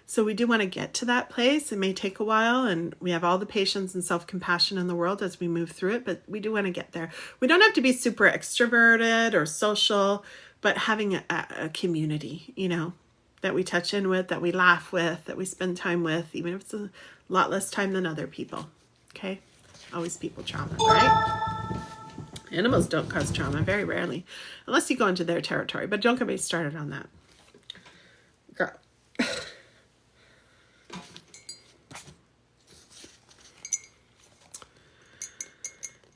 So we do want to get to that place. It may take a while, and we have all the patience and self-compassion in the world as we move through it, but we do want to get there. We don't have to be super extroverted or social, but having a community, you know, that we touch in with, that we laugh with, that we spend time with, even if it's a lot less time than other people. Okay? Always people trauma, right? Animals don't cause trauma, very rarely, unless you go into their territory. But don't get me started on that. Girl.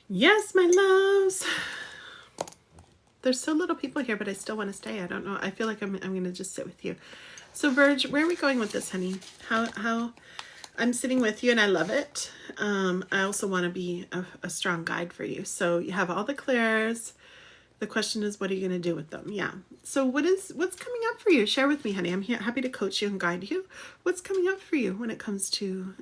Yes, my loves. There's so little people here, but I still want to stay. I don't know. I feel like I'm going to just sit with you. So, Virg, where are we going with this, honey? How I'm sitting with you, and I love it. I also want to be a strong guide for you. So you have all the clairs. The question is, what are you going to do with them? Yeah. So what's coming up for you? Share with me, honey. I'm here, happy to coach you and guide you. What's coming up for you when it comes to,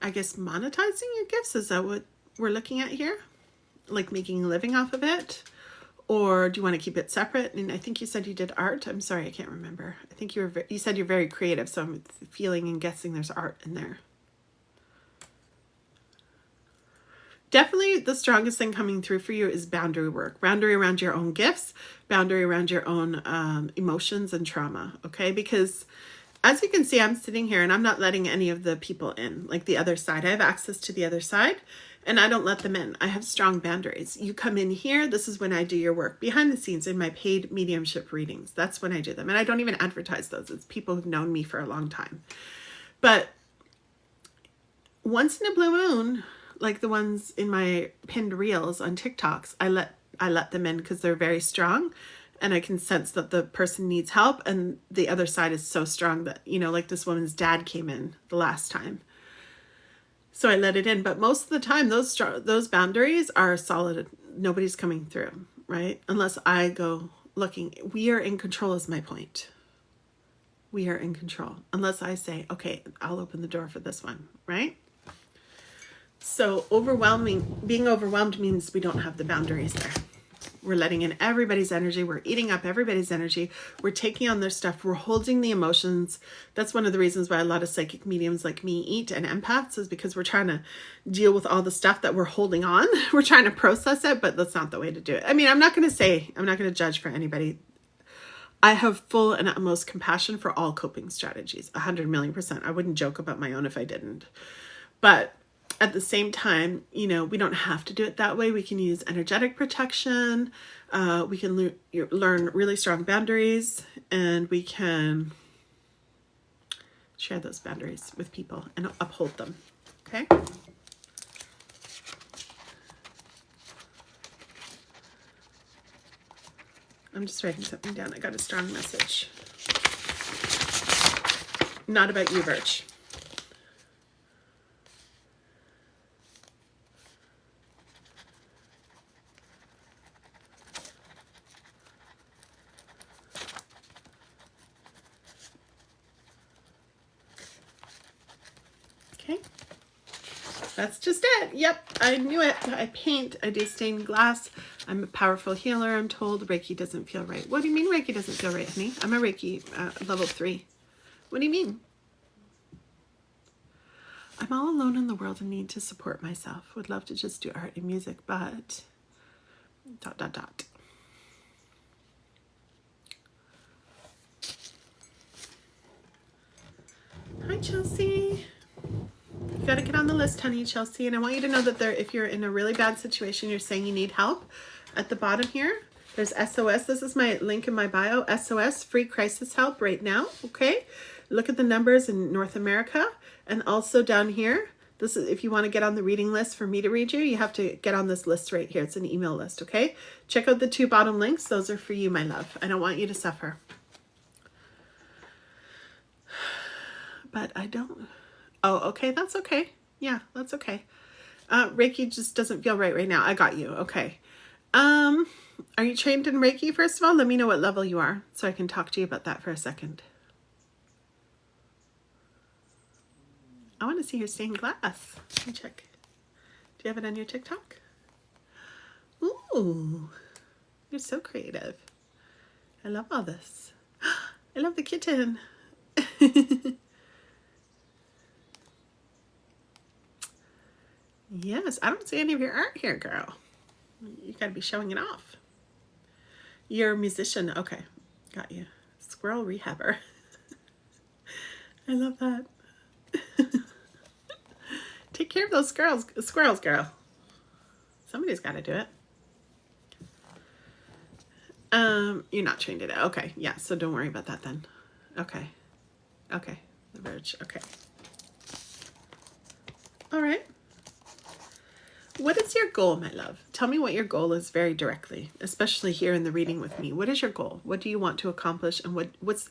I guess, monetizing your gifts? Is that what we're looking at here? Like making a living off of it? Or do you want to keep it separate? And I think you said you did art. I'm sorry, I can't remember. I think you said you're very creative, so I'm feeling and guessing there's art in there. Definitely the strongest thing coming through for you is boundary work. Boundary around your own gifts, boundary around your own emotions and trauma, okay? Because as you can see, I'm sitting here and I'm not letting any of the people in, like the other side. I have access to the other side. And I don't let them in. I have strong boundaries. You come in here, this is when I do your work. Behind the scenes in my paid mediumship readings, that's when I do them. And I don't even advertise those. It's people who've known me for a long time. But once in a blue moon, like the ones in my pinned reels on TikToks, I let them in because they're very strong. And I can sense that the person needs help. And the other side is so strong that, you know, like this woman's dad came in the last time. So I let it in, but most of the time, those boundaries are solid. Nobody's coming through, right? Unless I go looking. We are in control is my point. We are in control. Unless I say, okay, I'll open the door for this one, right? So being overwhelmed means we don't have the boundaries there. We're letting in everybody's energy. We're eating up everybody's energy. We're taking on their stuff. We're holding the emotions. That's one of the reasons why a lot of psychic mediums like me eat, and empaths, is because we're trying to deal with all the stuff that we're holding on. We're trying to process it, but that's not the way to do it. I mean, I'm not going to judge for anybody. I have full and utmost compassion for all coping strategies, 100,000,000%. I wouldn't joke about my own if I didn't. But at the same time, you know, we don't have to do it that way. We can use energetic protection. We can learn really strong boundaries, and we can share those boundaries with people and uphold them. Okay? I'm just writing something down. I got a strong message. Not about you, Birch. That's just it. Yep, I knew it. I paint. I do stained glass. I'm a powerful healer, I'm told. Reiki doesn't feel right. What do you mean Reiki doesn't feel right, honey? I'm a Reiki level 3. What do you mean? I'm all alone in the world and need to support myself. Would love to just do art and music, but ... Hi, Chelsea. You got to get on the list, honey, Chelsea. And I want you to know that if you're in a really bad situation, you're saying you need help, at the bottom here, there's SOS. This is my link in my bio. SOS, free crisis help right now, okay? Look at the numbers in North America. And also down here, this is if you want to get on the reading list for me to read you, you have to get on this list right here. It's an email list, okay? Check out the 2 bottom links. Those are for you, my love. I don't want you to suffer. But I don't... Oh, okay, that's okay. Yeah, that's okay. Reiki just doesn't feel right now. I got you. Okay. Are you trained in Reiki, first of all? Let me know what level you are so I can talk to you about that for a second. I want to see your stained glass. Let me check. Do you have it on your TikTok? Ooh, you're so creative. I love all this. I love the kitten. Yes, I don't see any of your art here, girl. You gotta be showing it off. You're a musician. Okay, got you. Squirrel rehabber. I love that. Take care of those squirrels, girl. Somebody's got to do it. You're not trained in it. Okay, yeah, so don't worry about that then. Okay. Okay, the verge. Okay. All right. What is your goal, my love? Tell me what your goal is very directly, especially here in the reading with me. What is your goal? What do you want to accomplish? And what's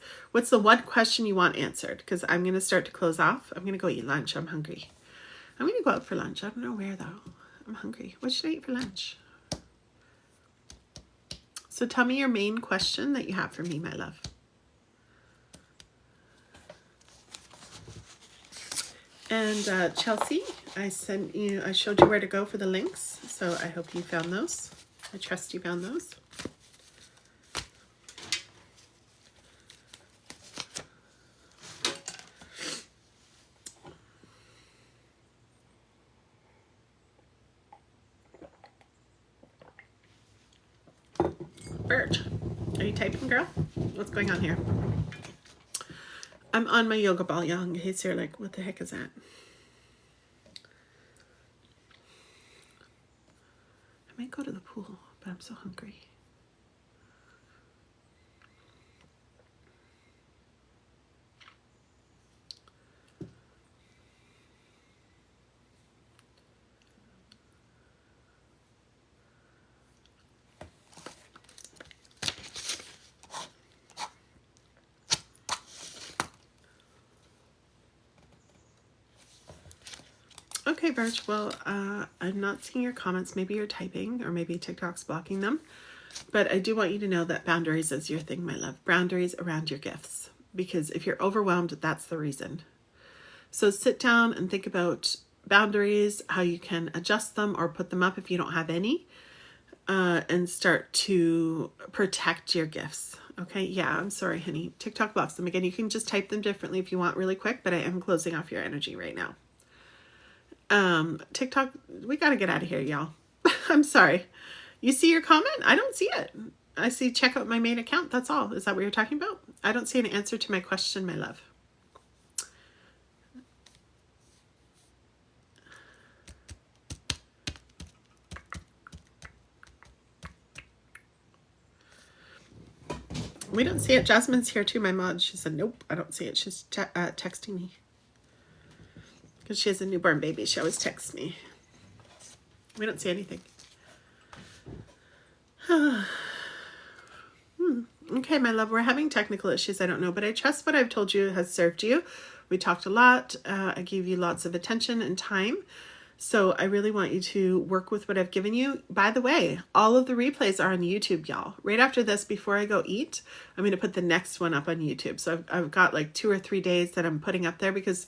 the one question you want answered? Because I'm going to start to close off. I'm going to go eat lunch. I'm hungry. I'm going to go out for lunch. I don't know where, though. I'm hungry. What should I eat for lunch? So tell me your main question that you have for me, my love. And Chelsea, I showed you where to go for the links, so I hope you found those. I trust you found those. Bird, are you typing, girl? What's going on here? I'm on my yoga ball, y'all. In case you're like, what the heck is that? I might go to the pool, but I'm so hungry. Okay, Birch, well, I'm not seeing your comments. Maybe you're typing or maybe TikTok's blocking them. But I do want you to know that boundaries is your thing, my love. Boundaries around your gifts. Because if you're overwhelmed, that's the reason. So sit down and think about boundaries, how you can adjust them or put them up if you don't have any. And start to protect your gifts. Okay, yeah, I'm sorry, honey. TikTok blocks them again. You can just type them differently if you want really quick, but I am closing off your energy right now. TikTok, we got to get out of here, y'all. I'm sorry. You see your comment? I don't see it. I see check out my main account. That's all. Is that what you're talking about? I don't see an answer to my question, my love. We don't see it. Jasmine's here too, my mod. She said, nope, I don't see it. She's texting me. Because she has a newborn baby. She always texts me. We don't see anything. Okay, my love, we're having technical issues. I don't know, but I trust what I've told you has served you. We talked a lot. I gave you lots of attention and time. So I really want you to work with what I've given you. By the way, all of the replays are on YouTube, y'all. Right after this, before I go eat, I'm going to put the next one up on YouTube. So I've got like 2 or 3 days that I'm putting up there because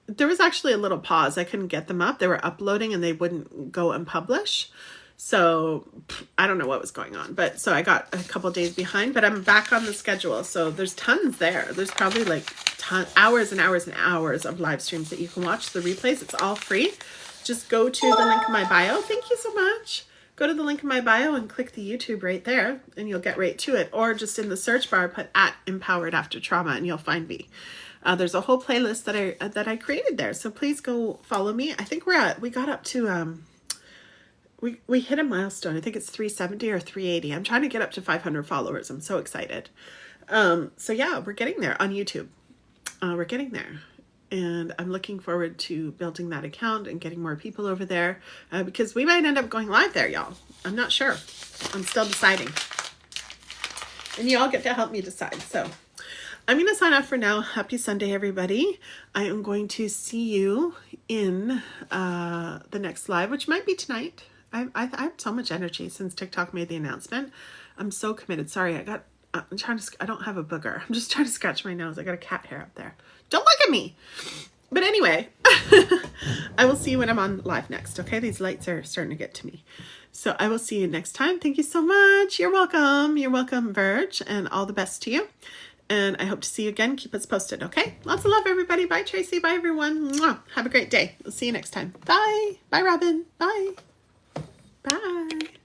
there was actually a little pause. I couldn't get them up. They were uploading and they wouldn't go and publish. So I don't know what was going on, but so I got a couple days behind, but I'm back on the schedule. So there's tons there. There's probably like hours and hours and hours of live streams that you can watch. The replays, it's all free. Just go to the link in my bio. Thank you so much. Go to the link in my bio and click the YouTube right there and you'll get right to it. Or just in the search bar, put @Empowered After Trauma and you'll find me. There's a whole playlist that I created there. So please go follow me. I think we got up to, we hit a milestone. I think it's 370 or 380. I'm trying to get up to 500 followers. I'm so excited. So yeah, we're getting there on YouTube. We're getting there. And I'm looking forward to building that account and getting more people over there because we might end up going live there, y'all. I'm not sure. I'm still deciding. And you all get to help me decide. So I'm going to sign off for now. Happy Sunday, everybody. I am going to see you in the next live, which might be tonight. I have so much energy since TikTok made the announcement. I'm so committed. Sorry, I don't have a booger. I'm just trying to scratch my nose. I got a cat hair up there. Don't look at me. But anyway, I will see you when I'm on live next. Okay, these lights are starting to get to me. So I will see you next time. Thank you so much. You're welcome. You're welcome, Verge, and all the best to you. And I hope to see you again. Keep us posted, okay? Lots of love, everybody. Bye, Tracy. Bye, everyone. Mwah. Have a great day. We'll see you next time. Bye. Bye, Robin. Bye. Bye.